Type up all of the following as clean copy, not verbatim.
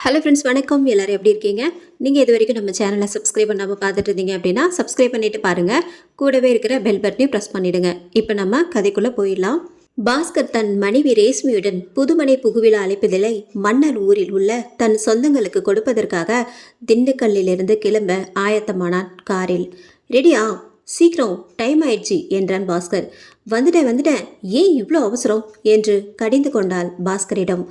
Hello friends, வணக்கம். எல்லாரும் எப்படி இருக்கீங்க? நீங்கள் இது வரைக்கும் நம்ம சேனலை சப்ஸ்கிரைப் பண்ணாமல் பார்த்துட்டு இருந்தீங்க அப்படின்னா சப்ஸ்கிரைப் பண்ணிட்டு பாருங்கள். கூடவே இருக்கிற பெல் பட்டனையும் ப்ரெஸ் பண்ணிடுங்க. இப்போ நம்ம கதைக்குள்ளே போயிடலாம். பாஸ்கர் தன் மனைவி ரேஷ்மியுடன் புதுமனை புகுவிழா அழைப்பதில்லை மன்னர் ஊரில் உள்ள தன் சொந்தங்களுக்கு கொடுப்பதற்காக திண்டுக்கல்லிலிருந்து கிளம்ப ஆயத்தமானான் காரில். ரெடியா? சீக்கிரம், டைம் ஆயிடுச்சு என்றான் பாஸ்கர். வந்துட்டேன், ஏன் இவ்வளோ அவசரம் என்று கடிந்து கொண்டாள் பாஸ்கரிடம்.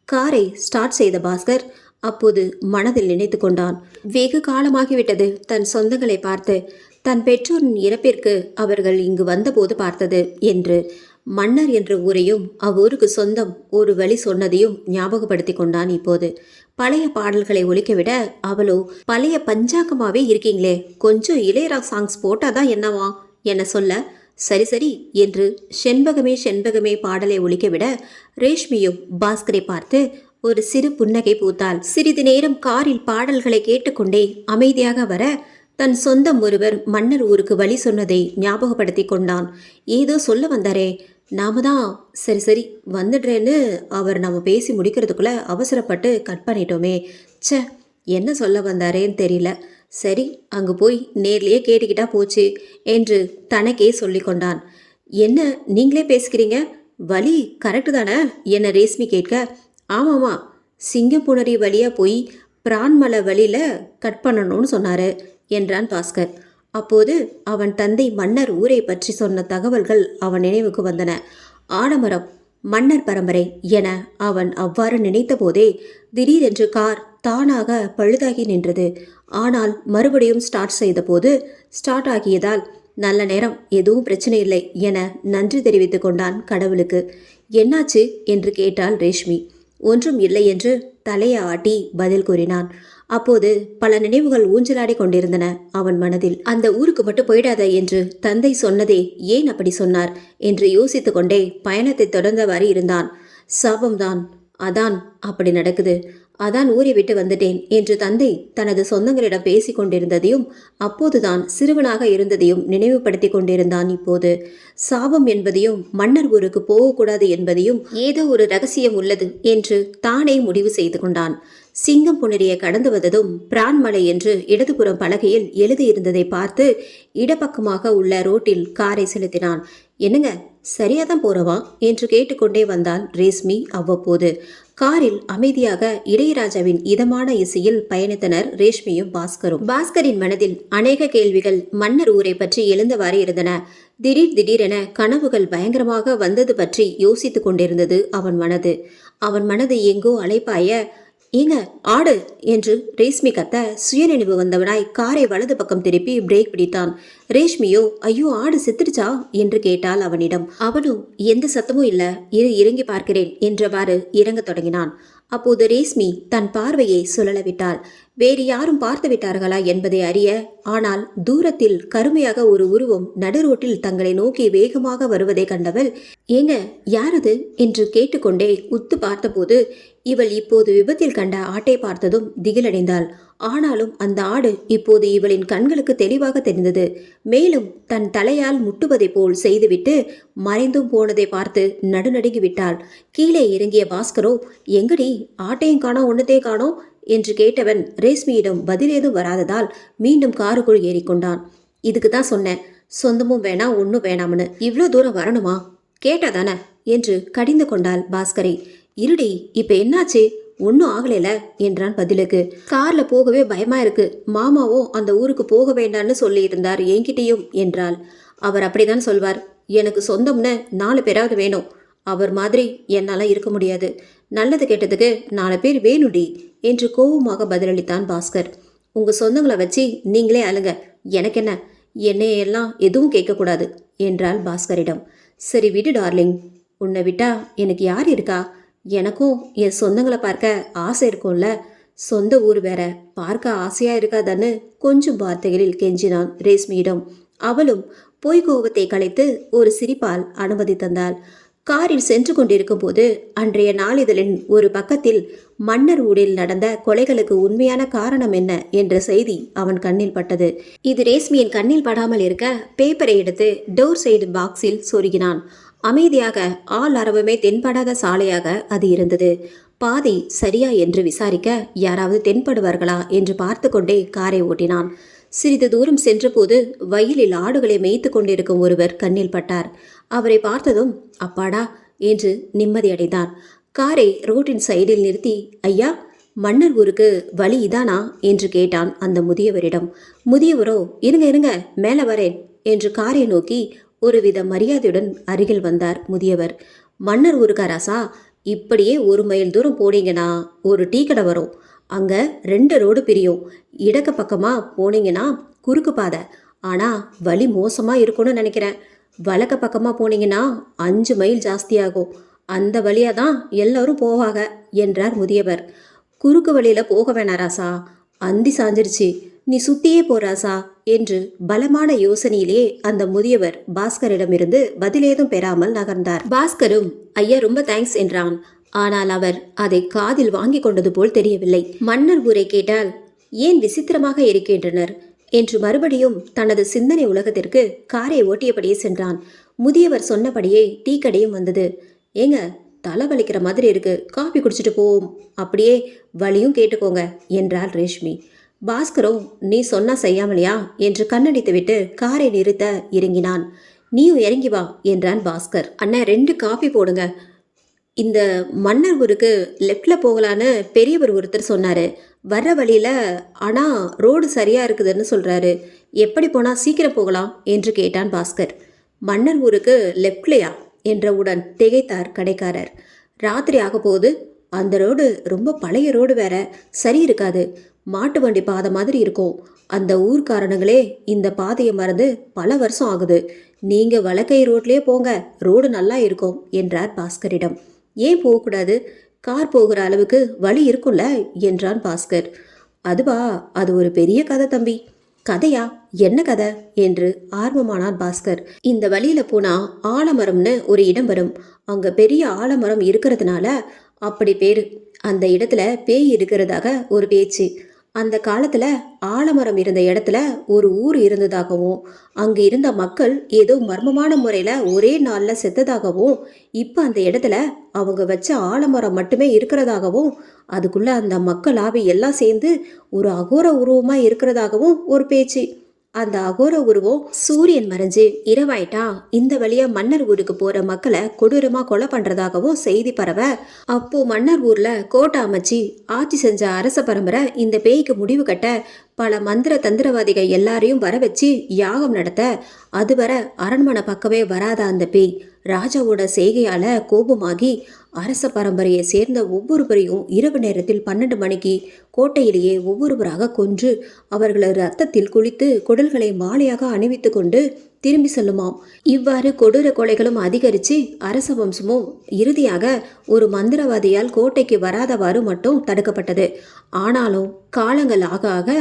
காரை ஸ்டார்ட் செய்த பாஸ்கர் அப்போது மனதில் நினைத்து கொண்டான். வெகு காலமாகிவிட்டது தன் சொந்தங்களை பார்த்து, தன் பெற்றோரின் இறப்பிற்கு அவர்கள் இங்கு வந்தபோது பார்த்தது என்று. மன்னர் என்ற ஊரையும் அவ்வூருக்கு சொந்தம் ஒரு வழி சொன்னதையும் ஞாபகப்படுத்தி கொண்டான். இப்போது பழைய பாடல்களை ஒலிக்கவிட அவளோ பழைய பஞ்சாங்கமாவே இருக்கீங்களே, கொஞ்சம் இளையராஜா சாங்ஸ் போட்டாதான் என்னவா என சொல்ல, சரி சரி என்று செண்பகமே பாடலை ஒலிக்கவிட ரேஷ்மியும் பாஸ்கரை பார்த்து ஒரு சிறு புன்னகை பூத்தாள். சிறிது நேரம் காரில் பாடல்களை கேட்டுக்கொண்டே அமைதியாக வர தன் சொந்தம் ஒருவர் மன்னர் ஊருக்கு வழி சொன்னதை ஞாபகப்படுத்தி கொண்டான். ஏதோ சொல்ல வந்தாரே, நாம தான் சரி வந்துடுறேன்னு அவர் நம்ம பேசி முடிக்கிறதுக்குள்ள அவசரப்பட்டு கட் பண்ணிட்டோமே. ச்சே, என்ன சொல்ல வந்தாரேன்னு தெரியல. சரி, அங்கு போய் நேர்லேயே கேட்டுக்கிட்டா போச்சு என்று தனக்கே சொல்லி கொண்டான். என்ன நீங்களே பேசுகிறீங்க? வழி கரெக்டு தானே என ரேஷ்மி கேட்க, ஆமாம்மா, சிங்கப்புணரி வழியாக போய் பிரான்மலை வழியில் கட் பண்ணணும்னு சொன்னார் என்றான் பாஸ்கர். அப்போது அவன் தந்தை மன்னர் ஊரை பற்றி சொன்ன தகவல்கள் அவன் நினைவுக்கு வந்தன. ஆடமரம், மன்னர் பரம்பரை என அவன் அவ்வாறு நினைத்த போதே திடீரென்று கார் தானாக பழுதாகி நின்றது. ஆனால் மறுபடியும் ஸ்டார்ட் செய்தபோது ஸ்டார்ட் ஆகியதால் நல்ல நேரம், எதுவும் பிரச்சனை இல்லை என நன்றி தெரிவித்து கொண்டான் கடவுளுக்கு. என்னாச்சு என்று கேட்டாள் ரேஷ்மி. ஒன்றும் இல்லை என்று தலையை ஆட்டி பதில் கூறினான். அப்போது பல நினைவுகள் ஊஞ்சலாடி கொண்டிருந்தன அவன் மனதில். அந்த ஊருக்கு மட்டும் போயிடாத என்று தந்தை சொன்னதே ஏன் அப்படி சொன்னார் என்று யோசித்து கொண்டே பயணத்தை தொடர்ந்தவாறு இருந்தான். சாபம்தான், அதான் அப்படி நடக்குது, அதான் ஊரை விட்டு வந்துட்டேன் என்று தந்தை தனது சொந்தங்களிடம் பேசி கொண்டிருந்ததையும் அப்போதுதான் சிறுவனாக இருந்ததையும் நினைவுபடுத்தி கொண்டிருந்தான். இப்போது சாபம் என்பதையும் மன்னர் ஊருக்கு போகக்கூடாது என்பதையும் ஏதோ ஒரு ரகசியம் உள்ளது என்று தானே முடிவு செய்து கொண்டான். சிங்கம் புணரியை கடந்து வந்ததும் பிரான்மலை என்று இடதுபுறம் பலகையில் எழுதியிருந்ததை பார்த்து இடப்பக்கமாக உள்ள ரோட்டில் காரை செலுத்தினான். என்னங்க, சரியாதான் போறவா என்று கேட்டுக்கொண்டே வந்தாள் ரேஷ்மி. அவ்வப்போது காரில் அமைதியாக இளையராஜாவின் இதமான இசையில் பயணித்தனர் ரேஷ்மியும் பாஸ்கரும். பாஸ்கரின் மனதில் அநேக கேள்விகள் மன்னர் ஊரை பற்றி எழுந்தவாறு இருந்தன. திடீரென கனவுகள் பயங்கரமாக வந்தது பற்றி யோசித்துக் கொண்டிருந்தது அவன் மனது எங்கோ அலைப்பாய, ஏங்க ஆடு என்று ரேஷ்மி கத்த சுயநினைவு வந்தவனாய் காரை வலது பக்கம் திருப்பி பிரேக் பிடித்தான். ரேஷ்மியோ ஐயோ ஆடு செத்துடுச்சா என்று கேட்டாள் அவனிடம். அவனும் எந்த சத்தமும் இல்ல, இறங்கி பார்க்கிறேன் என்றவாறு இறங்க தொடங்கினான். அப்போது ரேஷ்மி தன் பார்வையை சுழலவிட்டாள். வேறு யாரும் பார்த்து விட்டார்களா என்பதை அறிய. ஆனால் தூரத்தில் கருமையாக ஒரு உருவம் நடுரோட்டில் தங்களை நோக்கி வேகமாக வருவதை கண்டவள், ஏங்க யாரது என்று கேட்டுக்கொண்டே உத்து பார்த்தபோது இவள் இப்போது விபத்தில் கண்ட ஆட்டை பார்த்ததும் திகிலடைந்தாள். ஆனாலும் அந்த ஆடு இப்போது இவளின் கண்களுக்கு தெளிவாக தெரிந்தது. மேலும் தன் தலையால் முட்டுவதை போல் செய்துவிட்டு மறைந்தும் போனதை பார்த்து நடுநடுங்கி விட்டாள். கீழே இறங்கிய பாஸ்கரோ, எங்கடி ஆட்டையும் காணோம் ஒன்னத்தையும் காணோம் என்று கேட்டவன் ரேஷ்மியிடம் பதில் ஏதும் வராததால் மீண்டும் காருக்குள் ஏறிக்கொண்டான். இதுக்கு தான் சொன்னேன், சொந்தமும் வேணாம் ஒன்னும் வேணாம்னு, இவ்வளோ தூரம் வரணுமா, கேட்டாதானே என்று கடிந்து கொண்டாள் பாஸ்கரை. இருடி, இப்ப என்னாச்சு, ஒன்னும் ஆகலைல என்றான் பதிலுக்கு. கார்ல போகவே பயமா இருக்கு, மாமாவும் அந்த ஊருக்கு போக வேண்டான்னு சொல்லி இருந்தார் என்கிட்டயும் என்றாள். அவர் அப்படிதான் சொல்வார், எனக்கு சொந்தம்னு 4 பேராவது வேணும், அவர் மாதிரி என்னால இருக்க முடியாது, நல்லது கெட்டதுக்கு 4 பேர் வேணுடி என்று கோபமாக பதிலளித்தான் பாஸ்கர். உங்க சொந்தங்களை வச்சு நீங்களே அழுங்க, எனக்கென்ன, என்னையெல்லாம் எதுவும் கேட்கக்கூடாது என்றாள் பாஸ்கரிடம். சரி விடு டார்லிங், உன்னை விட்டா எனக்கு யார் இருக்கா, எனக்கும் என் சொந்தங்களை பார்க்க ஆசை இருக்கும்ல, சொந்த ஊர் வேற, பார்க்க ஆசையா இருக்காதான்னு கொஞ்சம் வார்த்தைகளில் கெஞ்சினான் ரேஷ்மியிடம். அவளும் பொய் கோபத்தை கலைத்து ஒரு சிரிப்பால் அனுமதி தந்தாள். காரில் சென்று கொண்டிருக்கும் போது அன்றைய நாளிதழின் ஒரு பக்கத்தில் மன்னர் ஊரில் நடந்த கொலைகளுக்கு உண்மையான காரணம் என்ன என்ற செய்தி அவன் கண்ணில் பட்டது. இது ரேஷ்மியின் கண்ணில் படாமல் இருக்க பேப்பரை எடுத்து டோர் சைடு பாக்ஸில் சொருகினான். அமைதியாக ஆள் அரவமே தென்படாத சாலையாக அது இருந்தது. பாதை சரியா என்று விசாரிக்க யாராவது தென்படுவார்களா என்று பார்த்து கொண்டே காரை ஓட்டினான். சிறிது தூரம் சென்றபோது வயலில் ஆடுகளை மேய்த்து கொண்டிருக்கும் ஒருவர் கண்ணில் பட்டார். அவரை பார்த்ததும் அப்பாடா என்று நிம்மதியடைந்தான். காரை ரோட்டின் சைடில் நிறுத்தி, ஐயா, மன்னர் ஊருக்கு வழி இதானா என்று கேட்டான் அந்த முதியவரிடம். முதியவரோ, இருங்க இருங்க, மேலே வரேன் என்று காரை நோக்கி ஒருவித மரியாதையுடன் அருகில் வந்தார் முதியவர். மன்னர் ஊருக்கா ராசா? இப்படியே 1 மைல் தூரம் போனீங்கன்னா ஒரு டீ கடை வரும். அங்கே 2 ரோடு பிரியும். இடக்க பக்கமாக போனீங்கன்னா குறுக்கு பாதை. ஆனால் வழி மோசமாக இருக்கும்னு நினைக்கிறேன். வலக்க பக்கமாக போனீங்கன்னா 5 மைல் ஜாஸ்தியாகும். அந்த வழியாக தான் எல்லோரும் போவாங்க என்றார் முதியவர். குறுக்கு வழியில் போக வேணா ராசா, அந்தி சாஞ்சிருச்சு, நீ சுத்தியே போராசா என்று பலமான யோசனையிலே அந்த முதியவர் பாஸ்கரிடமிருந்து பதிலேதும் பெறாமல் நகர்ந்தார். பாஸ்கரும் ஐயா ரொம்ப தேங்க்ஸ் என்றான். ஆனால் அவர் அதை காதில் வாங்கி கொண்டது போல் தெரியவில்லை. மன்னர் ஊரை கேட்டால் ஏன் விசித்திரமாக இருக்கின்றனர் என்று மறுபடியும் தனது சிந்தனை உலகத்திற்கு காரை ஓட்டியபடியே சென்றான். முதியவர் சொன்னபடியே டீ கடையும் வந்தது. ஏங்க, தலை வலிக்கிற மாதிரி இருக்கு, காஃபி குடிச்சிட்டு போவோம், அப்படியே வழியும் கேட்டுக்கோங்க என்றாள் ரேஷ்மி. பாஸ்கரோ நீ சொன்னா செய்யாமலையா என்று கண்ணடித்து விட்டு காரை நிறுத்த இறங்கினான். நீயும் இறங்கி வா என்றான் பாஸ்கர். அண்ணா 2 காஃபி போடுங்க. இந்த மன்னர் ஊருக்கு லெஃப்டில் போகலான்னு பெரியவர் ஒருத்தர் சொன்னார். வர்ற வழியில் ஆனால் ரோடு சரியாக இருக்குதுன்னு சொல்கிறாரு. எப்படி போனால் சீக்கிரம் போகலாம் என்று கேட்டான் பாஸ்கர். மன்னர் ஊருக்கு லெஃப்ட்லையா என்றவுடன் திகைத்தார் கடைக்காரர். ராத்திரி ஆக போகுது, அந்த ரோடு ரொம்ப பழைய ரோடு வேற, சரி இருக்காது, மாட்டு வண்டி பாதை மாதிரி இருக்கும். அந்த ஊர்க்காரனுங்களே இந்த பாதையை மறந்து பல வருஷம் ஆகுது. நீங்கள் வலக்கை ரோட்லேயே போங்க, ரோடு நல்லா இருக்கும் என்றார் பாஸ்கரிடம். ஏன் போகக்கூடாது? கார் போகிற அளவுக்கு வழி இருக்கும்ல என்றான் பாஸ்கர். அதுவா, அது ஒரு பெரிய கதை தம்பி. கதையா? என்ன கதை என்று ஆர்வமானான் பாஸ்கர். இந்த வழியில போனா ஆலமரம்னு ஒரு இடம் வரும். அங்க பெரிய ஆலமரம் இருக்கிறதுனால அப்படி பேரு. அந்த இடத்துல பேய் இருக்கிறதாக ஒரு பேச்சு. அந்த காலத்துல ஆலமரம் இருந்த இடத்துல ஒரு ஊர் இருந்ததாகவும் அங்கு இருந்த மக்கள் ஏதோ மர்மமான முறையில ஒரே நாள்ல செத்ததாகவும் இப்ப அந்த இடத்துல அவங்க வச்ச ஆலமரம் மட்டுமே இருக்கிறதாகவும் அதுக்குள்ள அந்த மக்கள் ஆவி எல்லாம் சேர்ந்து ஒரு அகோர உருவமா இருக்கிறதாகவும் ஒரு பேச்சு. அந்த அகோர உருவம் சூரியன் மறைஞ்சு இரவாயிட்டா இந்த வழியா மன்னர் ஊருக்கு போற மக்களை கொடூரமா கொலை பண்றதாகவும் செய்தி பரவ, அப்போ மன்னர் ஊர்ல கோட்டை அமைச்சு ஆட்சி செஞ்ச அரச பரம்பரை இந்த பேய்க்கு முடிவு கட்ட பல மந்திர தந்திரவாதிகள் எல்லாரையும் வர வச்சு யாகம் நடத்த, அதுவரை அரண்மனை பக்கமே வராத அந்த பேய் ராஜாவோட செய்கையால கோபமாகி அரச பரம்பரையை சேர்ந்த ஒவ்வொருவரையும் இரவு நேரத்தில் 12 மணிக்கு கோட்டையிலேயே ஒவ்வொருவராக கொன்று அவர்களது ரத்தத்தில் குளித்து குடல்களை மாலையாக அணிவித்து கொண்டு திரும்பி செல்லுமாம். இவ்வாறு கொடூர கொலைகளும் அதிகரித்து அரச வம்சமும் இறுதியாக ஒரு மந்திரவாதியால் கோட்டைக்கு வராதவாறு மட்டும் தடுக்கப்பட்டது. ஆனாலும் காலங்கள் ஆக ஆக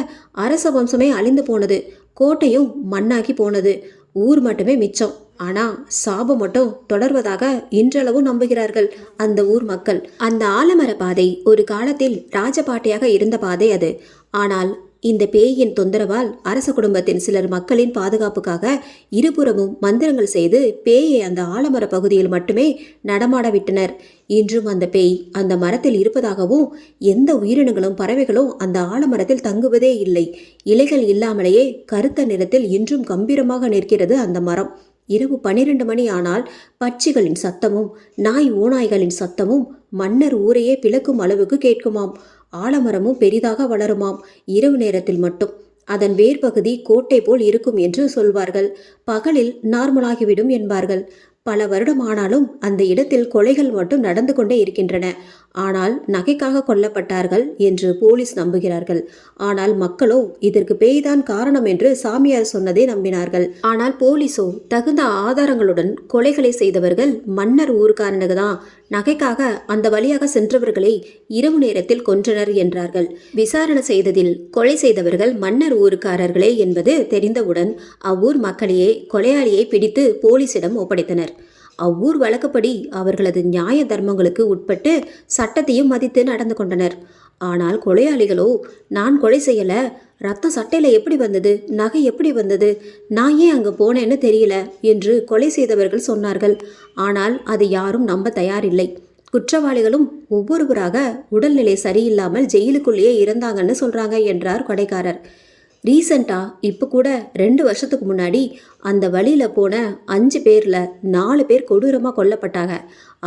அரச வம்சமே அழிந்து போனது. கோட்டையும் மண்ணாகி போனது. ஊர் மட்டுமே மிச்சம். ஆனால் சாபம் மட்டும் தொடர்வதாக இன்றளவும் நம்புகிறார்கள் அந்த ஊர் மக்கள். அந்த ஆலமர பாதை ஒரு காலத்தில் ராஜபாட்டையாக இருந்த பாதை அது. ஆனால் இந்த பேயின் தொந்தரவால் அரச குடும்பத்தின் சிலர் மக்களின் பாதுகாப்புக்காக இருபுறமும் மந்திரங்கள் செய்து பேயை அந்த ஆலமர பகுதியில் மட்டுமே நடமாட விட்டனர். இன்றும் அந்த பேய் அந்த மரத்தில் இருப்பதாகவும் எந்த உயிரினங்களும் பறவைகளும் அந்த ஆலமரத்தில் தங்குவதே இல்லை. இலைகள் இல்லாமலேயே கருத்த நிறத்தில் இன்றும் கம்பீரமாக நிற்கிறது அந்த மரம். இரவு 12 மணி ஆனால் பட்சிகளின் சத்தமும் நாய் ஓநாய்களின் சத்தமும் மன்னர் ஊரையே பிளக்கும் அளவுக்கு கேட்குமாம். ஆலமரமும் பெரிதாக வளருமாம். இரவு நேரத்தில் மட்டும் அதன் வேர்பகுதி கோட்டை போல் இருக்கும் என்று சொல்வார்கள். பகலில் நார்மலாகிவிடும் என்பார்கள். பல வருடம் ஆனாலும் அந்த இடத்தில் கொலைகள் மட்டும் நடந்து கொண்டே இருக்கின்றன. ஆனால் நகைக்காக கொல்லப்பட்டார்கள் என்று போலீஸ் நம்புகிறார்கள். ஆனால் மக்களோ இதற்கு பேய்தான் காரணம் என்று சாமியார் சொன்னதை நம்பினார்கள். ஆனால் போலீஸோ தகுந்த ஆதாரங்களுடன் கொலைகளை செய்தவர்கள் மன்னர் ஊர்க்காரனுக்கு தான் நகைக்காக அந்த வழியாக சென்றவர்களை இரவு நேரத்தில் கொன்றனர் என்றார்கள். விசாரணை செய்ததில் கொலை செய்தவர்கள் மன்னர் ஊருக்காரர்களே என்பது தெரிந்தவுடன் அவ்வூர் மக்களையே கொலையாளியை பிடித்து போலீசிடம் ஒப்படைத்தனர். அவ்வூர் வழக்கப்படி அவர்களது நியாய தர்மங்களுக்கு உட்பட்டு சட்டத்தையும் மதித்து நடந்து கொண்டனர். ஆனால் கொலையாளிகளோ, நான் கொலை செய்யல, ரத்தம் சட்டையில எப்படி வந்தது, நகை எப்படி வந்தது, நான் ஏன் அங்கே போனேன்னு தெரியல என்று கொலை செய்தவர்கள் சொன்னார்கள். ஆனால் அது யாரும் நம்ப தயாரில்லை. குற்றவாளிகளும் ஒவ்வொருவராக உடல்நிலை சரியில்லாமல் ஜெயிலுக்குள்ளேயே இருந்தாங்கன்னு சொல்றாங்க என்றார் கொடைக்காரர். ரீசண்டாக இப்போ கூட 2 வருஷத்துக்கு முன்னாடி அந்த வழியில் போன 5 பேரில் 4 பேர் கொடூரமாக கொல்லப்பட்டாங்க.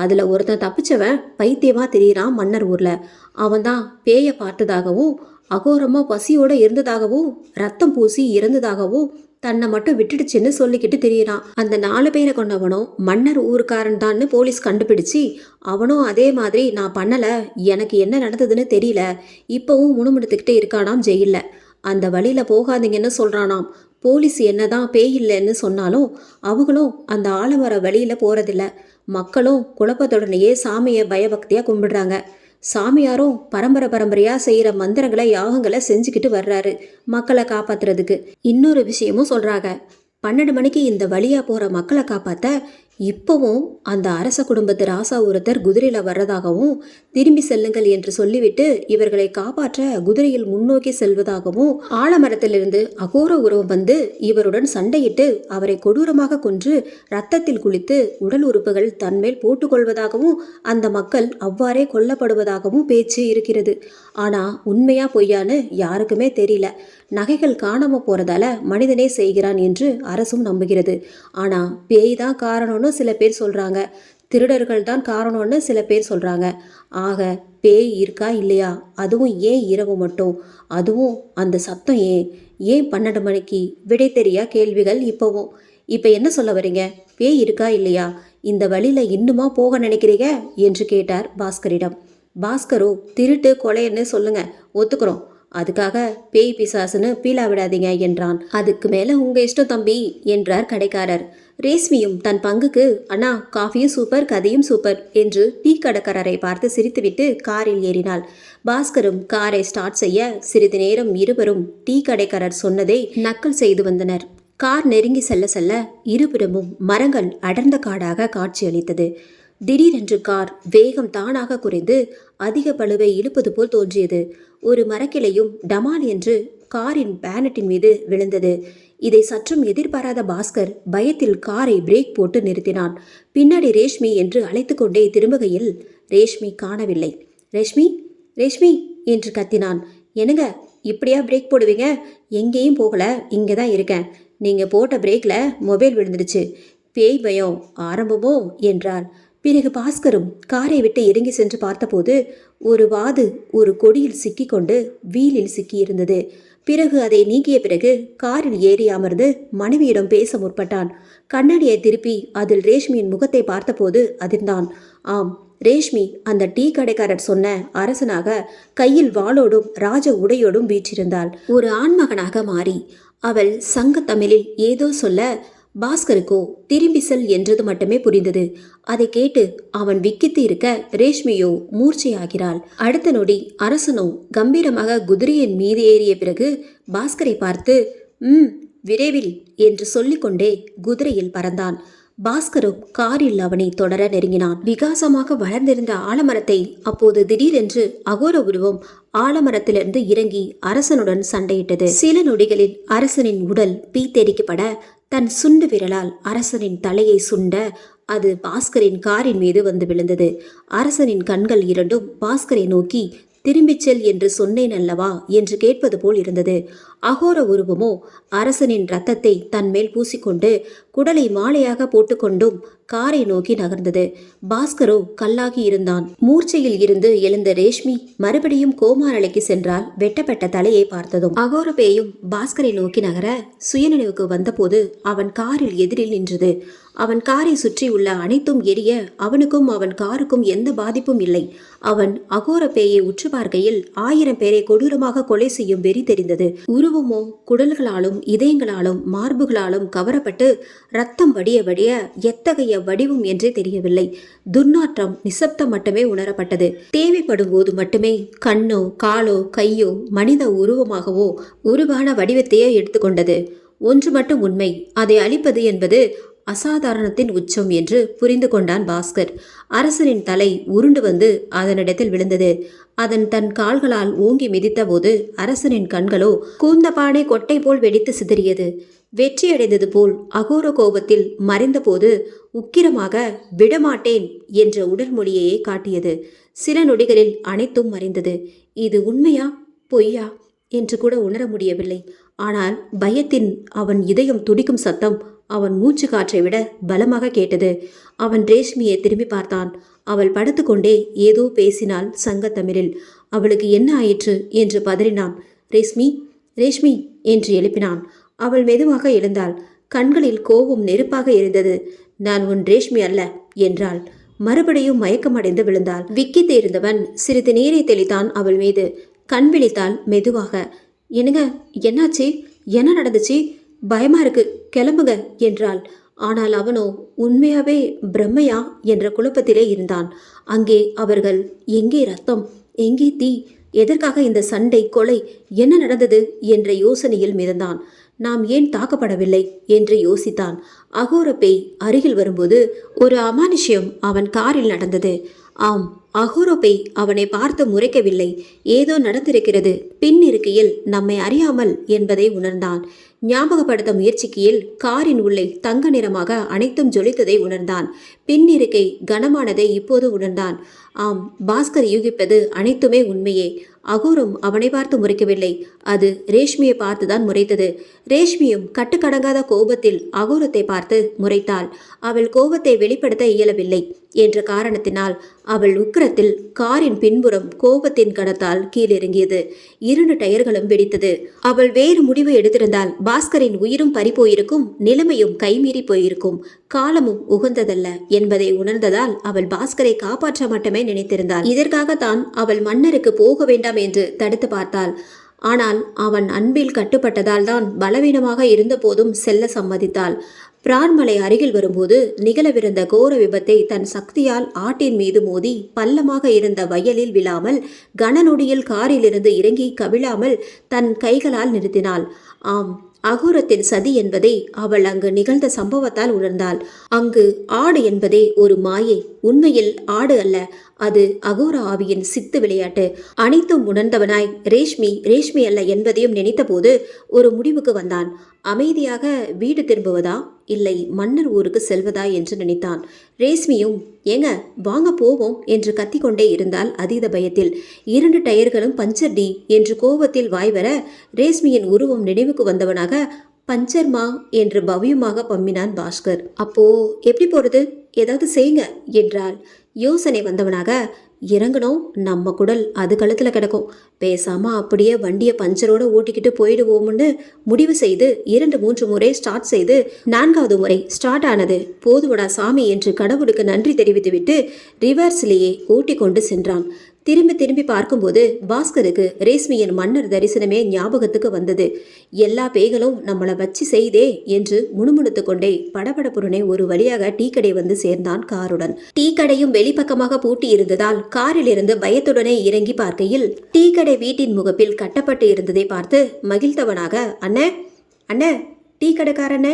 அதில் ஒருத்தன் தப்பிச்சவன் பைத்தியமாக திரியிறான் மன்னர் ஊரில். அவன் தான் பேயை பார்த்ததாகவும் அகோரமாக பசியோடு இருந்ததாகவும் ரத்தம் பூசி இறந்ததாகவும் தன்னை மட்டும் விட்டுடுச்சுன்னு சொல்லிக்கிட்டு திரியிறான். அந்த 4 பேரை கொண்டவனும் மன்னர் ஊருக்காரன் தான்னு போலீஸ் கண்டுபிடிச்சி அவனும் அதே மாதிரி நான் பண்ணலை, எனக்கு என்ன நடந்ததுன்னு தெரியல, இப்போவும் முணுமுணுத்துக்கிட்டே இருக்கானாம் ஜெயிலில். அந்த வழியில் போகாதீங்கன்னு சொல்கிறானாம். போலீஸ் என்னதான் பேய் இல்லைன்னு சொன்னாலும் அவங்களும் அந்த ஆலமர வழியில் போகிறதில்ல. மக்களும் குழப்பத்துடனேயே சாமியை பயபக்தியாக கும்பிடுறாங்க. சாமியாரும் பரம்பரையாக செய்கிற மந்திரங்களை யாகங்களை செஞ்சுக்கிட்டு வர்றாரு மக்களை காப்பாற்றுறதுக்கு. இன்னொரு விஷயமும் சொல்கிறாங்க. 12 மணிக்கு இந்த வழியாக போகிற மக்களை காப்பாற்ற இப்போவும் அந்த அரச குடும்பத்து ராசா ஒருத்தர் குதிரையில் வர்றதாகவும் திரும்பி செல்லுங்கள் என்று சொல்லிவிட்டு இவர்களை காப்பாற்ற குதிரையில் முன்னோக்கி செல்வதாகவும் ஆலமரத்திலிருந்து அகோர உருவம் வந்து இவருடன் சண்டையிட்டு அவரை கொடூரமாக கொன்று ரத்தத்தில் குளித்து உடல் உறுப்புகள் தன்மேல் போட்டுக்கொள்வதாகவும் அந்த மக்கள் அவ்வாறே கொல்லப்படுவதாகவும் பேச்சு இருக்கிறது. ஆனால் உண்மையா பொய்யான்னு யாருக்குமே தெரியல. நகைகள் காணாமல் போகிறதால மனிதனே செய்கிறான் என்று அரசும் நம்புகிறது. ஆனால் பேய் தான் காரணம்னு சில பேர் சொல்கிறாங்க, திருடர்கள் தான் காரணம்னு சில பேர் சொல்கிறாங்க. ஆக பேய் இருக்கா இல்லையா, அதுவும் ஏன் இரவு மட்டும், அதுவும் அந்த சத்தம் ஏன் 12 மணிக்கு, விடை தெரியா கேள்விகள் இப்போவும். இப்போ என்ன சொல்ல வரீங்க, பேய் இருக்கா இல்லையா, இந்த வழியில் இன்னுமா போக நினைக்கிறீங்க என்று கேட்டார் பாஸ்கரிடம். பாஸ்கரோ, திருட்டு கொலைன்னு சொல்லுங்க, ஒத்துக்கிறோம், அதுக்காக பேய் பிசாசுன்னு பீலா விடாதீங்க என்றான். அதுக்கு மேலே உங்கள் இஷ்டம் தம்பி என்றார் கடைக்காரர். ரேஷ்மியும் தன் பங்குக்கு அண்ணா காஃபியும் சூப்பர் கதையும் சூப்பர் என்று டீ கடைக்காரரை பார்த்து சிரித்துவிட்டு காரில் ஏறினாள். பாஸ்கரும் காரை ஸ்டார்ட் செய்ய சிறிது நேரம் இருவரும் டீ கடைக்காரர் சொன்னதை நக்கல் செய்து வந்தனர். கார் நெருங்கி செல்ல செல்ல இருபுறமும் மரங்கள் அடர்ந்த காடாக காட்சியளித்தது. திடீரென்று கார் வேகம் தானாக குறைந்து அதிக பளுவை இழுப்பது போல் தோன்றியது. ஒரு மரக்கிளையும் டமால் என்று காரின் பேனட்டின் மீது விழுந்தது. இதை சற்றும் எதிர்பாராத பாஸ்கர் பயத்தில் காரை பிரேக் போட்டு நிறுத்தினான். பின்னாடி ரேஷ்மி என்று அழைத்து கொண்டே திரும்புகையில் ரேஷ்மி காணவில்லை. ரேஷ்மி ரேஷ்மி என்று கத்தினான். என்னங்க இப்படியா பிரேக் போடுவீங்க, எங்கேயும் போகல, இங்கே தான் இருக்கேன். நீங்கள் போட்ட பிரேக்கில் மொபைல் விழுந்துடுச்சு, பேய் பயம் ஆரம்பமோ என்றாள். பிறகு பாஸ்கரும் காரை விட்டு இறங்கி சென்று பார்த்தபோது ஒரு வாது ஒரு கொடியில் சிக்கிக்கொண்டு வீலில் சிக்கியிருந்தது. பிறகு அதை நீக்கிய பிறகு காரில் ஏறி அமர்ந்து மனைவியிடம் பேச முற்பட்டான். கண்ணாடியை திருப்பி அதில் ரேஷ்மியின் முகத்தை பார்த்தபோது அதிர்ந்தான். ஆம், ரேஷ்மி அந்த டீ கடைக்காரர் சொன்ன அரசனாக கையில் வாளோடும் ராஜ உடையோடும் வீற்றிருந்தாள். ஒரு ஆண்மகனாக மாறி அவள் சங்க தமிழில் ஏதோ சொல்ல பாஸ்கருக்கோ திரும்பி செல் என்றது மட்டுமே புரிந்தது. அதை கேட்டு அவன் விக்கித்து இருக்க ரேஷ்மியோ மூர்ச்சையாகிறாள். அடுத்த நொடி அரசனோ கம்பீரமாக குதிரையின் மீது ஏறிய பிறகு பாஸ்கரை பார்த்து விரைவில் என்று சொல்லிக்கொண்டே குதிரையில் பறந்தான். பாஸ்கரும் காரில் அவனை தொடர நெருங்கினான். விகாசமாக வளர்ந்திருந்த ஆலமரத்தை அப்போது திடீரென்று அகோர உருவம் ஆலமரத்திலிருந்து இறங்கி அரசனுடன் சண்டையிட்டது. சில நொடிகளில் அரசனின் உடல் பீத்தெரிக்கப்பட தன் சுண்டு விரலால் அரசனின் தலையை சுண்ட அது பாஸ்கரின் காரின் மீது வந்து விழுந்தது. அரசனின் கண்கள் இரண்டும் பாஸ்கரை நோக்கி திரும்பிச் செல் என்று சொன்னேன் அல்லவா என்று கேட்பது போல் இருந்தது. அகோர உருவமோ அரசனின் இரத்தத்தை தன்மேல் பூசிக்கொண்டு குடலை மாலையாக போட்டுக்கொண்டும் காரை நோக்கி நகர்ந்தது. பாஸ்கரோ கல்லாகி இருந்தான். மூர்ச்சையில் இருந்து எழுந்த ரேஷ்மி மறுபடியும் கோமா நிலைக்கு சென்றால் வெட்டப்பட்ட தலையை பார்த்ததும் அகோர பேயும் பாஸ்கரை நோக்கி நகர சுயநினைவுக்கு வந்தபோது அவன் காரில் எதிரில் நின்றது. அவன் காரை சுற்றி உள்ள அனைத்தும் எரிய அவனுக்கும் அவன் காருக்கும் எந்த பாதிப்பும் இல்லை. அவன் அகோர பேயை உற்று பார்க்கையில் 1000 பேரை கொடூரமாக கொலை செய்யும் வெறி தெரிந்தது. உருவமோ குடல்களாலும் இதயங்களாலும் மார்புகளாலும் கவரப்பட்டு ரத்தம் வடிய வடிய எத்தகைய வடிவம் என்றே தெரியவில்லை. துர்நாற்றம் நிசப்தம் மட்டுமே உணரப்பட்டது. தேவைப்படும் போது மட்டுமே கண்ணோ காலோ கையோ மனித உருவமாகவோ உருவான வடிவத்தையே எடுத்துக்கொண்டது. ஒன்று மட்டும் உண்மை, அதை அழிப்பது என்பது அசாதாரணத்தின் உச்சம் என்று புரிந்து கொண்டான் பாஸ்கர். அரசனின் தலை உருண்டு வந்து அதனிடத்தில் விழுந்தது. அதன் தன் கால்களால் ஓங்கி மிதித்த போது அரசனின் கண்களோ கூந்தபானை கொட்டை போல் வெடித்து சிதறியது. வெற்றியடைந்தது போல் அகோர கோபத்தில் மறைந்தபோது உக்கிரமாக விடமாட்டேன் என்ற உடல்மொழியையே காட்டியது. சில நொடிகளில் அனைத்தும் மறைந்தது. இது உண்மையா பொய்யா என்று கூட உணர முடியவில்லை. ஆனால் பயத்தின் அவன் இதயம் துடிக்கும் சத்தம் அவன் மூச்சு காற்றை விட பலமாக கேட்டது. அவன் ரேஷ்மியை திரும்பி பார்த்தான். அவள் படுத்துக்கொண்டே ஏதோ பேசினாள் சங்கத்தமிழில். அவளுக்கு என்ன ஆயிற்று என்று பதறினான். ரேஷ்மி, ரேஷ்மி என்று எழுப்பினான். அவள் மெதுவாக எழுந்தாள். கண்களில் கோபம் நெருப்பாக எரிந்தது. நான் உன் ரேஷ்மி அல்ல என்றாள். மறுபடியும் மயக்கமடைந்து விழுந்தாள். விக்கித்து இருந்தவன் சிறிது நீரை தெளித்தான் அவள் மீது. கண் விழித்தாள் மெதுவாக. என்னங்க, என்னாச்சு? என்ன நடந்துச்சு? பயமா இருக்கு, கிளம்புங்க என்றாள். ஆனால் அவனோ உண்மையாவே பிரம்மையா என்ற குழப்பத்திலே இருந்தான். அங்கே அவர்கள், எங்கே ரத்தம், எங்கே தீ, எதற்காக இந்த சண்டை, கொலை, என்ன நடந்தது என்ற யோசனையில் மிதந்தான். நாம் ஏன் தாக்கப்படவில்லை என்று யோசித்தான். அகோர பேய் அருகில் வரும்போது ஒரு அமானுஷ்யம் அவன் காரில் நடந்தது. ஆம், அகோர பேய் அவனை பார்த்து முறைக்கவில்லை. ஏதோ நடந்திருக்கிறது பின் இருக்கையில் நம்மை அறியாமல் என்பதை உணர்ந்தான். ஞாபகப்படுத்த முயற்சிக்கையில் காரின் உள்ளே தங்க நிறமாக அனைத்தும் ஜொலித்ததை உணர்ந்தான். பின் இருக்கை கனமானதை இப்போது உணர்ந்தான். ஆம், பாஸ்கர் யூகிப்பது அனைத்துமே உண்மையே. அகோரம் அவனை பார்த்து முறைக்கவில்லை, அது ரேஷ்மியை பார்த்துதான் முறைத்தது. ரேஷ்மியும் கட்டுக்கடங்காத கோபத்தில் அகோரத்தை பார்த்து முறைத்தாள். அவள் கோபத்தை வெளிப்படுத்த இயலவில்லை என்ற காரணத்தினால் அவள் உக்கிரத்தில் காரின் பின்புறம் கோபத்தின் கணத்தால் கீழிறங்கியது. 2 டயர்களும் வெடித்தது. அவள் வேறு முடிவு எடுத்திருந்தால் பாஸ்கரின் உயிரும் பறிபோயிருக்கும், நிலைமையும் கைமீறி போயிருக்கும். காலமும் உகந்ததல்ல என்பதை உணர்ந்ததால் அவள் பாஸ்கரை காப்பாற்ற மட்டுமே நினைத்திருந்தாள். இதற்காகத்தான் அவள் மன்னருக்கு போக வேண்டாம் என்று தடுத்து பார்த்தாள். ஆனால் அவன் அன்பில் கட்டுப்பட்டதால் தான் பலவீனமாக இருந்த போதும் செல்ல சம்மதித்தாள். பிரான்மலை அருகில் வரும்போது நிகழவிருந்த கோர விபத்தை தன் சக்தியால் ஆட்டின் மீது மோதி பள்ளமாக இருந்த வயலில் விழாமல், கனநொடியில் காரிலிருந்து இறங்கி கவிழாமல் தன் கைகளால் நிறுத்தினாள். ஆம், அகோரத்தின் சதி என்பதை அவள் அங்கு நிகழ்ந்த சம்பவத்தால் உணர்ந்தாள். அங்கு ஆடு என்பதே ஒரு மாயை, உண்மையில் ஆடு அல்ல, அது அகோர ஆவியின் சித்து விளையாட்டு. அனைத்தும் உணர்ந்தவனாய் ரேஷ்மி ரேஷ்மி அல்ல என்பதையும் நினைத்தபோது ஒரு முடிவுக்கு வந்தான். அமைதியாக வீடு திரும்புவதா இல்லை மன்னர் ஊருக்கு செல்வதா என்று நினைத்தான். ரேஷ்மியும் ஏங்க வாங்க போவோம் என்று கத்திக்கொண்டே இருந்தால் அதீத பயத்தில். 2 டயர்களும் பஞ்சர் டி என்று கோபத்தில் வாய்வர ரேஷ்மியின் உருவம் நினைவுக்கு வந்தவனாக பஞ்சர்மா என்று பவ்யமாக பம்மினான் பாஸ்கர். அப்போ எப்படி போறது, ஏதாவது செய்யுங்க என்றாள். யோசனை வந்தவனாக, இறங்கணும், நம்ம குடல் அது கழுத்துல கிடக்கும், பேசாம அப்படியே வண்டியை பஞ்சரோடு ஓட்டிக்கிட்டு போயிடுவோம்னு முடிவு செய்து 2-3 முறை ஸ்டார்ட் செய்து 4வது முறை ஸ்டார்ட் ஆனது. போதுவடா சாமி என்று கடவுளுக்கு நன்றி தெரிவித்துவிட்டு ரிவர்ஸ்லேயே ஓட்டி கொண்டு சென்றான். திரும்பி திரும்பி பார்க்கும்போது பாஸ்கருக்கு ரேஷ்மியின் மன்னர் தரிசனமே ஞாபகத்துக்கு வந்தது. எல்லா பேய்களும் நம்மளை வச்சு செய்தே என்று முணுமுணுத்து கொண்டே படபடப்புடனே ஒரு வழியாக டீ கடை வந்து சேர்ந்தான் காருடன். டீ கடையும் வெளிப்பக்கமாக பூட்டி இருந்ததால் காரிலிருந்து பயத்துடனே இறங்கி பார்க்கையில் டீ கடை வீட்டின் முகப்பில் கட்டப்பட்டு இருந்ததை பார்த்து மகிழ்ந்தவனாக, அண்ணே அண்ணே, டீ கடைக்காரண்ணே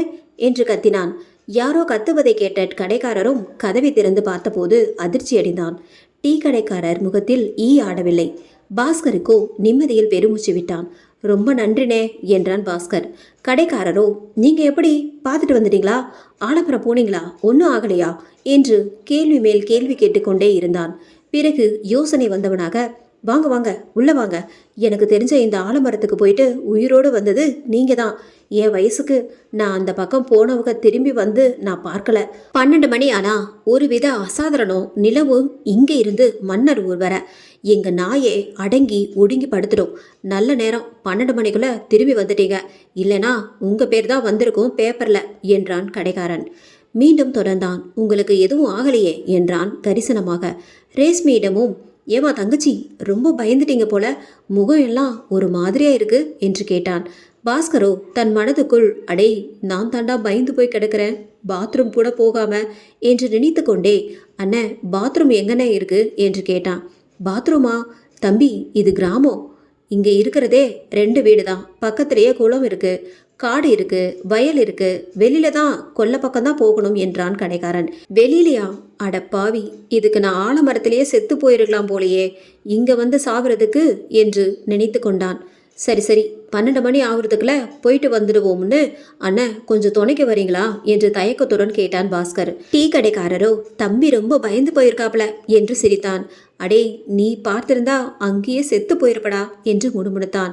என்று கத்தினான். யாரோ கத்துவதை கேட்ட கடைக்காரரும் கதவை திறந்து பார்த்தபோது அதிர்ச்சியடைந்தான். டீ கடைக்காரர் முகத்தில் ஈ ஆடவில்லை. பாஸ்கருக்கோ நிம்மதியில் பெருமூச்சு விட்டான். ரொம்ப நன்றினே என்றான் பாஸ்கர். கடைக்காரரோ, நீங்க எப்படி பார்த்துட்டு வந்துட்டீங்களா, ஆலப்புறம் போனீங்களா, ஒன்றும் ஆகலையா என்று கேள்வி மேல் கேள்வி கேட்டுக்கொண்டே இருந்தான். பிறகு யோசனை வந்தவனாக, வாங்க வாங்க உள்ள வாங்க, எனக்கு தெரிஞ்ச இந்த ஆலமரத்துக்கு போயிட்டு உயிரோடு வந்தது நீங்க தான். என் வயசுக்கு நான் அந்த பக்கம் போனவங்க திரும்பி வந்து நான் பார்க்கல. 12 மணி ஆனா ஒரு வித அசாதாரணம் நிலவு இங்கே இருந்து மன்னர் ஊர் வர எங்க நாயே அடங்கி ஒடுங்கி படுத்துடும். நல்ல நேரம் 12 மணிக்குள்ள திரும்பி வந்துட்டீங்க, இல்லைனா உங்க பேர் தான் வந்திருக்கும் பேப்பர்ல என்றான் கடைக்காரன். மீண்டும் தொடர்ந்தான். உங்களுக்கு எதுவும் ஆகலையே என்றான் கரிசனமாக. ரேஷ்மியிடமும், ஏமா தங்கச்சி ரொம்ப பயந்துட்டீங்க போல, முகம் எல்லாம் ஒரு மாதிரியா இருக்கு என்று கேட்டான். பாஸ்கரோ தன் மனதுக்குள், அடே நான் தாண்டா பயந்து போய் கிடக்கிறேன், பாத்ரூம் கூட போகாம என்று நினைத்து கொண்டே, அண்ணே பாத்ரூம் எங்கண்ணே இருக்கு என்று கேட்டான். பாத்ரூமா தம்பி, இது கிராமம், இங்கே இருக்கிறதே 2 வீடு தான், பக்கத்திலேயே குளம் இருக்கு, காடு இருக்கு, வயல் இருக்கு, வெளியில தான் கொல்லை பக்கம் தான் போகணும் என்றான் கடைக்காரன். வெளியிலையா? அடப்பாவி, இதுக்கு நான் ஆலமரத்திலேயே செத்து போயிருக்கலாம் போலையே, இங்க வந்து சாவறதுக்கு என்று நினைத்து கொண்டான். சரி சரி, 12 மணி ஆகுறதுக்குள்ள போயிட்டு வந்துடுவோம்னு. அண்ணன் கொஞ்சம் துணைக்கு வரீங்களா என்று தயக்கத்துடன் கேட்டான் பாஸ்கர். டீ கடைக்காரரோ தம்பி ரொம்ப பயந்து போயிருக்காப்ல என்று சிரித்தான். அடே, நீ பார்த்திருந்தா அங்கேயே செத்து போயிருப்படா என்று முணுமுணுத்தான்.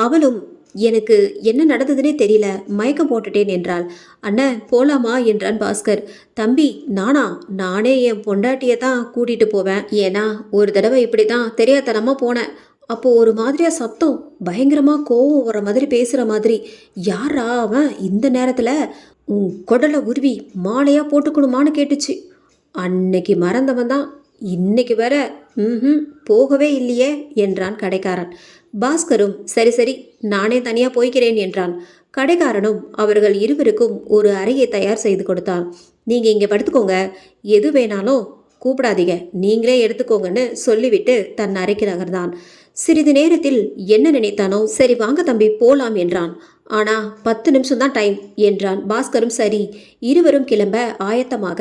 அவளும் எனக்கு என்ன நடந்ததுன்னே தெரியல, மயக்கம் போட்டுட்டேன் என்றாள். அண்ணன் போலாமா என்றான் பாஸ்கர். தம்பி நானே என் பொண்டாட்டியை தான் கூட்டிட்டு போவேன். ஏன்னா ஒரு தடவை இப்படி தான் தெரியாதனமா போனேன். அப்போ ஒரு மாதிரியா சத்தம், பயங்கரமா கோவம் வர மாதிரி பேசுற மாதிரி. யாரா அவன் இந்த நேரத்துல? குடலை உருவி மாலையா போட்டுக்கணுமான்னு கேட்டுச்சு. அன்னைக்கு மறந்தவன் தான், இன்னைக்கு வேற போகவே இல்லையே என்றான் கடைக்காரன். பாஸ்கரும் சரி சரி, நானே தனியா போய்க்கிறேன் என்றான். கடைக்காரனும் அவர்கள் இருவருக்கும் ஒரு அறையை தயார் செய்து கொடுத்தான். நீங்க இங்க படுத்துக்கோங்க, எது வேணாலும் கூப்பிடாதீங்க, நீங்களே எடுத்துக்கோங்கன்னு சொல்லிவிட்டு தன் அறைக்கு நகர்ந்தான். சிறிது நேரத்தில் என்ன நினைத்தானோ, சரி வாங்க தம்பி போலாம் என்றான். ஆனா 10 நிமிஷம் தான் டைம் என்றான். பாஸ்கரும் சரி. இருவரும் கிளம்ப ஆயத்தமாக,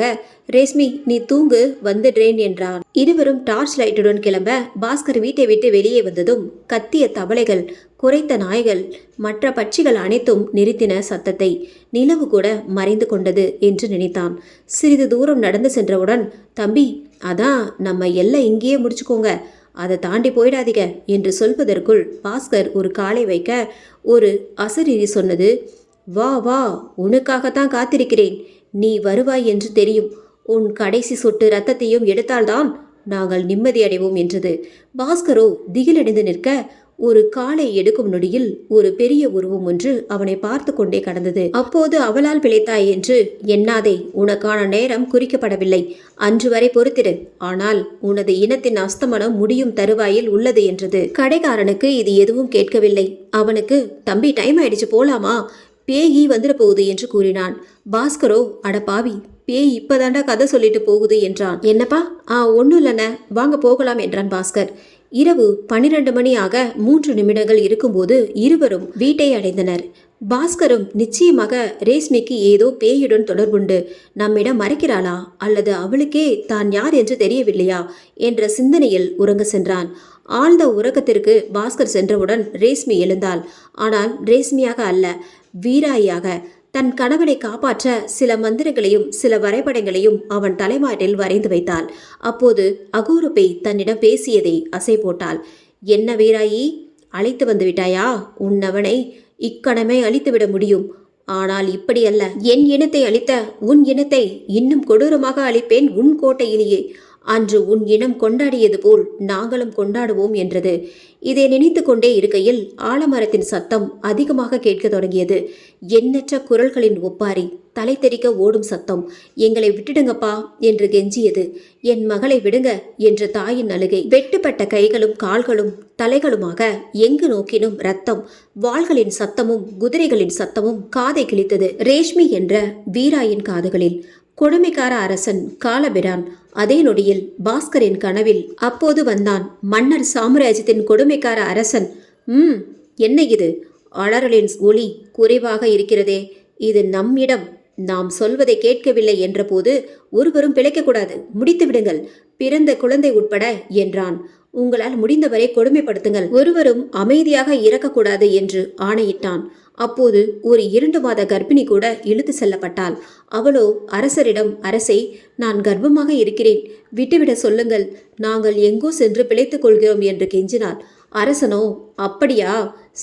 ரேஷ்மி நீ தூங்கு, வந்துடுறேன் என்றான். இருவரும் டார்ச் லைட்டுடன் கிளம்ப பாஸ்கர் வீட்டை விட்டு வெளியே வந்ததும் கத்திய தவளைகள், குரைத்த நாய்கள், மற்ற பட்சிகள் அனைத்தும் நிறுத்தின சத்தத்தை. நிலவு கூட மறைந்து கொண்டது என்று நினைத்தான். சிறிது தூரம் நடந்து சென்றவுடன், தம்பி அதான் நம்ம எல்லாம் இங்கேயே முடிச்சுக்கோங்க, அதை தாண்டி போயிடாதீங்க என்று சொல்வதற்குள் பாஸ்கர் ஒரு காலை வைக்க ஒரு அசரீரி சொன்னது, வா வா, உனக்காகத்தான் காத்திருக்கிறேன், நீ வருவாய் என்று தெரியும், உன் கடைசி சொட்டு இரத்தத்தையும் எடுத்தால்தான் நாங்கள் நிம்மதி அடைவோம் என்றது. பாஸ்கரோ திகிலடைந்து நிற்க, ஒரு காலை எடுக்கும் நொடியில் ஒரு பெரிய உருவம் ஒன்று அவனை பார்த்து கொண்டே கடந்தது. அப்போது அவளால் பிழைத்தாய் என்று எண்ணாதே, உனக்கான நேரம் குறிக்கப்படவில்லை, அன்று வரை பொறுத்திரு, ஆனால் உனது இனத்தின் அஸ்தமனம் முடியும் தருவாயில் உள்ளது என்றது. கடைக்காரனுக்கு இது எதுவும் கேட்கவில்லை. அவனுக்கு தம்பி டைம் ஆயிடுச்சு போலாமா, பேயி வந்துட போகுது என்று கூறினான். பாஸ்கரோ அடப்பாவி, பேய் இப்பதாண்டா கதை சொல்லிட்டு போகுது என்றான். என்னப்பா? ஒன்னும் இல்லைண்ண, வாங்க போகலாம் என்றான் பாஸ்கர். இரவு 12 மணி ஆக 3 நிமிடங்கள் இருக்கும்போது இருவரும் வீட்டை அடைந்தனர். பாஸ்கரும் நிச்சயமாக ரேஷ்மிக்கு ஏதோ பேயுடன் தொடர்புண்டு, நம்மிடம் மறைக்கிறாளா அல்லது அவளுக்கே தான் யார் என்று தெரியவில்லையா என்ற சிந்தனையில் உறங்க சென்றான். ஆழ்ந்த உறக்கத்திற்கு பாஸ்கர் சென்றவுடன் ரேஷ்மி எழுந்தாள். ஆனால் ரேஷ்மியாக அல்ல, வீராயாக. தன் கணவனை காப்பாற்ற சில மந்திரங்களையும் சில வரைபடங்களையும் அவன் தலைமாட்டில் வரைந்து வைத்தாள். அப்போது அகோரப்பை தன்னிடம் பேசியதை அசை போட்டாள். என்ன வீராயி, அழைத்து வந்து விட்டாயா? உன்னவனை இக்கணமே அழித்துவிட முடியும். ஆனால் இப்படி அல்ல, என் இனத்தை அழித்த உன் இனத்தை இன்னும் கொடூரமாக அழிப்பேன் உன் கோட்டையிலேயே. அன்று உன் இனம் கொண்டாடியது போல் நாங்களும் கொண்டாடுவோம் என்றது. இதை நினைத்து கொண்டே இருக்கையில் ஆலமரத்தின் சத்தம் அதிகமாக கேட்க தொடங்கியது. எண்ணற்ற குரல்களின் ஒப்பாரி, தலை தெறிக்க ஓடும் சத்தம். எங்களை விட்டுடுங்கப்பா என்று கெஞ்சியது. என் மகளை விடுங்க என்ற தாயின் அழுகை. வெட்டுப்பட்ட கைகளும் கால்களும் தலைகளுமாக எங்கு நோக்கினும் ரத்தம். வாள்களின் சத்தமும் குதிரைகளின் சத்தமும் காதை கிழித்தது. ரேஷ்மி என்ற வீராயின் காதுகளில். கொடுமைக்கார அரசன் காலபிரான் அதே நொடியில் பாஸ்கரின் கனவில் அப்போது வந்தான். மன்னர் சாம்ராஜ்யத்தின் கொடுமைக்கார அரசன். என்ன இது? அலறலின் ஒளி குறைவாக இருக்கிறதே, இது நம்மிடம். நாம் சொல்வதை கேட்கவில்லை என்ற போது ஒருவரும் பிழைக்கக்கூடாது, முடித்து விடுங்கள், பிறந்த குழந்தை உட்பட என்றான். உங்களால் முடிந்தவரை கொடுமைப்படுத்துங்கள், ஒருவரும் அமைதியாக இறக்கக்கூடாது என்று ஆணையிட்டான். அப்போது ஒரு 2 மாத கர்ப்பிணி கூட இழுத்து செல்லப்பட்டாள். அவளோ அரசரிடம், அரசே, நான் கர்ப்பமாக இருக்கிறேன், விட்டுவிட சொல்லுங்கள், நாங்கள் எங்கோ சென்று பிழைத்துக் கொள்கிறோம் என்று கெஞ்சினாள். அரசனோ, அப்படியா,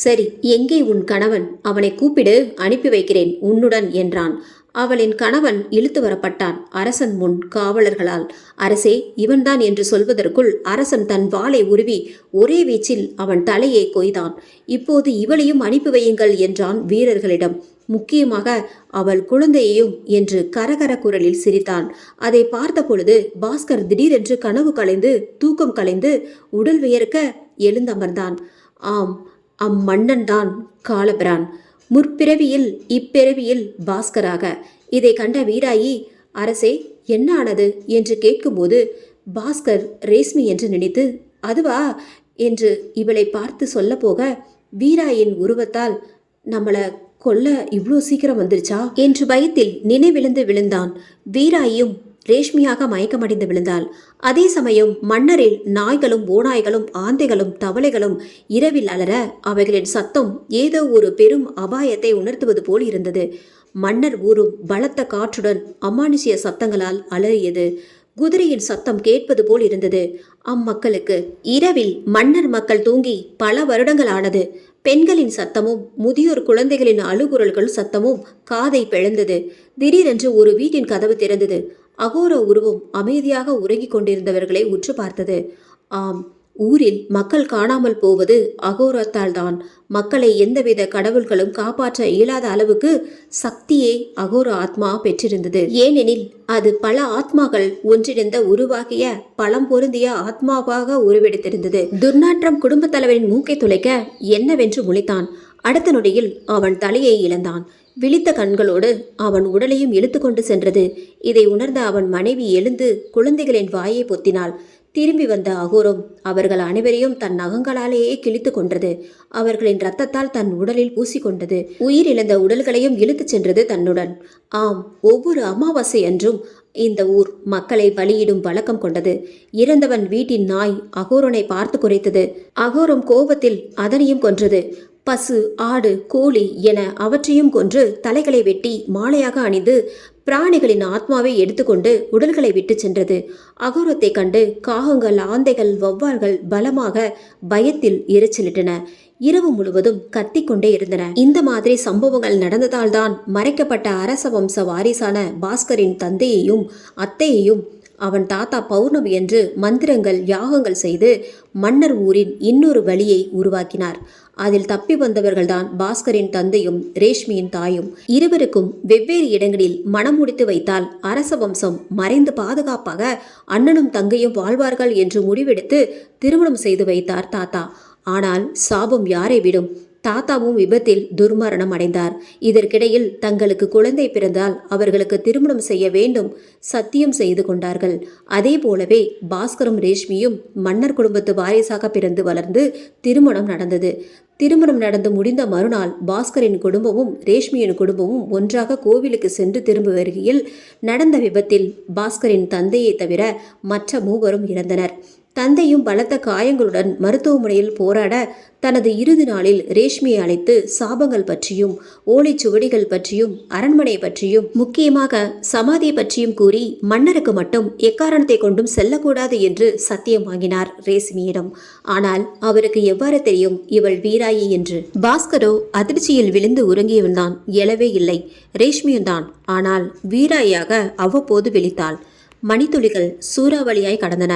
சரி, எங்கே உன் கணவன்? அவனை கூப்பிடு, அனுப்பி வைக்கிறேன் உன்னுடன் என்றான். அவளின் கணவன் இழுத்து வரப்பட்டான் அரசன் முன் காவலர்களால். அரசே, இவன்தான் என்று சொல்வதற்குள் அரசன் தன் வாளை உருவி ஒரே வீச்சில் அவன் தலையை கொய்தான். இப்போது இவளையும் அனுப்பி வையுங்கள் என்றான் வீரர்களிடம். முக்கியமாக அவள் குழந்தையையும் என்று கரகர குரலில் சிரித்தான். அதை பார்த்த பொழுது பாஸ்கர் திடீரென்று கனவு கலைந்து தூக்கம் கலைந்து உடல் வியர்க்க எழுந்தமர்ந்தான். ஆம், அம்மன்னன் தான் காலபிரான், முற்பிறவியில் இப்பிறவியில் பாஸ்கராக. இதை கண்ட வீராயி, அரசே என்ன ஆனது என்று கேட்கும்போது பாஸ்கர் ரேஷ்மி என்று நினைத்து, அதுவா என்று இவளை பார்த்து சொல்ல போக வீராயின் உருவத்தால் நம்மளை கொல்ல இவ்வளோ சீக்கிரம் வந்துருச்சா என்று பயத்தில் நினைவிழந்து விழுந்தான். வீராயும் ரேஷ்மியாக மயக்கமடைந்து விழுந்தாள். அதே சமயம் மன்னரில் நாய்களும் ஓநாய்களும் ஆந்தைகளும் தவளைகளும் இரவில் அலற அவைகளின் சத்தம் ஏதோ ஒரு பெரும் அபாயத்தை உணர்த்துவது போல் இருந்தது. மன்னர் ஊரும் பலத்த காற்றுடன் அமானுஷ்ய சத்தங்களால் அலறியது. குதிரையின் சத்தம் கேட்பது போல் இருந்தது அம்மக்களுக்கு. இரவில் மன்னர் மக்கள் தூங்கி பல வருடங்கள் ஆனது. பெண்களின் சத்தமும் முதியோர் குழந்தைகளின் அழுகுரல்கள் சத்தமும் காதை பிளந்தது. திடீரென்று ஒரு வீட்டின் கதவு திறந்தது. அகோர உருவம் அமைதியாக உறங்கிக் கொண்டிருந்தவர்களை உற்று பார்த்தது. ஆம், ஊரில் மக்கள் காணாமல் போவது அகோரத்தால் தான். மக்களை எந்தவித கடவுள்களும் காப்பாற்ற இயலாத அளவுக்கு சக்தியே அகோர ஆத்மா பெற்றிருந்தது. ஏனெனில் அது பல ஆத்மாக்கள் ஒன்றிணைந்த உருவாகிய பழம் பொருந்திய ஆத்மாவாக உருவெடுத்திருந்தது. துர்நாற்றம் குடும்ப தலைவரின் மூக்கை துளைக்க என்னவென்று முழித்தான். அடுத்த நொடியில் அவன் தலையை இழந்தான். விழித்த கண்களோடு அவன் உடலையும் இழுத்து கொண்டு சென்றது. இதை உணர்ந்த அவன் மனைவி எழுந்து குழந்தைகளின் வாயை பொத்தினாள். திரும்பி வந்த அகோரம் அவர்கள் அனைவரையும் தன் நகங்களாலேயே கிழித்து கொன்றது. அவர்களின் இரத்தத்தால் தன் உடலில் பூசிக்கொண்டது. உயிரிழந்த உடல்களையும் இழுத்துச் சென்றது தன்னுடன். ஆம், ஒவ்வொரு அமாவாசை அன்றும் இந்த ஊர் மக்களை பலியிடும் வழக்கம் கொண்டது. இறந்தவன் வீட்டின் நாய் அகோரனை பார்த்து குறைத்தது. அகோரம் கோபத்தில் அதனையும் கொன்றது. பசு, ஆடு, கோழி என அவற்றையும் கொன்று தலைகளை வெட்டி மாலையாக அணிந்து பிராணிகளின் ஆத்மாவை எடுத்துக்கொண்டு உடல்களை விட்டு சென்றது. அகோரத்தை கண்டு காகங்கள், ஆந்தைகள், வௌவால்கள் பலமாக பயத்தில் எரிச்சலிட்டன. இரவு முழுவதும் கத்திக்கொண்டே இருந்தன. இந்த மாதிரி சம்பவங்கள் நடந்ததால்தான் மறைக்கப்பட்ட அரச வம்ச வாரிசான பாஸ்கரின் தந்தையையும் அத்தையையும் அவன் தாத்தா பௌர்ணமி என்று மந்திரங்கள் யாகங்கள் செய்து மன்னர் ஊரின் இன்னொரு வழியை உருவாக்கினார். அதில் தப்பி வந்தவர்கள்தான் பாஸ்கரின் தந்தையும் ரேஷ்மியின் தாயும். இருவருக்கும் வெவ்வேறு இடங்களில் மனம் முடித்து வைத்தால் அரச வம்சம் மறைந்து பாதுகாப்பாக அண்ணனும் தங்கையும் வாழ்வார்கள் என்று முடிவெடுத்து திருமணம் செய்து வைத்தார் தாத்தா. ஆனால் சாபம் யாரை விடும்? தாத்தாவும் விபத்தில் துர்மரணம் அடைந்தார். இதற்கிடையில் தங்களுக்கு குழந்தை பிறந்தால் அவர்களுக்கு திருமணம் செய்ய வேண்டும் சத்தியம் செய்து கொண்டார்கள். அதே போலவே பாஸ்கரும் ரேஷ்மியும் மன்னர் குடும்பத்து வாரிசாக பிறந்து வளர்ந்து திருமணம் நடந்தது. திருமணம் நடந்து முடிந்த மறுநாள் பாஸ்கரின் குடும்பமும் ரேஷ்மியின் குடும்பமும் ஒன்றாக கோவிலுக்கு சென்று திரும்ப வருகையில் நடந்த விபத்தில் பாஸ்கரின் தந்தையை தவிர மற்ற மூவரும் இறந்தனர். தந்தையும் பலத்த காயங்களுடன் மருத்துவமனையில் போராட தனது இறுதி நாளில் ரேஷ்மியை அழைத்து சாபங்கள் பற்றியும் ஓலைச்சுவடிகள் பற்றியும் அரண்மனை பற்றியும் முக்கியமாக சமாதியை பற்றியும் கூறி மன்னருக்கு மட்டும் எக்காரணத்தை கொண்டும் செல்லக்கூடாது என்று சத்தியம் வாங்கினார் ரேஷ்மியிடம். ஆனால் அவருக்கு எவ்வாறு தெரியும் இவள் வீராயி என்று? பாஸ்கரோ அதிர்ச்சியில் விழுந்து உறங்கியவன்தான், எழவே இல்லை. ரேஷ்மியும் தான். ஆனால் வீராயாக அவ்வப்போது விழித்தாள். மணித்துளிகள் சூறாவளியாய் கடந்தன.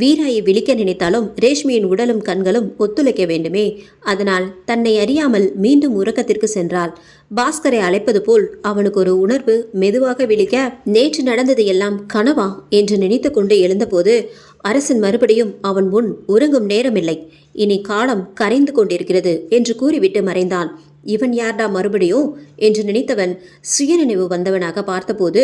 வீராயை விழிக்க நினைத்தாலும் ரேஷ்மியின் உடலும் கண்களும் ஒத்துழைக்க வேண்டுமே. அதனால் தன்னை அறியாமல் மீண்டும் உறக்கத்திற்கு சென்றாள். பாஸ்கரை அழைப்பது போல் அவனுக்கு ஒரு உணர்வு. மெதுவாக விழிக்க நேற்று நடந்தது எல்லாம் கனவா என்று நினைத்து கொண்டு எழுந்தபோது அரசன் மறுபடியும் அவன் முன் உறங்கும் நேரமில்லை, இனி காலம் கரைந்து கொண்டிருக்கிறது என்று கூறிவிட்டு மறைந்தான். இவன் யார்டா மறுபடியும் என்று நினைத்தவன் சுயநினைவு வந்தவனாக பார்த்தபோது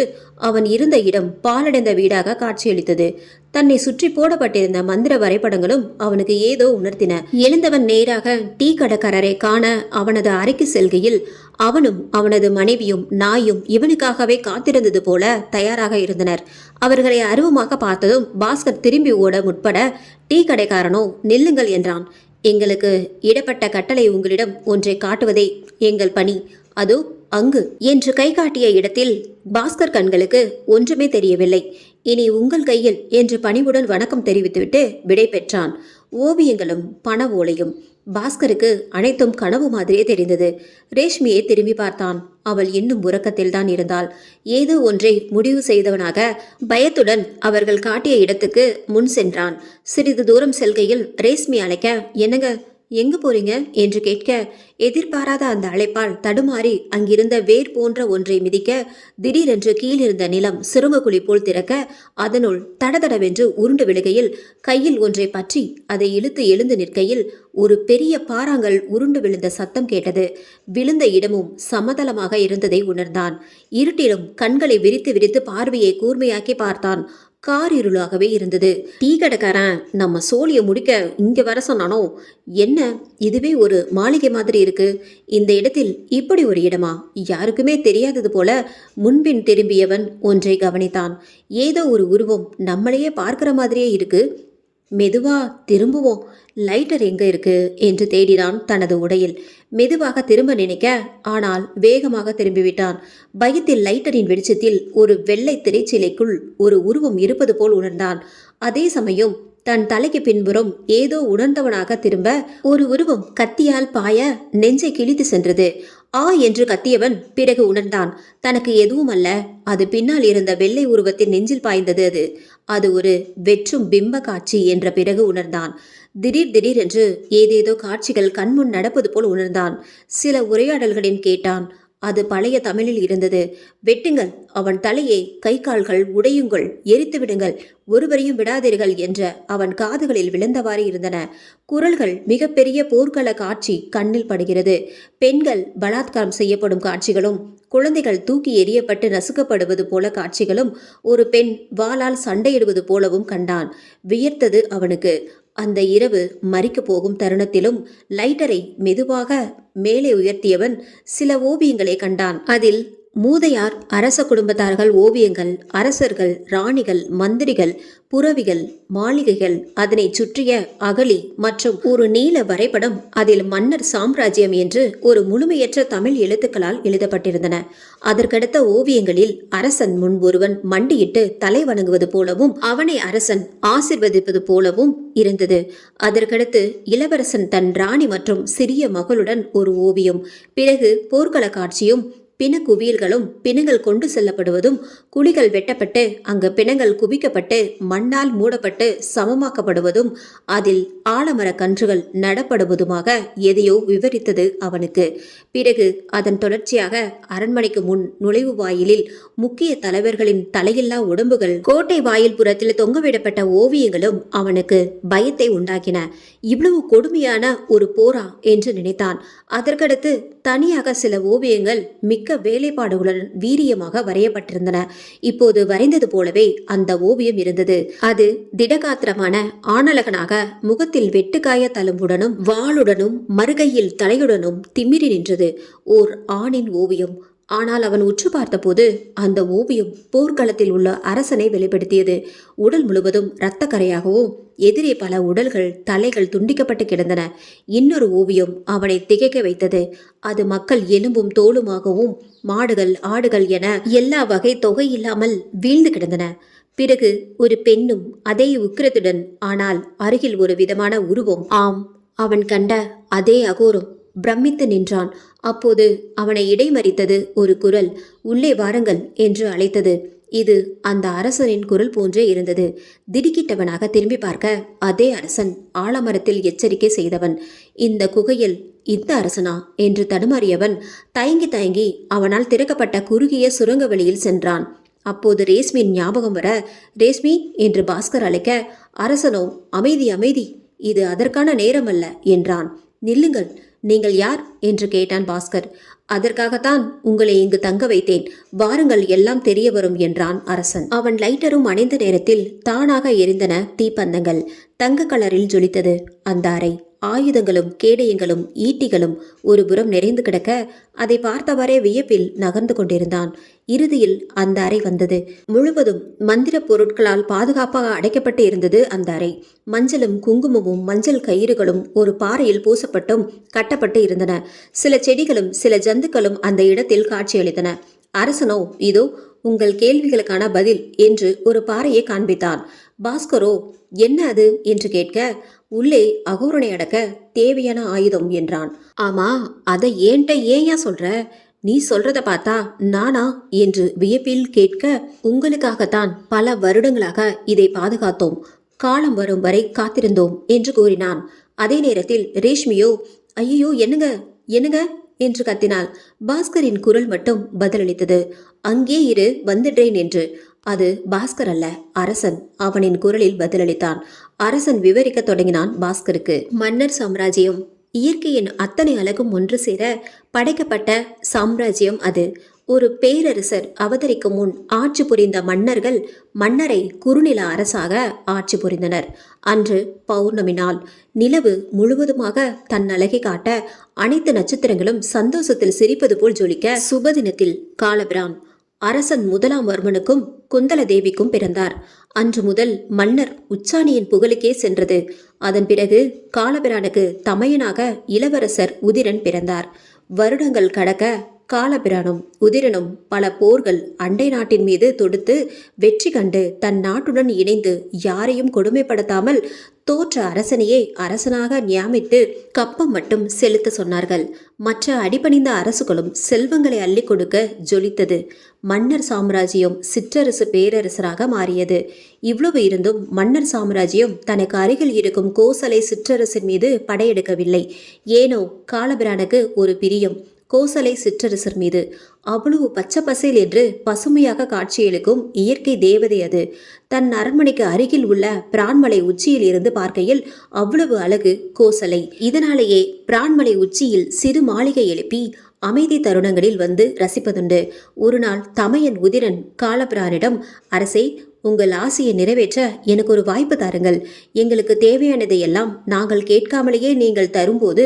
அவன் இருந்த இடம் பாலடைந்த வீடாக காட்சியளித்தது. தன்னை சுற்றி போடப்பட்டிருந்த மந்திர வரைபடங்களும் அவனுக்கு ஏதோ உணர்த்தின. எழுந்தவன் நேராக டீ கடைக்காரரை காண அவனது அறைக்கு செல்கையில் அவனும் அவனது மனைவியும் நாயும் இவனுக்காகவே காத்திருந்தது போல தயாராக இருந்தனர். அவர்களை அருவமாக பார்த்ததும் பாஸ்கர் திரும்பி ஓட முற்பட டீ கடைக்காரனோ நில்லுங்கள் என்றான். எங்களுக்கு இடப்பட்ட கட்டளை உங்களிடம் ஒன்றை காட்டுவதே எங்கள் பணி, அதோ அங்கு என்று கை காட்டிய இடத்தில் பாஸ்கர் கண்களுக்கு ஒன்றுமே தெரியவில்லை. இனி உங்கள் கையில் என்று பணிவுடன் வணக்கம் தெரிவித்துவிட்டு விடை பெற்றான். ஓவியங்களும் பண ஓலையும் பாஸ்கருக்கு அனைத்தும் கனவு மாதிரியே தெரிந்தது. ரேஷ்மியை திரும்பி பார்த்தான். அவள் இன்னும் உறக்கத்தில் தான் இருந்தாள். ஏதோ ஒன்றை முடிவு செய்தவனாக பயத்துடன் அவர்கள் காட்டிய இடத்துக்கு முன் சென்றான். சிறிது தூரம் செல்கையில் ரேஷ்மி அழைக்க, என்னங்க எங்கு போறீங்க என்று கேட்க, எதிர்பாராத அந்த அழைப்பால் தடுமாறி அங்கிருந்த வேர் போன்ற ஒன்றை மிதிக்க திடீரென்று கீழிருந்த நிலம் சுருங்கக்குழி போல் திறக்க அதனுள் தடதடவென்று உருண்டு விழுகையில் கையில் ஒன்றை பற்றி அதை இழுத்து எழுந்து நிற்கையில் ஒரு பெரிய பாறாங்கல் உருண்டு விழுந்த சத்தம் கேட்டது. விழுந்த இடமும் சமதளமாக இருந்ததை உணர்ந்தான். இருட்டிலும் கண்களை விரித்து விரித்து பார்வையை கூர்மையாக்கி பார்த்தான். காரிருளாகவே இருந்தது. டீ கடைக்காரன் நம்ம சோழியை முடிக்க இங்க வர சொன்னானோ என்ன, இதுவே ஒரு மாளிகை மாதிரி இருக்கு. இந்த இடத்தில் இப்படி ஒரு இடமா? யாருக்குமே தெரியாதது போல முன்பின் திரும்பியவன் ஒன்றை கவனித்தான். ஏதோ ஒரு உருவம் நம்மளையே பார்க்கிற மாதிரியே இருக்கு. மெதுவா திரும்புவோம், லைட்டர் எங்க இருக்கு என்று தேடினான் தனது உடையில். மெதுவாக திரும்ப நினைக்க, ஆனால் வேகமாக திரும்பிவிட்டான். பயத்தில் லைட்டரின் வெளிச்சத்தில் ஒரு வெள்ளை திரைச்சீலைக்குள் ஒரு உருவம் இருப்பது போல் உணர்ந்தான். அதே சமயம் தன் தலைக்கு பின்புறம் ஏதோ உணர்ந்தவனாக திரும்ப ஒரு உருவம் கத்தியால் பாய நெஞ்சை கிழித்து சென்றது. ஆ என்று கத்தியவன் பிறகு உணர்ந்தான், தனக்கு எதுவும் அல்ல, அது பின்னால் இருந்த வெள்ளை உருவத்தின் நெஞ்சில் பாய்ந்தது. அது ஒரு வெற்றும் பிம்ப காட்சி என்ற பிறகு உணர்ந்தான். திடீர் என்று ஏதேதோ காட்சிகள் கண்முன் நடப்பது போல் உணர்ந்தான். சில உரையாடல்களின் கேட்டான். அது பழைய தமிழில் இருந்தது. வெட்டுங்கள் அவன் தலையை, கை கால்கள் உடையுங்கள், எரித்து விடுங்கள், ஒருவரையும் விடாதீர்கள் என்ற அவன் காதுகளில் விழுந்தவாறு இருந்தன. குரல்கள் மிகப்பெரிய போர்க்கள காட்சி கண்ணில் படுகிறது. பெண்கள் பலாத்காரம் செய்யப்படும் காட்சிகளும், குழந்தைகள் தூக்கி எறியப்பட்டு நசுக்கப்படுவது போல காட்சிகளும், ஒரு பெண் வாளால் சண்டையிடுவது போலவும் கண்டான். வியர்த்தது அவனுக்கு. அந்த இரவு மறிக்கப் போகும் தருணத்திலும் லைட்டரை மெதுவாக மேலே உயர்த்தியவன் சில ஓவியங்களை கண்டான். அதில் மூதையார், அரச குடும்பத்தார்கள் ஓவியங்கள், அரசர்கள், ராணிகள், மந்திரிகள், புரவிகள், மாளிகைகள், அதனை சுற்றிய அகழி மற்றும் ஒரு நீல வரைபடம். அதில் மன்னர் சாம்ராஜ்யம் என்று ஒரு முழுமையற்ற தமிழ் எழுத்துக்களால் எழுதப்பட்டிருந்தன. அதற்கடுத்த ஓவியங்களில் அரசன் முன் ஒருவன் மண்டியிட்டு தலை வணங்குவது போலவும், அவனை அரசன் ஆசிர்வதிப்பது போலவும் இருந்தது. அதற்கடுத்து இளவரசன் தன் ராணி மற்றும் சிறிய மகளுடன் ஒரு ஓவியம். பிறகு போர்க்கள காட்சியும், பிணக்குவியல்களும், பிணங்கள் கொண்டு செல்லப்படுவதும், குழிகள் வெட்டப்பட்டு அங்கு பிணங்கள் குவிக்கப்பட்டு மண்ணால் மூடப்பட்டு சமமாக்கப்படுவதும், அதில் ஆலமர கன்றுகள் நடப்படுவதுமாக எதையோ விவரித்தது அவனுக்கு. பிறகு அதன் தொடர்ச்சியாக அரண்மனைக்கு முன் நுழைவு வாயிலில் முக்கிய தலைவர்களின் தலையில்லா உடம்புகள், கோட்டை வாயில் புறத்தில் தொங்கவிடப்பட்ட ஓவியங்களும் அவனுக்கு பயத்தை உண்டாக்கின. இவ்வளவு கொடுமையான ஒரு போரா என்று நினைத்தான். அதற்கடுத்து தனியாக சில ஓவியங்கள் மிக்க வேலைப்பாடுகளுடன் வீரியமாக வரையப்பட்டிருந்தன. இப்போது வரைந்தது போலவே அந்த ஓவியம் இருந்தது. அது திடகாத்திரமான ஆணழகனாக முகத்தில் வெட்டுக்காய தழும்புடனும் வாளுடனும் மறுகையில் தலையுடனும் திமிரி நின்றது. ஓர் ஆணின் ஓவியம். ஆனால் அவன் உற்று பார்த்தபோது அந்த ஓவியம் போர்க்களத்தில் உள்ள அரசனை வெளிப்படுத்தியது. உடல் முழுவதும் இரத்த கரையாகவும் எதிரே பல உடல்கள், தலைகள் துண்டிக்கப்பட்டு கிடந்தன. இன்னொரு ஓவியம் அவனை திகைக்க வைத்தது. அது மக்கள் எலும்பும் தோலுமாகவும், மாடுகள், ஆடுகள் என எல்லா வகை தொகை இல்லாமல் வீழ்ந்து கிடந்தன. பிறகு ஒரு பெண்ணும் அதே உக்கிரத்துடன், ஆனால் அருகில் ஒரு விதமான உருவம். ஆம், அவன் கண்ட அதே அகோரம். பிரமித்து நின்றான். அப்போது அவனை இடைமறித்தது ஒரு குரல். உள்ளே வாருங்கள் என்று அழைத்தது. இது அந்த அரசனின் குரல் போன்றே இருந்தது. திடுக்கிட்டவனாக திரும்பி பார்க்க, அதே அரசன், ஆலமரத்தில் எச்சரிக்கை செய்தவன். இந்த குகையில் இந்த அரசனா என்று தடுமாறியவன் தயங்கி தயங்கி அவனால் திறக்கப்பட்ட குறுகிய சுரங்க வழியில் சென்றான். அப்போது ரேஸ்மியின் ஞாபகம் வர, ரேஸ்மி என்று பாஸ்கர் அழைக்க, அரசனோ அமைதி அமைதி, இது அதற்கான நேரமல்ல என்றான். நில்லுங்கள், நீங்கள் யார் என்று கேட்டான் பாஸ்கர். அதற்காகத்தான் உங்களை இங்கு தங்க வைத்தேன், வாருங்கள், எல்லாம் தெரிய வரும் என்றான் அரசன். அவன் லைட்டரும் அணைந்த நேரத்தில் தானாக எரிந்தன தீப்பந்தங்கள். தங்க கலரில் ஜொலித்தது அந்த அறை. ஆயுதங்களும் கேடயங்களும் ஈட்டிகளும் ஒரு புறம் நிறைந்து கிடக்க, அதை பார்த்தவாறே வியப்பில் நகர்ந்து கொண்டிருந்தான். இறுதியில் அந்த அறை வந்தது. முழுவதும் மந்திர பொருட்களால் பாதுகாப்பாக அடைக்கப்பட்டு இருந்தது அந்த அறை. மஞ்சளும் குங்குமமும் மஞ்சள் கயிறுகளும் ஒரு பாறையில் பூசப்பட்டும் கட்டப்பட்டு இருந்தன. சில செடிகளும் சில ஜந்துக்களும் அந்த இடத்தில் காட்சியளித்தன. அரசனோ, இதோ உங்கள் கேள்விகளுக்கான பதில் என்று ஒரு பாறையை காண்பித்தான். பாஸ்கரோ, என்ன அது என்று கேட்க, உள்ளே அகோரனை அடக்க தேவையான ஆயுதம் என்றான். ஆமா, அதை ஏன்யா சொல்ற? நீ சொல்றத பார்த்தா நானா என்று வியப்பில் கேட்க, உங்களுக்காகத்தான் பல வருடங்களாக இதை பாதுகாத்தோம், காலம் வரும் வரை காத்திருந்தோம் என்று கூறினான். அதே நேரத்தில் ரேஷ்மியோ, ஐயோ என்னங்க என்னங்க என்று கத்தினாள். பாஸ்கரின் குரல் மட்டும் பதிலளித்தது, அங்கே இரு, வந்துடுறேன் என்று. அது பாஸ்கர் அல்ல, அரசன் அவனின் குரலில் பதிலளித்தான். அரசன் விவரிக்க தொடங்கினான் பாஸ்கருக்கு. மன்னர் சாம்ராஜ்யம், இயற்கையின் அத்தனை அழகும் ஒன்று சேர படைக்கப்பட்ட சாம்ராஜ்யம் அது. ஒரு பேரரசர் அவதரிக்கும் முன் ஆட்சி புரிந்த மன்னர்கள் மன்னரை குறுநில அரசாக ஆட்சி புரிந்தனர். அன்று பௌர்ணமி நாள். நிலவு முழுவதுமாக தன் அழகை காட்ட அனைத்து நட்சத்திரங்களும் சந்தோஷத்தில் சிரிப்பது போல் ஜொலிக்க சுபதினத்தில் காலபிரான் அரசன் முதலாம் வர்மனுக்கும் குந்தல தேவிக்கும் பிறந்தார். அன்று முதல் மன்னர் உச்சாணியின் புகழுக்கே சென்றது. அதன் பிறகு காலபிரானுக்கு தமையனாக இளவரசர் உதிரன் பிறந்தார். வருடங்கள் கடக்க காலபிரானும் உதிரனும் பல போர்கள் அண்டை நாட்டின் மீது தொடுத்து வெற்றி கண்டு தன் நாட்டுடன் இணைந்து யாரையும் கொடுமைப்படுத்தாமல் தோற்ற அரசனையே அரசனாக நியமித்து கப்பம் மட்டும் செலுத்த சொன்னார்கள். மற்ற அடிபணிந்த அரசுகளும் செல்வங்களை அள்ளி கொடுக்க ஜொலித்தது. மன்னர் சாம்ராஜ்யம் சிற்றரசு பேரரசராக மாறியது. இவ்வளவு இருந்தும் மன்னர் சாம்ராஜ்யம் தனக்கு அருகில் இருக்கும் கோசலை சிற்றரசின் மீது படையெடுக்கவில்லை. ஏனோ காலபிரானுக்கு ஒரு பிரியம் கோசலை சிற்றரசர் மீது. அவ்வளவு பச்சை பசேல் என்று பசுமையாக காட்சியளிக்கும் இயற்கை தேவதை அது. தன் அரண்மனைக்கு அருகில் உள்ள பிரான்மலை உச்சியில் இருந்து பார்க்கையில் அவ்வளவு அழகு கோசலை. இதனாலேயே பிரான்மலை உச்சியில் சிறு மாளிகை எழுப்பி அமைதி தருணங்களில் வந்து ரசிப்பதுண்டு. ஒரு நாள் தமையன் உதிரன் காலபிரானிடம், அரசே, உங்கள் ஆசையை நிறைவேற்ற எனக்கு ஒரு வாய்ப்பு தாருங்கள். எங்களுக்கு தேவையானதை எல்லாம் நாங்கள் கேட்காமலேயே நீங்கள் தரும்போது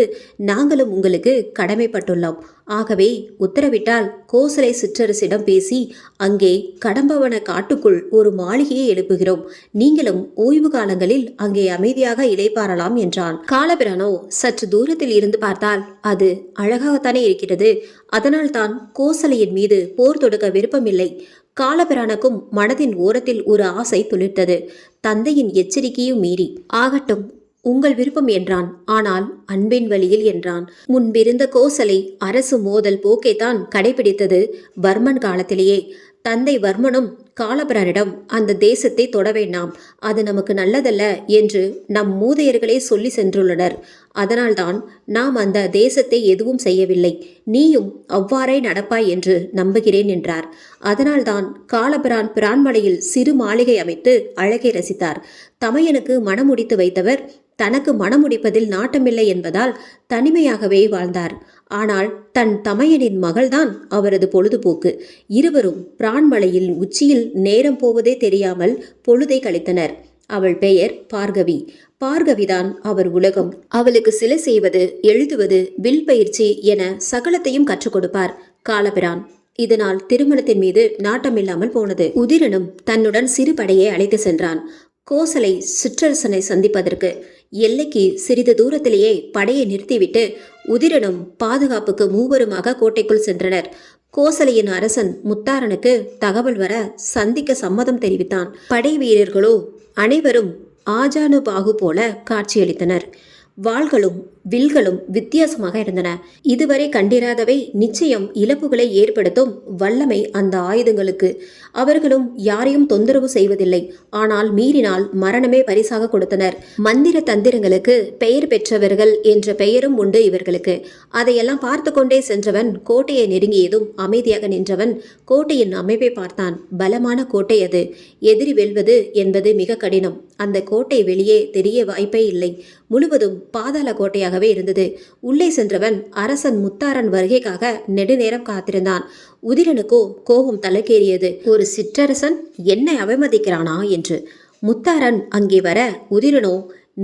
நாங்களும் உங்களுக்கு கடமைப்பட்டுள்ளோம். ஆகவே உத்தரவிட்டால் கோசலை சிற்றரசிடம் பேசி அங்கே கடம்பவன காட்டுக்குள் ஒரு மாளிகையை எழுப்புகிறோம். நீங்களும் ஓய்வு காலங்களில் அங்கே அமைதியாக இளைப்பாறலாம் என்றான். காலபிரானோ சற்று தூரத்தில் இருந்து பார்த்தால் அது அழகாகத்தானே இருக்கிறது. அதனால் தான் கோசலையின் மீது போர் தொடுக்க விருப்பமில்லை. காலபிரானுக்கும் மனதின் ஓரத்தில் ஒரு ஆசை துளிர்த்தது. தந்தையின் எச்சரிக்கையும் மீறி, ஆகட்டும், உங்கள் விருப்பம் என்றான். ஆனால் அன்பின் வழியில் என்றான். முன்பிருந்த கோசலை அரசு மோதல் போக்கைத்தான் கடைபிடித்தது வர்மன் காலத்திலேயே. தந்தை வர்மனும் காலபிரானிடம் அந்த தேசத்தை தொட வேண்டாம், அது நமக்கு நல்லதல்ல என்று நம் மூதையர்களே சொல்லி சென்றுள்ளனர். அதனால்தான் நாம் அந்த தேசத்தை எதுவும் செய்யவில்லை. நீயும் அவ்வாறே நடப்பாய் என்று நம்புகிறேன் என்றார். அதனால்தான் காலபிரான் பிரான்மலையில் சிறு மாளிகை அமைத்து அழகை ரசித்தார். தமையனுக்கு மணமுடித்து வைத்தவர் தனக்கு மணமுடிப்பதில் நாட்டமில்லை என்பதால் தனிமையாகவே வாழ்ந்தார். ஆனால் தன் தமையனின் மகள்தான் அவரது பொழுதுபோக்கு. இருவரும் பிரான்மலையில் உச்சியில் நேரம் போவதே தெரியாமல் பொழுதை கழித்தனர். அவள் பெயர் பார்கவி. பார்கவிதான் அவர் உலகம். அவளுக்கு சிலை செய்வது, எழுதுவது, வில் பயிற்சி என சகலத்தையும் கற்றுக் கொடுப்பார் காலபிரான். இதனால் திருமணத்தின் மீது நாட்டமில்லாமல் போனது. உதிரனும் தன்னுடன் சிறு படையை அழைத்து சென்றான் கோசலை சிற்றரசனை சந்திப்பதற்கு. எல்லைக்கு சிறிது தூரத்திலேயே படையை நிறுத்திவிட்டு உதிரனும் பாதுகாப்புக்கு மூவருமாக கோட்டைக்குள் சென்றனர். கோசலையின் அரசன் முத்தாரனுக்கு தகவல் வர சந்திக்க சம்மதம் தெரிவித்தான். படை வீரர்களோ அனைவரும் ஆஜானுபாகு போல காட்சியளித்தனர். வாள்களும் வில்களும் வித்தியாசமாக இருந்தன. இதுவரை கண்டிராதவை நிச்சயம் இழப்புகளை ஏற்படுத்தும் வல்லமை அந்த ஆயுதங்களுக்கு. அவர்களும் யாரையும் தொந்தரவு செய்வதில்லை. ஆனால் மீறினால் மரணமே பரிசாக கொடுத்தனர். மந்திர தந்திரங்களுக்கு பெயர் பெற்றவர்கள் என்ற பெயரும் உண்டு இவர்களுக்கு. அதையெல்லாம் பார்த்து கொண்டே சென்றவன் கோட்டையை நெருங்கியதும் அமைதியாக நின்றவன் கோட்டையின் அமைப்பை பார்த்தான். பலமான கோட்டை அது. எதிரி வெல்வது என்பது மிக கடினம். அந்த கோட்டை வெளியே தெரிய வாய்ப்பே இல்லை. முழுவதும் பாதாள கோட்டையாகவே இருந்தது. உள்ளே சென்றவன் அரசன் முத்தாரன் வருகைக்காக நெடுநேரம் காத்திருந்தான். உதிரனுக்கோ கோபம் தலைக்கேறியது. ஒரு சிற்றரசன் என்னை அவமதிக்கிறானா என்று. முத்தாரன் அங்கே வர உதிரனோ,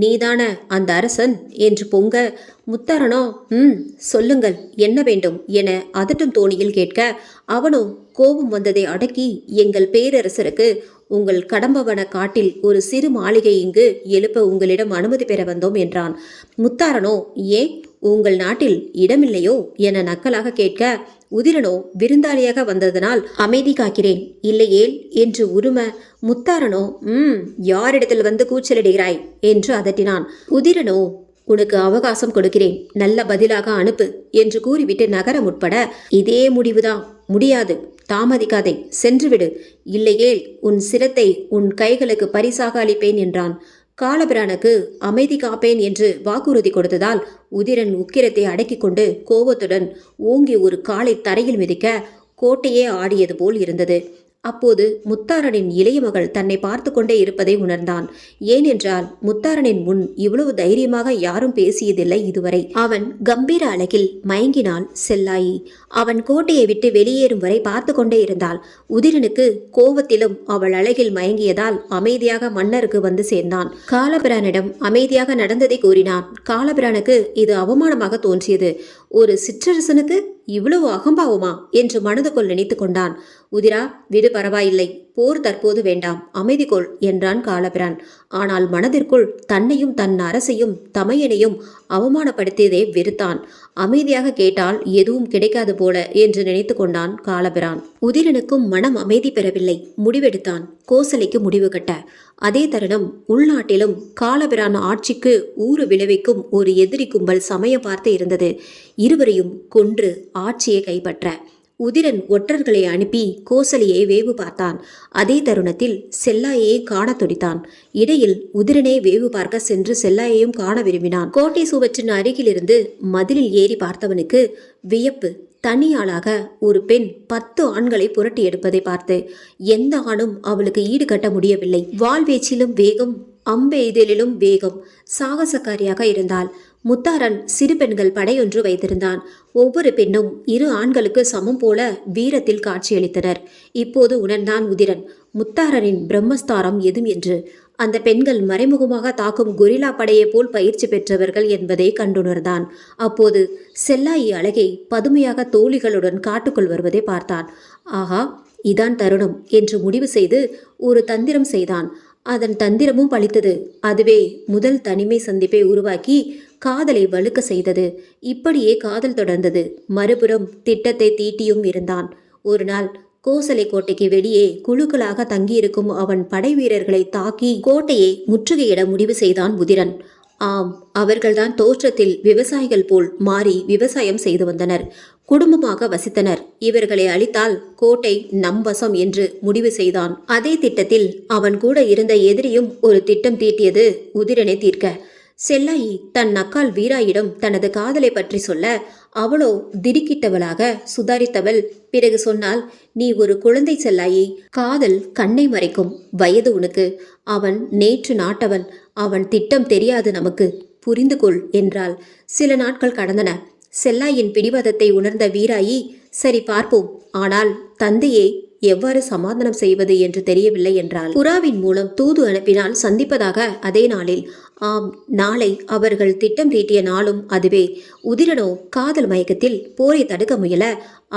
நீதான அந்த அரசன் என்று பொங்க, முத்தாரனோ சொல்லுங்கள், என்ன வேண்டும் என அதட்டும் தோணியில் கேட்க, அவனோ கோபம் வந்ததை அடக்கி, எங்கள் பேரரசருக்கு உங்கள் கடம்பவன காட்டில் ஒரு சிறு மாளிகை இங்கு எழுப்ப உங்களிடம் அனுமதி பெற வந்தோம் என்றான். முத்தாரனோ, ஏன், உங்கள் நாட்டில் இடமில்லையோ என நக்கலாக கேட்க, உதிரனோ விருந்தாளியாக வந்ததனால் அமைதி காக்கிறேன், இல்லையேல் என்று உரும, முத்தாரனோ யாரிடத்தில் வந்து கூச்சலிடுகிறாய் என்று அதட்டினான். உதிரனோ, உனக்கு அவகாசம் கொடுக்கிறேன், நல்ல பதிலாக அனுப்பு என்று கூறிவிட்டு நகர முற்பட, இதே முடிவுதான், முடியாது, தாமதிக்காதே, சென்றுவிடு, இல்லையேல் உன் சிரத்தை உன் கைகளுக்கு பரிசாக அளிப்பேன் என்றான். காலபிரானுக்கு அமைதி காப்பேன் என்று வாக்குறுதி கொடுத்ததால் உதிரன் உக்கிரத்தை அடக்கி கொண்டு கோபத்துடன் ஓங்கி ஒரு காலை தரையில் மிதிக்க கோட்டையே ஆடியது போல் இருந்தது. அப்போது முத்தாரனின் இளைய மகள் தன்னை பார்த்து கொண்டே இருப்பதை உணர்ந்தான். ஏனென்றால் முத்தாரனின் முன் இவ்வளவு தைரியமாக யாரும் பேசியதில்லை இதுவரை. அவன் கம்பீர அழகில் மயங்கினாள் செல்லாயி. அவன் கோட்டையை விட்டு வெளியேறும் வரை பார்த்து கொண்டே இருந்தாள். உதிரனுக்கு கோபத்திலும் அவள் அழகில் மயங்கியதால் அமைதியாக மன்னருக்கு வந்து சேர்ந்தான். காலபிரானிடம் அமைதியாக நடந்ததை கூறினான். காலபிரானுக்கு இது அவமானமாக தோன்றியது. ஒரு சிற்றரசனுக்கு இவ்வளவு அகம்பாவமா என்று மனதுக்குள் நினைத்து கொண்டான். உதிரா, விடு, பரவாயில்லை, போர் தற்போது வேண்டாம், அமைதி கொள் என்றான் காலபிரான். ஆனால் மனதிற்குள் தன்னையும் தன் அரசையும் தமையனையும் அவமானப்படுத்தியதே வெறுத்தான். அமைதியாக கேட்டால் எதுவும் கிடைக்காது போல என்று நினைத்து கொண்டான் காலபிரான். உதிரனுக்கும் மனம் அமைதி பெறவில்லை. முடிவெடுத்தான் கோசலைக்கு முடிவு கட்ட. அதே தருணம் உள்நாட்டிலும் காலபிரான் ஆட்சிக்கு ஊறு விளைவிக்கும் ஒரு எதிரி கும்பல் சமயம் பார்த்து இருந்தது. இருவரையும் கொன்று ஆட்சியை கைப்பற்ற உதிரன் ஒற்றர்களை அனுப்பி கோசலையை வேவு பார்த்தான். அதே தருணத்தில் செல்லாயையை காண துடித்தான். இடையில் உதிரனை வேவு பார்க்க சென்று செல்லாயையும் காண விரும்பினான். கோட்டை சுவற்றின் அருகிலிருந்து மதிலில் ஏறி பார்த்தவனுக்கு வியப்பு. தனியாளாக ஒரு பெண் 10 ஆண்களை புரட்டி எடுப்பதை பார்த்து எந்த ஆணும் அவளுக்கு ஈடுகட்ட முடியவில்லை. வாழ்வேச்சிலும் வேகம், அம்பெய்தலிலும் வேகம், சாகசக்காரியாக இருந்தாள். முத்தாரன் சிறு பெண்கள் படையொன்று வைத்திருந்தான். ஒவ்வொரு பெண்ணும் 2 ஆண்களுக்கு சமம் போல வீரத்தில் காட்சியளித்தனர். இப்போது உணர்ந்தான் உதிரன் முத்தாரனின் பிரம்மஸ்தாரம் எதும் என்று. அந்த பெண்கள் மறைமுகமாக தாக்கும் கொரில்லா படையை போல் பயிற்சி பெற்றவர்கள் என்பதை கண்டுணர்ந்தான். அப்போது செல்லாயி அழகை பதுமையாக தோழிகளுடன் காட்டுக்குள் வருவதை பார்த்தான். ஆஹா, இதான் தருணம் என்று முடிவு செய்து ஒரு தந்திரம் செய்தான். அதன் தந்திரமும் பலித்தது. அதுவே முதல் தனிமை சந்திப்பை உருவாக்கி காதலை வலுக்க செய்தது. இப்படியே காதல் தொடர்ந்தது. மறுபுறம் திட்டத்தை தீட்டியும் இருந்தான். ஒரு நாள் கோசலை கோட்டைக்கு வெளியே குழுக்களாக தங்கியிருக்கும் அவன் படை வீரர்களை தாக்கி கோட்டையை முற்றுகையிட முடிவு செய்தான் உதிரன். ஆம், அவர்கள்தான் தோற்றத்தில் விவசாயிகள் போல் மாறி விவசாயம் செய்து வந்தனர். குடும்பமாக வசித்தனர். இவர்களை அழித்தால் கோட்டை நம் வசம் என்று முடிவு செய்தான். அதே திட்டத்தில் அவன் கூட இருந்த எதிரியும் ஒரு திட்டம் தீட்டியது உதிரனை தீர்க்க. செல்லாயி தன் அக்காள் வீராயிடம் தனது காதலை பற்றி சொல்ல அவளோ திடுக்கிட்டவளாக சுதாரித்தவள் பிறகு சொன்னால், நீ ஒரு குழந்தை செல்லாயி, காதல் கண்ணை மறைக்கும் வயது உனக்கு. அவன் நேற்று நாட்டவன், அவன் திட்டம் தெரியாது நமக்கு, புரிந்து கொள் என்றாள். சில நாட்கள் கடந்தன. செல்லாயின் பிடிவாதத்தை உணர்ந்த வீராயி, சரி பார்ப்போம், ஆனால் தந்தையை எவ்வாறு சமாதானம் செய்வது என்று தெரியவில்லை என்றால் புறாவின் மூலம் தூது அனுப்பினால் சந்திப்பதாக அதே நாளில். ஆம், நாளை அவர்கள் திட்டம் தீட்டிய நாளும் அதுவே. உதிரனோ காதல் மயக்கத்தில் போரை தடுக்க முயல.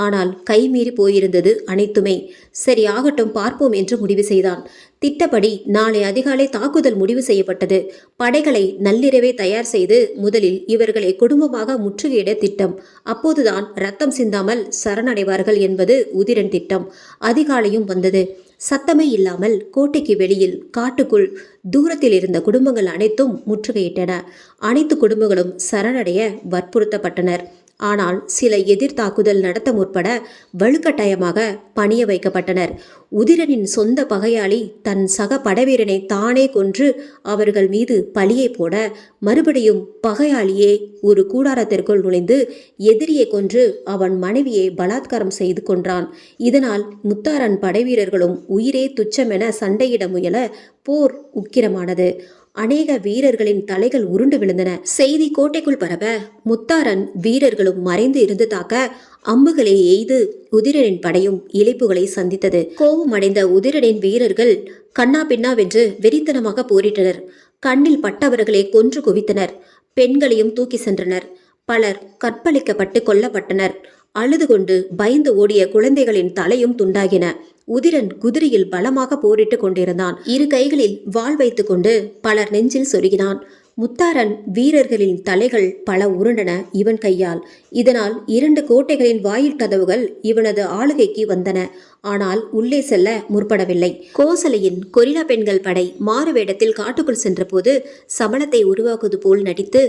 ஆனால் கைமீறி போயிருந்தது அனைத்துமே. சரி, ஆகட்டும், பார்ப்போம் என்று முடிவு செய்தான். திட்டப்படி நாளை அதிகாலை தாக்குதல் முடிவு செய்யப்பட்டது. படைகளை நள்ளிரவே தயார் செய்து முதலில் இவர்களை குடும்பமாக முற்றுகையிட திட்டம். அப்போதுதான் ரத்தம் சிந்தாமல் சரணடைவார்கள் என்பது உதிரன் திட்டம். அதிகாலையும் வந்தது. சத்தமே இல்லாமல் கோட்டைக்கு வெளியில் காட்டுக்குள் தூரத்தில் இருந்த குடும்பங்கள் அனைத்தும் முற்றுகையிட்டன. அனைத்து குடும்பங்களும் சரணடைய வற்புறுத்தப்பட்டனர். ஆனால் சில எதிர் தாக்குதல் நடத்த முற்பட வலுக்கட்டாயமாக பணிய வைக்கப்பட்டனர். உதிரனின் சொந்த பகையாளி தன் சக படைவீரனை தானே கொன்று அவர்கள் மீது பழியை போட, மறுபடியும் பகையாளியே ஒரு கூடாரத்திற்குள் நுழைந்து எதிரியை கொன்று அவன் மனைவியை பலாத்காரம் செய்து கொன்றான். இதனால் முத்தாரன் படைவீரர்களும் உயிரே துச்சமென சண்டையிட முயல போர் உக்கிரமானது. அநேக வீரர்களின் தலைகள் உருண்டு விழுந்தன. செய்தி கோட்டைக்குள் பரவ முத்தாரன் வீரர்களும் மறைந்து இருந்து தாக்க அம்புகளை எய்து உதிரனின் படையும் இழைப்புகளை சந்தித்தது. கோபமடைந்த உதிரனின் வீரர்கள் கண்ணா பின்னாவென்று வெறித்தனமாக போரிட்டனர். கண்ணில் பட்டவர்களை கொன்று குவித்தனர். பெண்களையும் தூக்கி சென்றனர். பலர் கற்பழிக்கப்பட்டு கொல்லப்பட்டனர். அழுது கொண்டு பயந்து ஓடிய குழந்தைகளின் தலையும் துண்டாகின. உதிரன் குதிரையில் பலமாக போரிட்டு கொண்டிருந்தான். 2 கைகளில் வாள் வைத்து கொண்டு பலர் நெஞ்சில் சொருகினான். முத்தாரன் வீரர்களின் தலைகள் பல உருண்டன இவன் கையால். இதனால் 2 கோட்டைகளின் வாயில் கதவுகள் இவனது ஆளுகைக்கு வந்தன. ஆனால் உள்ளே செல்ல முற்படவில்லை. கோசலையின் கொரில்லா பெண்கள் படை மாறு வேடத்தில் காட்டுக்குள் சென்றபோது சபலத்தை உருவாக்குவது போல் நடித்து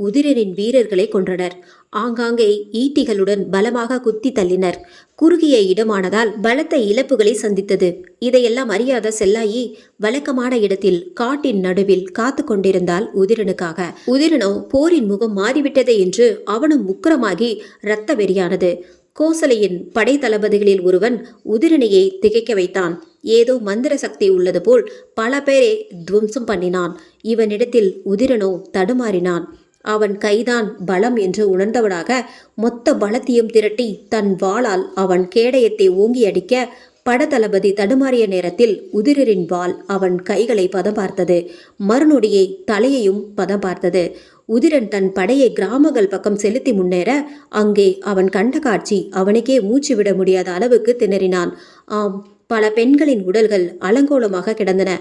உதிரனின் வீரர்களை கொன்றனர். ஆங்காங்கே ஈட்டிகளுடன் பலமாக குத்தி தள்ளினர். குறுகிய இடமானதால் பலத்த இழப்புகளை சந்தித்தது. இதையெல்லாம் அறியாத செல்லாயி வழக்கமான இடத்தில் காட்டின் நடுவில் காத்து கொண்டிருந்தால் உதிரனுக்காக. உதிரனோ போரின் முகம் மாறிவிட்டது என்று அவனும் உக்கிரமாகி இரத்த வெறியானது. கோசலையின் படை தளபதிகளில் ஒருவன் உதிரனையை திகைக்க வைத்தான். ஏதோ மந்திர சக்தி உள்ளது போல் பல பேரை துவம்சம் பண்ணினான். இவனிடத்தில் உதிரனோ தடுமாறினான். அவன் கைதான் பலம் என்று உணர்ந்தவனாக மொத்த பலத்தையும் திரட்டி தன் வாளால் அவன் கேடயத்தை ஓங்கி அடிக்க படதளபதி தடுமாறிய நேரத்தில் உதிரரின் வாள் அவன் கைகளை பதம் பார்த்தது. மறுநொடியை தலையையும் பதம் பார்த்தது. உதிரன் தன் படையை கிராமங்கள் பக்கம் செலுத்தி முன்னேற அங்கே அவன் கண்ட காட்சி அவனுக்கே மூச்சு விட முடியாத அளவுக்கு திணறினான். ஆம், பல பெண்களின் உடல்கள் அலங்கோலமாக கிடந்தன.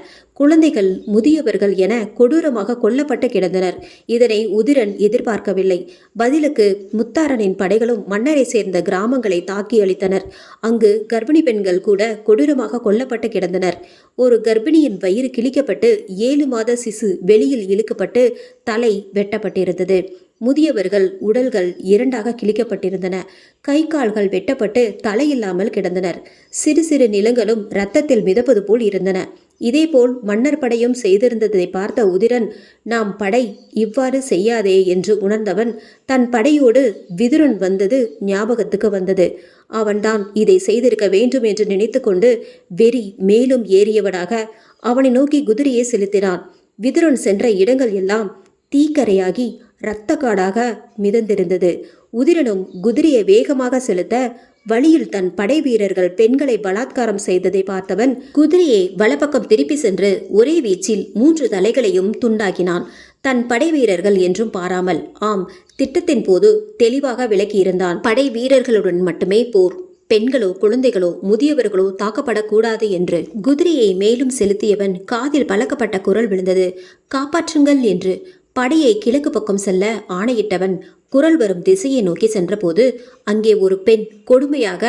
குழந்தைகள், முதியவர்கள் என கொடூரமாக கொல்லப்பட்டு கிடந்தனர். இதனை உதிரன் எதிர்பார்க்கவில்லை. பதிலுக்கு முத்தாரனின் படைகளும் மன்னரை சேர்ந்த கிராமங்களை தாக்கி அளித்தனர். அங்கு கர்ப்பிணி பெண்கள் கூட கொடூரமாக கொல்லப்பட்டு கிடந்தனர். ஒரு கர்ப்பிணியின் வயிறு கிழிக்கப்பட்டு 7 மாத சிசு வெளியில் இழுக்கப்பட்டு தலை வெட்டப்பட்டிருந்தது. முதியவர்கள் உடல்கள் 2ஆக கிழிக்கப்பட்டிருந்தன. கை கால்கள் வெட்டப்பட்டு தலையில்லாமல் கிடந்தனர். சிறு சிறு நிலங்களும் இரத்தத்தில் மிதப்பது போல் இருந்தன. இதேபோல் மன்னர் படையும் செய்திருந்ததை பார்த்த உதிரன், நாம் படை இவ்வாறு செய்யாதே என்று உணர்ந்தவன் தன் படையோடு விதுரன் வந்தது ஞாபகத்துக்கு வந்தது. அவன்தான் இதை செய்திருக்க வேண்டும் என்று நினைத்து கொண்டு வெறி மேலும் ஏறியவனாக அவனை நோக்கி குதிரையை செலுத்தினான். விதுரன் சென்ற இடங்கள் எல்லாம் தீக்கரையாகி இரத்த காடாக மிதந்திருந்தது. உதிரனும் குதிரையை வேகமாக செலுத்த வழியில் தன் படை வீரர்கள் பெண்களை பலாத்காரம் செய்ததை பார்த்தவன் குதிரையை வலப்பக்கம் திருப்பி சென்று ஒரே வீச்சில் 3 தலைகளையும் துண்டாக்கினான். தன் படை வீரர்கள் என்றும் பாராமல், ஆம், திட்டத்தின் போது தெளிவாக விளக்கியிருந்தான். படை வீரர்களுடன் மட்டுமே போர். பெண்களோ குழந்தைகளோ முதியவர்களோ தாக்கப்படக்கூடாது என்று. குதிரையை மேலும் செலுத்தியவன் காதில் பழக்கப்பட்ட குரல் விழுந்தது, காப்பாற்றுங்கள் என்று. படையை கிழக்கு பக்கம் செல்ல ஆணையிட்டவன் குரல் வரும் திசையை நோக்கி சென்றபோது அங்கே ஒரு பெண் கொடுமையாக,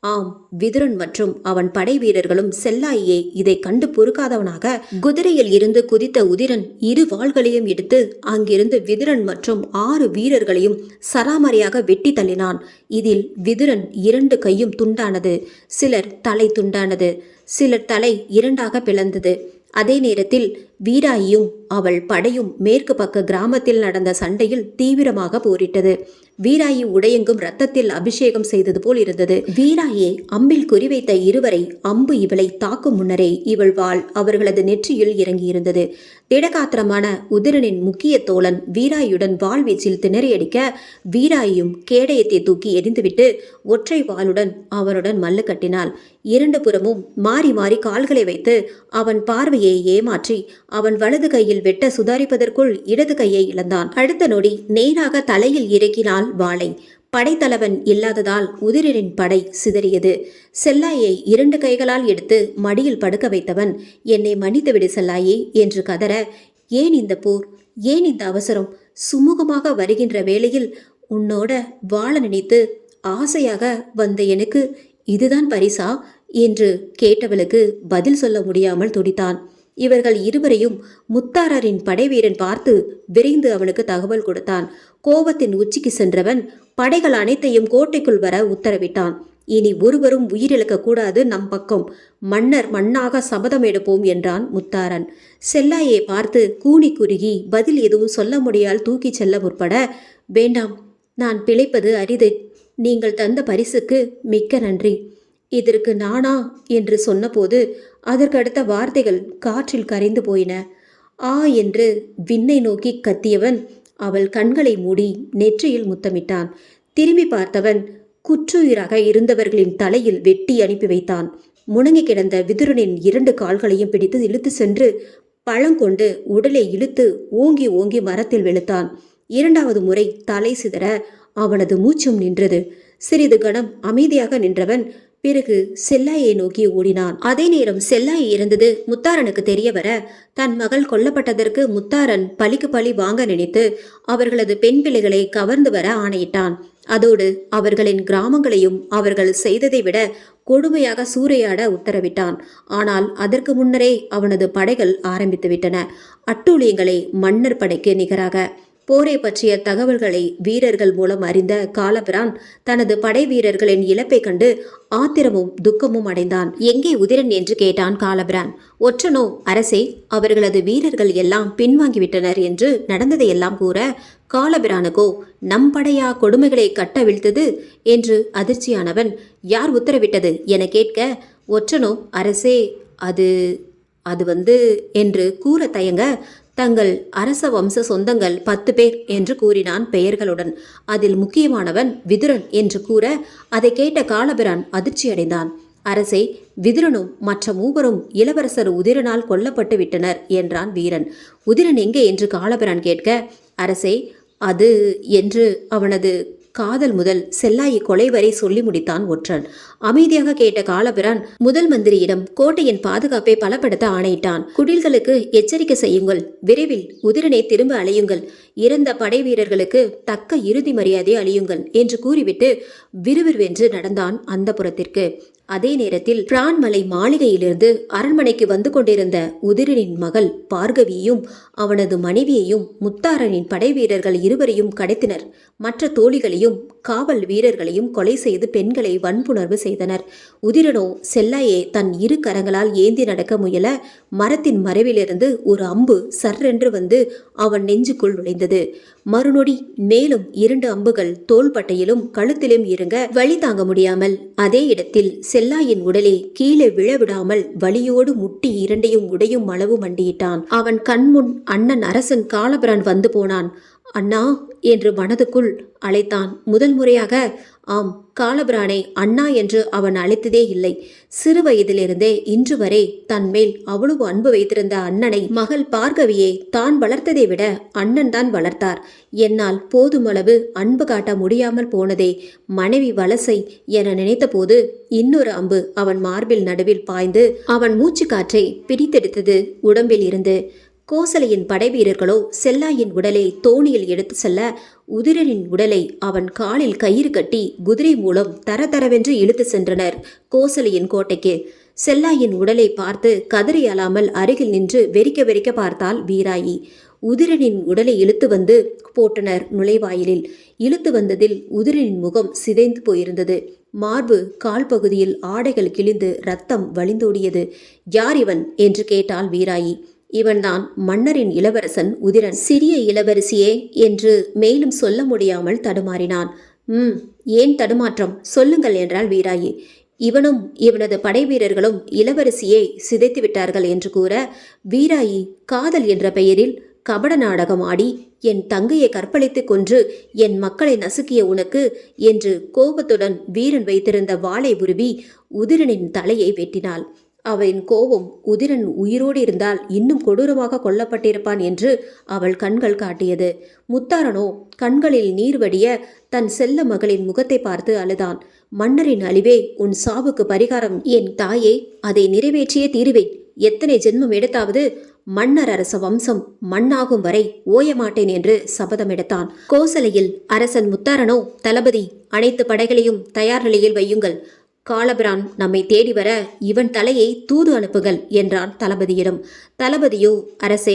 ஆம், விதுரன் மற்றும் அவன் படை வீரர்களும் செல்லாயியே இதை கண்டு பொறுக்காதவனாக குதிரையில் இருந்து குதித்த உதிரன் 2 வாள்களையும் எடுத்து அங்கிருந்து விதுரன் மற்றும் 6 வீரர்களையும் சராமரியாக வெட்டி தள்ளினான். இதில் விதுரன் 2 கையும் துண்டானது. சிலர் தலை துண்டானது. சிலர் தலை 2ஆக பிளந்தது. அதே நேரத்தில் வீராயியும் அவள் படையும் மேற்கு பக்க கிராமத்தில் நடந்த சண்டையில் தீவிரமாக போரிட்டது. வீராயி உடையெங்கும் இரத்தத்தில் அபிஷேகம் செய்தது போல் இருந்தது. வீராயை அம்பில் குறிவைத்த இருவரை அம்பு இவளை தாக்கும் முன்னரே இவள் வாள் அவர்களது நெற்றியில் இறங்கியிருந்தது. திடகாத்திரமான உதிரனின் முக்கிய தோழன் வீராயுடன் வாள் வீச்சில் திணறியடிக்க வீராயும் கேடயத்தை தூக்கி எரிந்துவிட்டு ஒற்றை வாளுடன் அவனுடன் மல்லு கட்டினாள். 2 புறமும் மாறி மாறி கால்களை வைத்து அவன் பார்வையை ஏமாற்றி அவன் வலது கையில் வெட்ட சுதாரிப்பதற்குள் இடது கையை இழந்தான். அடுத்த நொடி நேராக தலையில் இறக்கினாள் வாளை. படைத்தலைவன் இல்லாததால் உதிரனின் படை சிதறியது. செல்லாயை 2 கைகளால் எடுத்து மடியில் படுக்க வைத்தவன், என்னை மன்னித்துவிடு செல்லாயே என்று கதற, ஏன் இந்த போர், ஏன் இந்த அவசரம்? சுமூகமாக வருகின்ற வேளையில் உன்னோட வாழ நினைத்து ஆசையாக வந்த எனக்கு இதுதான் பரிசா என்று கேட்டவளுக்கு பதில் சொல்ல முடியாமல் துடித்தான். இவர்கள் இருவரையும் முத்தாரரின் படைவீரன் பார்த்து விரைந்து அவனுக்கு தகவல் கொடுத்தான். கோபத்தின் உச்சிக்கு சென்றவன் படைகள் அனைத்தையும் கோட்டைக்குள் வர உத்தரவிட்டான். இனி ஒருவரும் உயிரிழக்க கூடாது நம் பக்கம். மன்னர் மண்ணாக சபதம் எடுப்போம் என்றான் முத்தாரன். செல்லாயை பார்த்து கூனி குறுகி பதில் எதுவும் சொல்ல முடியால் தூக்கி செல்ல முற்பட, வேண்டாம், நான் பிழைப்பது அரிது. நீங்கள் தந்த பரிசுக்கு மிக்க நன்றி. இதற்கு நானா என்று சொன்னபோது அதற்கடுத்த வார்த்தைகள் காற்றில் கரைந்து போயின. ஆ என்று விண்ணை நோக்கி கத்தியவன் அவள் கண்களை மூடி நெற்றியில் முத்தமிட்டான். திரும்பி பார்த்தவன் குற்றுயிராக இருந்தவர்களின் தலையில் வெட்டி அனுப்பி வைத்தான். முணங்கி கிடந்த விதுரனின் 2 கால்களையும் பிடித்து இழுத்து சென்று பழங்கொண்டு உடலை இழுத்து ஓங்கி ஓங்கி மரத்தில் வெளுத்தான். 2வது முறை தலை சிதற அவனது மூச்சும் நின்றது. சிறிது கணம் அமைதியாக நின்றவன் பிறகு செல்லாயை நோக்கி ஓடினான். அதே நேரம் செல்லாய் இருந்தது முத்தாரனுக்கு தெரிய வர தன் மகள் கொல்லப்பட்டதற்கு முத்தாரன் பழிக்கு பழி வாங்க நினைத்து அவர்களது பெண் பிள்ளைகளை கவர்ந்து வர ஆணையிட்டான். அதோடு அவர்களின் கிராமங்களையும் அவர்கள் செய்ததை விட கொடுமையாக சூறையாட உத்தரவிட்டான். ஆனால் அதற்கு முன்னரே அவனது படைகள் ஆரம்பித்து விட்டன. அட்டூழியங்களை மன்னர் படைக்கு நிகராக. போரை பற்றிய தகவல்களை வீரர்கள் மூலம் அறிந்த காலபிரான் தனது படை வீரர்களின் இழப்பை கண்டு ஆத்திரமும் துக்கமும் அடைந்தான். எங்கே உதிரன் என்று கேட்டான் காலபிரான். ஒற்றனோ, அரசே, அவர்களது வீரர்கள் எல்லாம் பின்வாங்கிவிட்டனர் என்று நடந்ததையெல்லாம் கூற, காலபிரானுக்கோ நம் படையா கொடுமைகளை கட்டவிழ்த்தது என்று அதிர்ச்சியானவன், யார் உத்தரவிட்டது என கேட்க, ஒற்றனோ, அரசே, அது அது என்று கூற தயங்க, தங்கள் அரச வம்ச சொந்தங்கள் 10 பேர் என்று கூறினான் பெயர்களுடன். அதில் முக்கியமானவன் விதுரன் என்று கூற, அதை கேட்ட காலபிரான் அதிர்ச்சியடைந்தான். அரசே, விதுரனும் மற்ற மூவரும் இளவரசர் உதிரனால் கொல்லப்பட்டு விட்டனர் என்றான் வீரன். உதிரன் எங்கே என்று காலபிரான் கேட்க, அரசே, அது என்று அவனது காதல் முதல் செல்லாயி கொலை வரை சொல்லி முடித்தான் ஒற்றன். அமைதியாக கேட்ட காலபிரான் முதல் மந்திரியிடம் கோட்டையின் பாதுகாப்பை பலப்படுத்த ஆணையிட்டான். குடில்களுக்கு எச்சரிக்கை செய்யுங்கள், விரைவில் உதிரனை திரும்ப அழையுங்கள், இறந்த படை வீரர்களுக்கு தக்க இறுதி மரியாதை அளியுங்கள் என்று கூறிவிட்டு விறுவிறுவென்று நடந்தான் அந்த புறத்திற்கு. அதே நேரத்தில் பிரான்மலை மாளிகையிலிருந்து அரண்மனைக்கு வந்து கொண்டிருந்த உதிரனின் மகள் பார்கவியையும் அவனது மனைவியையும் முத்தாரனின் படை வீரர்கள் 2 கடத்தினர். மற்ற தோழிகளையும் காவல் வீரர்களையும் கொலை செய்து பெண்களை வன்புணர்வு செய்தனர். உதிரனோ செல்லாயை தன் 2 கரங்களால் ஏந்தி நடக்க முயல மரத்தின் மறைவிலிருந்து ஒரு அம்பு சர்ரென்று வந்து அவன் நெஞ்சுக்குள் நுழைந்தது. மறுநொடி மேலும் 2 அம்புகள் தோள்பட்டையிலும் கழுத்திலும் இறங்க வலி தாங்க முடியாமல் அதே இடத்தில் செல்லாயின் உடலை கீழே விழவிடாமல் வலியோடு முட்டி 2 உடையும் அளவு மண்டியிட்டான். அவன் கண்முன் அண்ணன் அரசன் காலபிரான் வந்து போனான். அண்ணா என்று மனதுக்குள் அழைத்தான். முதல் முறையாக. ஆம், காலபிரானை அண்ணா என்று அவன் அழைத்ததே இல்லை. சிறு வயதிலிருந்தே இன்று வரை தன் மேல் அவ்வளவு அன்பு வைத்திருந்த அண்ணனை மகள் பார்கவியை தான் வளர்த்ததை விட அண்ணன் தான் வளர்த்தார். என்னால் போதுமளவு அன்பு காட்ட முடியாமல் போனதே மனைவி வலசை என நினைத்த போது இன்னொரு அம்பு அவன் மார்பில் நடுவில் பாய்ந்து அவன் மூச்சு காற்றை பிடித்தெடுத்தது உடம்பில் இருந்து. கோசலையின் படைவீரர்களோ செல்லாயின் உடலை தோணியில் எடுத்து செல்ல உதிரனின் உடலை அவன் காலில் கயிறு கட்டி குதிரை மூலம் தரதரவென்று இழுத்து சென்றனர் கோசலையின் கோட்டைக்கு. செல்லாயின் உடலை பார்த்து கதறி அழாமல் அருகில் நின்று வெறிக்க வெறிக்க பார்த்தாள் வீராயி. உதிரனின் உடலை இழுத்து வந்து போட்டனர் நுழைவாயிலில். இழுத்து வந்ததில் உதிரனின் முகம் சிதைந்து போயிருந்தது. மார்பு கால் பகுதியில் ஆடைகள் கிழிந்து ரத்தம் வழிந்தோடியது. யார் இவன் என்று கேட்டாள் வீராயி. இவன்தான் மன்னரின் இளவரசன் உதிரன். சிறிய இளவரசியே என்று மேலும் சொல்ல முடியாமல் தடுமாறினான். ஏன் தடுமாற்றம், சொல்லுங்கள் என்றாள் வீராயி. இவனும் இவனது படை வீரர்களும் இளவரசியை சிதைத்து விட்டார்கள் என்று கூற, வீராயி காதல் என்ற பெயரில் கபட நாடகம் ஆடி என் தங்கையை கற்பழித்து கொன்று என் மக்களை நசுக்கிய உனக்கு என்று கோபத்துடன் வீரன் வைத்திருந்த வாளை உருவி உதிரனின் தலையை வெட்டினாள். அவன் கோபம் உதிரன் உயிரோடு இருந்தால் இன்னும் கொடூரமாக கொல்லப்பட்டிருப்பான் என்று அவள் கண்கள் காட்டியது. முத்தாரனோ கண்களில் நீர் வடிய தன் செல்ல மகளின் முகத்தை பார்த்து அழுதான். மன்னரின் அழிவே உன் சாவுக்கு பரிகாரம் என் தாயே, அதை நிறைவேற்றியே தீருவேன். எத்தனை ஜென்மம் எடுத்தாவது மன்னர் அரச வம்சம் மண்ணாகும் வரை ஓயமாட்டேன் என்று சபதம் எடுத்தான். கோசலையில் அரசன் முத்தாரனோ, தளபதி, அனைத்து படைகளையும் தயார் நிலையில் வையுங்கள். காலபிரான் நம்மை தேடி வர இவன் தலையை தூது அனுப்புகள் என்றான் தளபதியிடம். தளபதியோ, அரசே,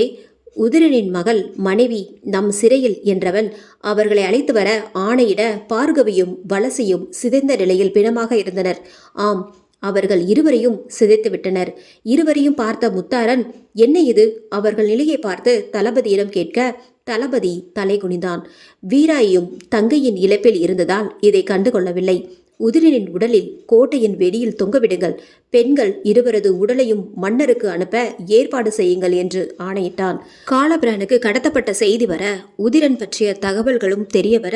உதிரனின் மகள் மனைவி நம் சிறையில் என்றவன் அவர்களை அழைத்து வர ஆணையிட பார்கவியும் வலசையும் சிதைந்த நிலையில் பிணமாக இருந்தனர். ஆம், அவர்கள் 2 சிதைத்து விட்டனர். 2 பார்த்த முத்தாரன், என்ன இது அவர்கள் நிலையை பார்த்து தளபதியிடம் கேட்க, தளபதி தலை குனிந்தான். வீராயும் தங்கையின் இழப்பில் இருந்ததால் இதை கண்டுகொள்ளவில்லை. உதிரனின் உடலில் கோட்டையின் வெளியில் தொங்கவிடுங்கள். பெண்கள் 2 உடலையும் மன்னருக்கு அனுப்ப ஏற்பாடு செய்யுங்கள் என்று ஆணையிட்டான். காலபிரானுக்கு கடத்தப்பட்ட செய்தி வர உதிரன் பற்றிய தகவல்களும் தெரிய வர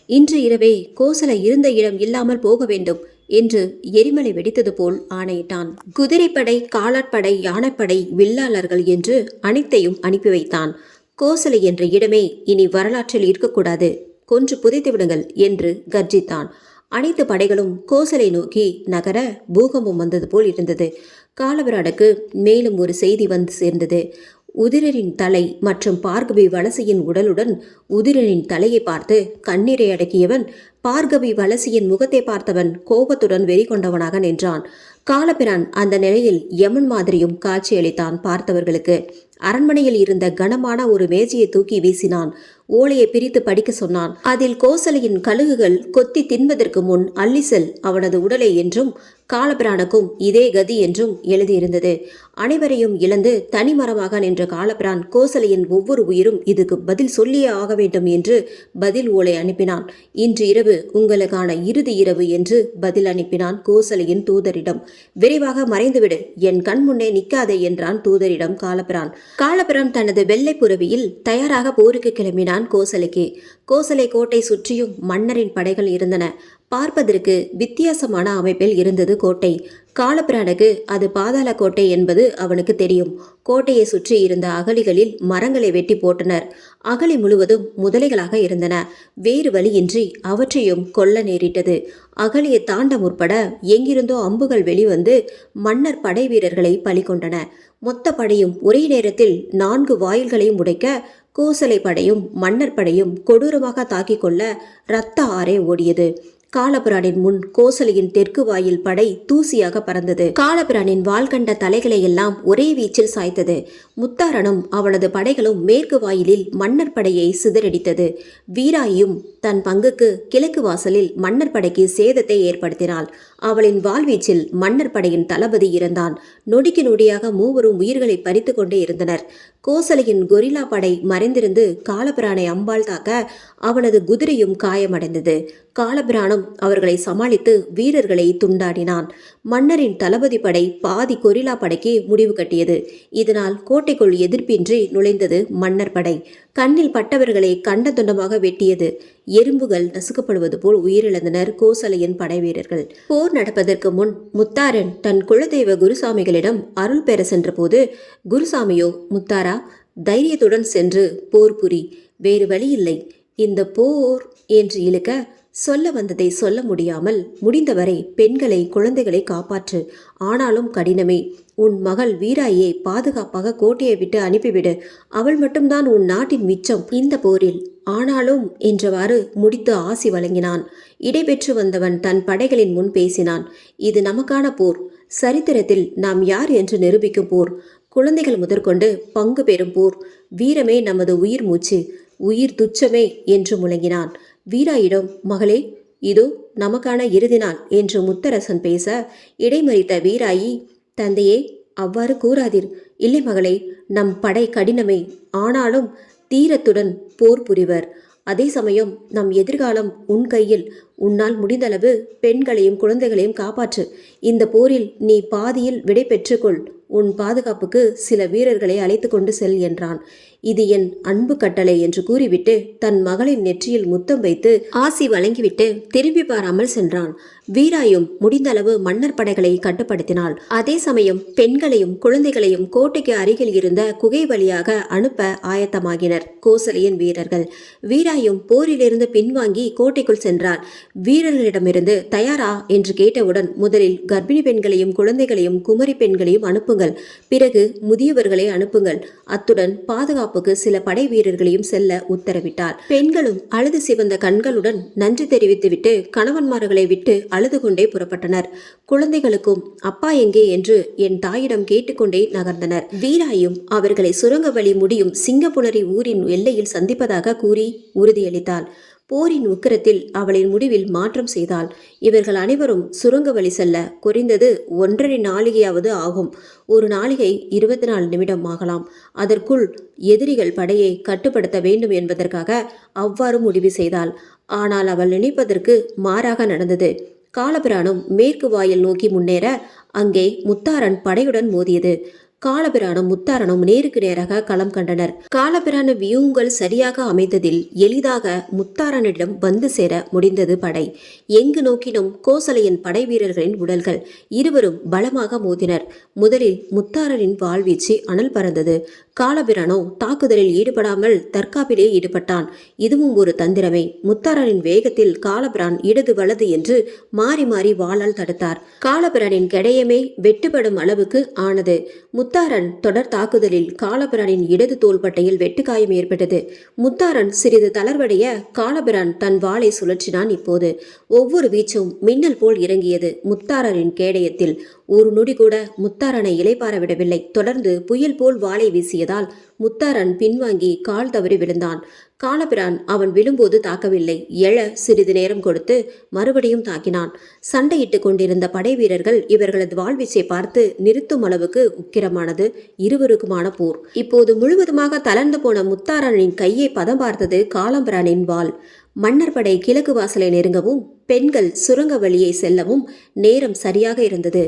இன்று இரவே கோசலை இருந்த இடம் இல்லாமல் போக வேண்டும் என்று எரிமலை வெடித்தது போல் ஆணையிட்டான். குதிரைப்படை, காலாட்படை, யானைப்படை, வில்லாளர்கள் என்று அனைத்தையும் அனுப்பி வைத்தான். கோசலை என்ற இடமே இனி வரலாற்றில் இருக்கக்கூடாது, கொன்று புதைத்து விடுங்கள் என்று கர்ஜித்தான். அனைத்து படைகளும் கோசலை நோக்கி நகர பூகம்பம் வந்தது போல் இருந்தது. காலபிரானுக்கு மேலும் ஒரு செய்தி வந்து சேர்ந்தது. உதிரனின் தலை மற்றும் பார்கவி வலசையின் உடலுடன் உதிரனின் தலையை பார்த்து கண்ணீரை அடக்கியவன் பார்கவி வலசையின் முகத்தை பார்த்தவன் கோபத்துடன் வெறி கொண்டவனாக நின்றான். காலபிரான் அந்த நிலையில் யமன் மாதிரியும் காட்சியளித்தான் பார்த்தவர்களுக்கு. அரண்மனையில் இருந்த கனமான ஒரு மேஜையை தூக்கி வீசினான். ஓலையை பிரித்து படிக்க சொன்னான். அதில் கோசலையின் கழுகுகள் கொத்தி தின்பதற்கு முன் அள்ளி செல் அவனது உடலை என்றும் காலபிரானுக்கும் இதே கதி என்றும் எழுதியிருந்தது. அனைவரையும் இழந்து தனிமரமாக நின்ற காலபிரான் கோசலையின் ஒவ்வொரு உயிரும் இதுக்கு பதில் சொல்லியே ஆக வேண்டும் என்று பதில் ஓலை அனுப்பினான். இன்று இரவு உங்களுக்கான இறுதி இரவு என்று பதில் அனுப்பினான் கோசலையின் தூதரிடம். விரைவாக மறைந்துவிடு, என் கண் முன்னே நிற்காதே என்றான் தூதரிடம் காலபிரான். காலபிரான் தனது வெள்ளை புரவியில் தயாராக போருக்கு கிளம்பினான். கோசலை கோட்டை சுற்றியும் மன்னரின் படைகள் இருந்தன. பார்ப்பதற்கு வித்தியாசமான அமைப்பில் இருந்தது கோட்டை. காலபிரானுக்கு அது பாதாள கோட்டை என்பது அவனுக்கு தெரியும். கோட்டையை சுற்றி இருந்த அகழிகளில் மரங்களை வெட்டி போட்டனர். அகழி முழுவதும் முதலைகளாக இருந்தன. வேறு வழியின்றி அவற்றையும் கொல்ல நேரிட்டது. அகழியை தாண்ட முற்பட எங்கிருந்தோ அம்புகள் வெளிவந்து மன்னர் படை வீரர்களை பலி கொண்டன. மொத்த படையும் ஒரே நேரத்தில் 4 வாயில்களையும் உடைக்க கோசலை படையும் மன்னர் படையும் கொடூரமாக தாக்கிக் கொள்ள இரத்த ஆறே ஓடியது. காலபிரானின் முன் கோசலையின் தெற்கு வாயில் படை தூசியாக பறந்தது. காலபிரானின் வாள்கண்ட தலைகளை எல்லாம் ஒரே வீச்சில் சாய்த்தது. முத்தாரனும் அவனது படைகளும் மேற்கு வாயிலில் மன்னர் படையை சிதறடித்தது. வீராயும் தன் பங்குக்கு கிழக்கு வாசலில் மன்னர் படைக்கு சேதத்தை ஏற்படுத்தினாள். அவளின் வாழ்வீச்சில் மன்னர் படையின் தளபதி இறந்தான். நொடிக்கு நொடியாக மூவரும் உயிர்களை பறித்து கொண்டே இருந்தனர். கோசலையின் கொரில்லா படை மறைந்திருந்து காலபிரானை அம்பால் தாக்க அவனது குதிரையும் காயமடைந்தது. காலபிரானும் அவர்களை சமாளித்து வீரர்களை துண்டாடினான். மன்னரின் தளபதி படை பாதி கொரில்லா படைக்கு முடிவு கட்டியது. இதனால் கோட்டைக்குள் எதிர்ப்பின்றி நுழைந்தது மன்னர் படை. கண்ணில் பட்டவர்களை கண்ட துண்டமாக வெட்டியது. எறும்புகள் நசுக்கப்படுவது போல் உயிரிழந்தனர் கோசலையின் படை வீரர்கள். போர் நடப்பதற்கு முன் முத்தாரன் தன் குலதெய்வ குருசாமிகளிடம் அருள் பெற சென்றபோது, குருசாமியோ, முத்தாரா, தைரியத்துடன் சென்று போர் புரி, வேறு வழியில்லை, இந்த போர் என்று இழுக்க சொல்ல வந்ததை சொல்ல முடியாமல், முடிந்தவரை பெண்களை குழந்தைகளை காப்பாற்று, ஆனாலும் கடினமே, உன் மகள் வீராயை பாதுகாப்பாக கோட்டையை விட்டு அனுப்பிவிடு, அவள் மட்டும்தான் உன் நாட்டின் மிச்சம் இந்த போரில், ஆனாலும் என்றவாறு முடித்து ஆசி வழங்கினான். இடைபெற்று வந்தவன் தன் படைகளின் முன் பேசினான். இது நமக்கான போர், சரித்திரத்தில் நாம் யார் என்று நிரூபிக்கும் போர், குழந்தைகள் முதற்கொண்டு பங்கு பெறும் போர், வீரமே நமது உயிர் மூச்சு, உயிர் துச்சமே என்று முழங்கினான். வீராயிடம், மகளே, இதோ நமக்கான இறுதி நாள் என்று முத்தரசன் பேச, இடைமறித்த வீராயி, தந்தையே, அவ்வாறு கூறாதீர். இல்லை மகளே, நம் படை கடினமே, ஆனாலும் தீரத்துடன் போர் புரிவர். அதே சமயம் நம் எதிர்காலம் உன் கையில். உன்னால் முடிந்தளவு பெண்களையும் குழந்தைகளையும் காப்பாற்று. இந்த போரில் நீ பாதியில் விடை பெற்றுக்கொள். உன் பாதுகாப்புக்கு சில வீரர்களை அழைத்து கொண்டு செல் என்றான். இது என் அன்பு கட்டளை என்று கூறிவிட்டு தன் மகளின் நெற்றியில் முத்தம் வைத்து ஆசி வழங்கிவிட்டு திரும்பி பாராமல் சென்றான். வீராயும் முடிந்தளவு மன்னர் படைகளை கட்டுப்படுத்தினாள். அதே சமயம் பெண்களையும் குழந்தைகளையும் கோட்டைக்கு அருகில் இருந்த குகை வழியாக அனுப்ப ஆயத்தமாகினர் கோசலையின் வீரர்கள். வீராயும் போரிலிருந்து பின்வாங்கி கோட்டைக்குள் சென்றார். வீரர்களிடமிருந்து தயாரா என்று கேட்டவுடன், முதலில் கர்ப்பிணி பெண்களையும் குழந்தைகளையும் குமரி பெண்களையும் அனுப்புங்கள், பிறகு முதியவர்களை அனுப்புங்கள், அத்துடன் பாதுகாப்புக்கு சில படை வீரர்களையும் செல்ல உத்தரவிட்டார். பெண்களும் அழுது சிவந்த கண்களுடன் நன்றி தெரிவித்துவிட்டு கணவன்மார்களை விட்டு அழுது கொண்டே புறப்பட்டனர். குழந்தைகளுக்கும் அப்பா எங்கே என்று என் தாயிடம் கேட்டுக்கொண்டே நகர்ந்தனர். வீராயும் அவர்களை சுரங்க வழி முடியும் சிங்கப்புணரி ஊரின் எல்லையில் சந்திப்பதாக கூறி உறுதியளித்தாள். போரின் உக்கிரத்தில் அவளின் முடிவில் மாற்றம் செய்தாள். இவர்கள் அனைவரும் சுரங்க வழி செல்ல குறைந்தது 1.5 நாளிகையாவது ஆகும். ஒரு நாளிகை 24 நிமிடம் ஆகலாம். அதற்குள் எதிரிகள் படையை கட்டுப்படுத்த வேண்டும் என்பதற்காக அவ்வாறு முடிவு செய்தாள். ஆனால் அவள் நினைப்பதற்கு மாறாக நடந்தது. காலபிரானும் மேற்கு வாயில் நோக்கி முன்னேற அங்கே முத்தாரன் படையுடன் மோதியது. காலபிரானும் முத்தாரனும் நேருக்கு நேராக களம் கண்டனர். காலபிரான வியூங்கள் சரியாக அமைந்ததில் எளிதாக முத்தாரனிடம் வந்து சேர முடிந்தது படை. எங்கு நோக்கினும் கோசலையின் படை வீரர்களின் உடல்கள். இருவரும் பலமாக மோதினர். முதலில் முத்தாரனின் வாழ்வீச்சு அனல் பறந்தது. காலபிரானோ தாக்குதலில் ஈடுபடாமல் தற்காப்பிலே ஈடுபட்டான். இதுவும் ஒரு தந்திரமே. முத்தாரனின் வேகத்தில் காலபிரான் இடது வலது என்று மாறி மாறி வாளால் தடுத்தார். காலபிரானின் கெடையமே வெட்டுப்படும் அளவுக்கு ஆனது. முத்தாரன் தொடர் தாக்குதலில் காலபிரானின் இடது தோள்பட்டையில் வெட்டுக்காயம் ஏற்பட்டது. முத்தாரன் சிறிது தளர்வடைய காலபிரான் தன் வாளை சுழற்றினான். இப்போது ஒவ்வொரு வீச்சும் மின்னல் போல் இறங்கியது முத்தாரனின் கேடயத்தில். ஒரு நொடி கூட முத்தாரனை இளைப்பாற விடவில்லை. தொடர்ந்து புயல் போல் வாளை வீசியதால் முத்தாரன் பின்வாங்கி கால் தவறி விழுந்தான். காலபிரான் அவன் விழும்போது தாக்கவில்லை. எழ சிறிது நேரம் கொடுத்து மறுபடியும் தாக்கினான். சண்டையிட்டு கொண்டிருந்த படை வீரர்கள் இவர்களது வாழ்வீச்சை பார்த்து நிறுத்தும் அளவுக்கு உக்கிரமானது இருவருக்குமான போர். இப்போது முழுவதுமாக தளர்ந்து போன முத்தாரனின் கையை பதம் பார்த்தது காலம்பிரானின் வாள். மன்னர் படை கிழக்கு வாசலை நெருங்கவும் பெண்கள் சுரங்க வழியை செல்லவும் நேரம் சரியாக இருந்தது.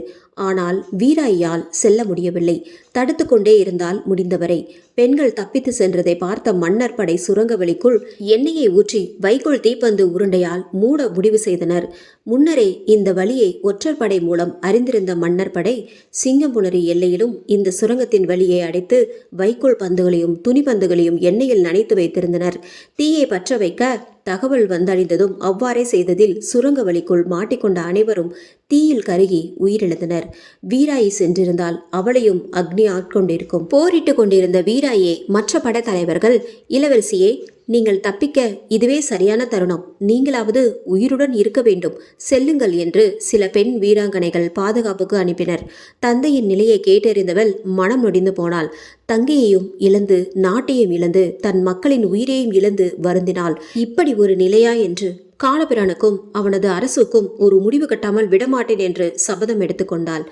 ஆனால் வீராயியால் செல்ல முடியவில்லை. தடுத்து கொண்டே இருந்தால் முடிந்தவரை. பெண்கள் தப்பித்து சென்றதை பார்த்த மன்னர் படை சுரங்க வழிக்குள் எண்ணெயை ஊற்றி வைக்கோல் தீப்பந்து உருண்டையால் மூட முடிவு செய்தனர். முன்னரே இந்த வழியை ஒற்றற்படை மூலம் அறிந்திருந்த மன்னர் படை சிங்கம்புணரி எல்லையிலும் இந்த சுரங்கத்தின் வழியை அடைத்து வைக்கோல் பந்துகளையும் துணிபந்துகளையும் எண்ணெயில் நனைத்து வைத்திருந்தனர். தீயை பற்ற வைக்க தகவல் வந்தடைந்ததும் அவ்வாறே செய்ததில் சுரங்க வழிக்குள் மாட்டிக்கொண்ட அனைவரும் தீயில் கருகி உயிரிழந்தனர். வீராயி சென்றிருந்தால் அவளையும் அக்னி ஆட்கொண்டிருக்கும். போரிட்டு கொண்டிருந்த வீராயே மற்ற படைத்தலைவர்கள், இளவரசியே, நீங்கள் தப்பிக்க இதுவே சரியான தருணம். நீங்களாவது உயிருடன் இருக்க வேண்டும், செல்லுங்கள் என்று சில பெண் வீராங்கனைகள் பாதுகாப்புக்கு அனுப்பினர். தந்தையின் நிலையை கேட்டறிந்தவள் மனம் நொடிந்து போனாள். தங்கையையும் இழந்து நாட்டையும் இழந்து தன் மக்களின் உயிரையும் இழந்து வருந்தினாள். இப்படி ஒரு நிலையா என்று காலபிரானுக்கும் அவனது அரசுக்கும் ஒரு முடிவு கட்டாமல் விடமாட்டேன் என்று சபதம் எடுத்துக்கொண்டாள்.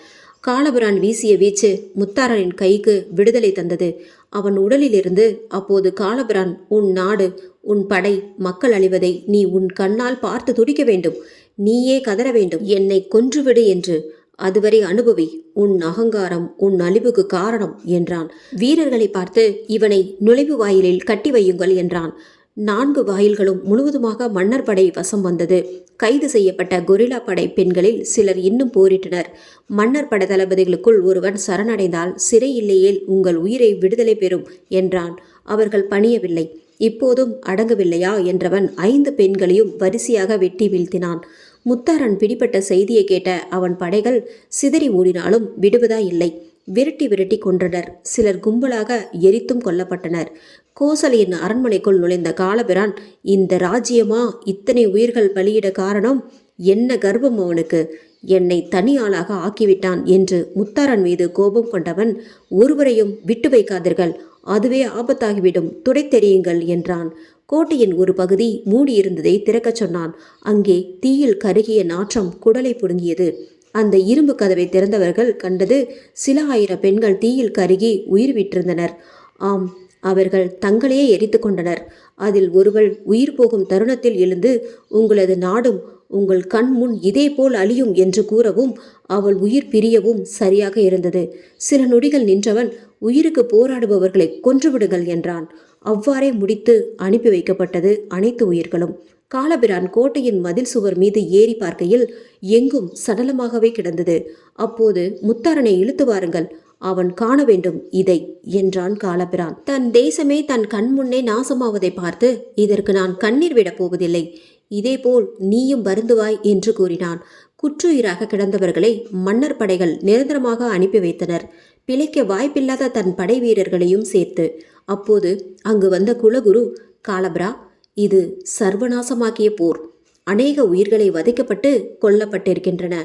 காலபிரான் வீசிய வீச்சு முத்தாரனின் கைக்கு விடுதலை தந்தது. அவன் உடலிலிருந்து அப்போது காலபிரான், உன் நாடு, உன் படை, மக்கள் அழிவதை நீ உன் கண்ணால் பார்த்து துடிக்க வேண்டும். நீயே கதற வேண்டும், என்னை கொன்றுவிடு என்று. அதுவரை அனுபவி. உன் அகங்காரம் உன் அழிவுக்கு காரணம் என்றான். வீரர்களை பார்த்து இவனை நுழைவு வாயிலில் கட்டி வையுங்கள் என்றான். 4 வாயில்களும் முழுவதுமாக மன்னர் படை வசம் வந்தது. கைது செய்யப்பட்ட கொரில்லா படை பெண்களில் சிலர் இன்னும் போரிட்டனர். மன்னர் படை தளபதிகளுக்குள் ஒருவன் சரணடைந்தால் சிறை இல்லையேல் உங்கள் உயிரை விடுதலை பெறும் என்றான். அவர்கள் பணியவில்லை. இப்போதும் அடங்கவில்லையா என்றவன் 5 பெண்களையும் வரிசையாக வெட்டி வீழ்த்தினான். முத்தாரன் பிடிபட்ட செய்தியை கேட்ட அவன் படைகள் சிதறி ஓடினாலும் விடுவதா இல்லை. விரட்டி விரட்டி கொன்றனர். சிலர் கும்பலாக எரித்தும் கொல்லப்பட்டனர். கோசலையின் அரண்மனைக்குள் நுழைந்த காலபிரான், இந்த ராஜ்யமா இத்தனை உயிர்கள் பலியிட காரணம்? என்ன கர்வம் அவனுக்கு! என்னை தனி ஆளாக ஆக்கிவிட்டான் என்று முத்தாரன் மீது கோபம் கொண்டவன், ஒருவரையும் விட்டு வைக்காதீர்கள், அதுவே ஆபத்தாகிவிடும், துடைத்தெறியுங்கள் என்றான். கோட்டையின் ஒரு பகுதி மூடியிருந்ததை திறக்கச் சொன்னான். அங்கே தீயில் கருகிய நாற்றம் குடலை புடுங்கியது. அந்த இரும்பு கதவை திறந்தவர்கள் கண்டது சில 1000 பெண்கள் தீயில் கருகி உயிர் விட்டிருந்தனர். ஆம், அவர்கள் தங்களையே எரித்து கொண்டனர். அதில் ஒருவள் உயிர் போகும் தருணத்தில் எழுந்து, உங்களது நாடும் உங்கள் கண் முன் இதேபோல் அழியும் என்று கூறவும் அவள் உயிர் பிரியவும் சரியாக இருந்தது. சில நொடிகள் நின்றவன், உயிருக்கு போராடுபவர்களை கொன்றுவிடுங்கள் என்றான். அவ்வாறே முடித்து அனுப்பி வைக்கப்பட்டது அனைத்து உயிர்களும். காலபிரான் கோட்டையின் மதில் சுவர் மீது ஏறி பார்க்கையில் எங்கும் சடலமாகவே கிடந்தது. அப்போது முத்தாரனை இழுத்து வாருங்கள், அவன் காண வேண்டும் இதை என்றான் காலபிரான். தன் தேசமே தன் கண் முன்னே நாசமாவதை பார்த்து, இதற்கு நான் கண்ணீர் விடப் போவதில்லை, இதேபோல் நீயும் வருந்துவாய் என்று கூறினான். குற்றுயிராக கிடந்தவர்களை மன்னர் படைகள் நிரந்தரமாக அனுப்பி வைத்தனர், பிழைக்க வாய்ப்பில்லாத தன் படை வீரர்களையும் சேர்த்து. அப்போது அங்கு வந்த குலகுரு, காலபிரா, இது சர்வநாசமாக்கிய போர். அநேக உயிர்களை வதைக்கப்பட்டு கொல்லப்பட்டிருக்கின்றன.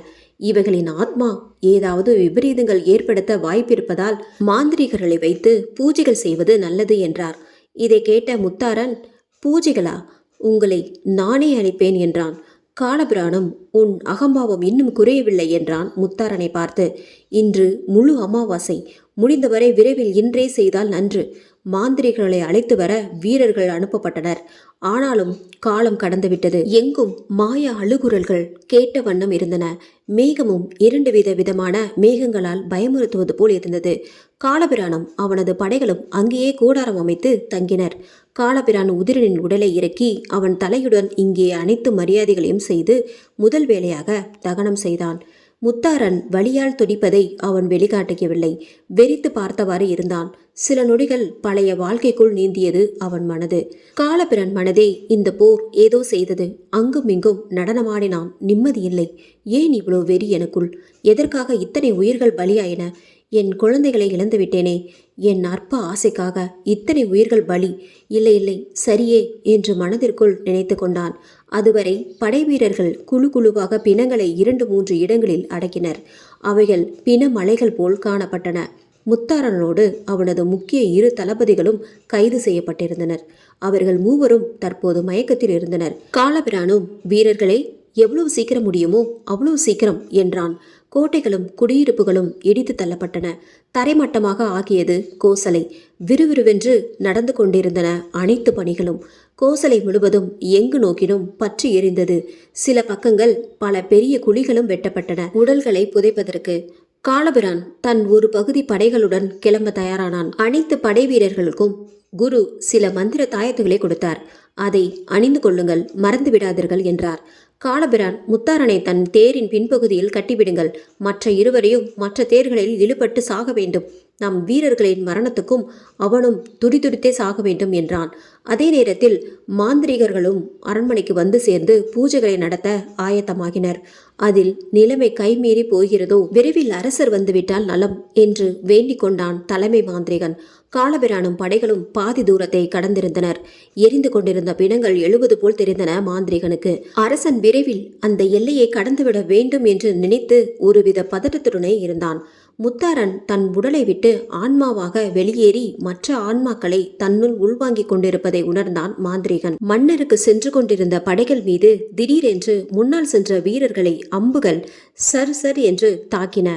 இவைகளின் ஆத்மா ஏதாவது விபரீதங்கள் ஏற்படுத்த வாய்ப்பிருப்பதால் மாந்திரிகர்களை வைத்து பூஜைகள் செய்வது நல்லது என்றார். இதை கேட்ட முத்தாரன், பூஜைகளா? உங்களை நானே அளிப்பேன் என்றான். காலபிரானும், உன் அகம்பாவம் இன்னும் குறையவில்லை என்றான் முத்தாரனை பார்த்து. இன்று முழு அமாவாசை, முடிந்தவரை விரைவில் இன்றே செய்தால் நன்று. மாந்திரிகளை அழைத்து வர வீரர்கள் அனுப்பப்பட்டனர். ஆனாலும் காலம் கடந்துவிட்டது. எங்கும் மாய அழுகுரல்கள் கேட்ட வண்ணம் இருந்தன. மேகமும் 2 விதமான மேகங்களால் பயமுறுத்துவது போல் இருந்தது. காலபிரானும் அவனது படைகளும் அங்கேயே கூடாரம் அமைத்து தங்கினர். காலபிரான் உதிரனின் உடலை இறக்கி அவன் தலையுடன் இங்கே அனைத்து மரியாதைகளையும் செய்து முதல் வேளையாக தகனம் செய்தான். முத்தாரன் வலியால் துடிப்பதை அவன் வெளிக்காட்டிக்கவில்லை. வெறித்து பார்த்தவாறு இருந்தான். சில நொடிகள் பழைய வாழ்க்கைக்குள் நீந்தியது அவன் மனது. காலபிரான் மனதே இந்த போர் ஏதோ செய்தது. அங்கும் இங்கும் நடனமாடினான். நிம்மதியில்லை. ஏன் இவ்வளோ வெறி எனக்குள்? எதற்காக இத்தனை உயிர்கள் பலியாயின? என் குழந்தைகளை இழந்து விட்டேனே. என் அற்ப ஆசைக்காக இத்தனை உயிர்கள் பலி. இல்லை இல்லை, சரியே என்று மனதிற்குள் நினைத்து கொண்டான். அதுவரை படை வீரர்கள் குழு குழுவாக பிணங்களை 2-3 இடங்களில் அடக்கினர். அவைகள் பிண மலைகள் போல் காணப்பட்டன. முத்தாரனோடு அவனது முக்கிய 2 தளபதிகளும் கைது செய்யப்பட்டிருந்தனர். அவர்கள் மூவரும் தற்போது மயக்கத்தில் இருந்தனர். காலபிரானும், வீரர்களே, எவ்வளவு சீக்கிரம் முடியுமோ அவ்வளவு சீக்கிரம் என்றான். கோட்டைகளும் குடியிருப்புகளும் இடித்து தள்ளப்பட்டன. தரைமட்டமாக ஆகியது கோசலை. விறுவிறுவென்று நடந்து கொண்டிருந்தன அனைத்து பணிகளும். கோசலை முழுவதும் எங்கு நோக்கினும் பற்றி எரிந்தது. சில பக்கங்கள் பல பெரிய குழிகளும் வெட்டப்பட்டன. உடல்களை புதைப்பதற்கு காலபிரான் தன் ஒரு பகுதி படைகளுடன் கிளம்ப தயாரானான். அனைத்து படை வீரர்களுக்கும் குரு சில மந்திர தாயத்துகளை கொடுத்தார். அதை அணிந்து கொள்ளுங்கள், மறந்து விடாதீர்கள் என்றார். காலபிரான் முத்தாரனை தன் தேரின் பின்பகுதியில் கட்டிவிடுங்கள். மற்ற இருவரையும் மற்ற தேர்களில் இழுபட்டு சாக வேண்டும். நம் வீரர்களின் மரணத்துக்கும் அவனும் துடிதுடித்தே சாக வேண்டும் என்றான். அதே நேரத்தில் மாந்திரிகர்களும் அரண்மனைக்கு வந்து சேர்ந்து பூஜைகளை நடத்த ஆயத்தமாகினர். அதில் நிலைமை கைமீறி போகிறதோ, விரைவில் அரசர் வந்துவிட்டால் நலம் என்று வேண்டிக் கொண்டான் தலைமை மாந்திரிகன். காலபிரானும் படைகளும் பாதி தூரத்தை கடந்திருந்தனர். எரிந்து கொண்டிருந்த பிணங்கள் எழுவது போல் தெரிந்தன மாந்திரிகனுக்கு. அரசன் விரைவில் அந்த எல்லையை கடந்துவிட வேண்டும் என்று நினைத்து ஒருவித பதட்டத்துடனே இருந்தான். முத்தாரன் தன் உடலை விட்டு ஆன்மாவாக வெளியேறி மற்ற ஆன்மாக்களை தன்னுள் உள்வாங்கிக் கொண்டிருப்பதை உணர்ந்தான் மாந்திரிகன். மன்னருக்கு சென்று கொண்டிருந்த படைகள் மீது திடீரென்று முன்னால் சென்ற வீரர்களை அம்புகள் சர் சர் என்று தாக்கின.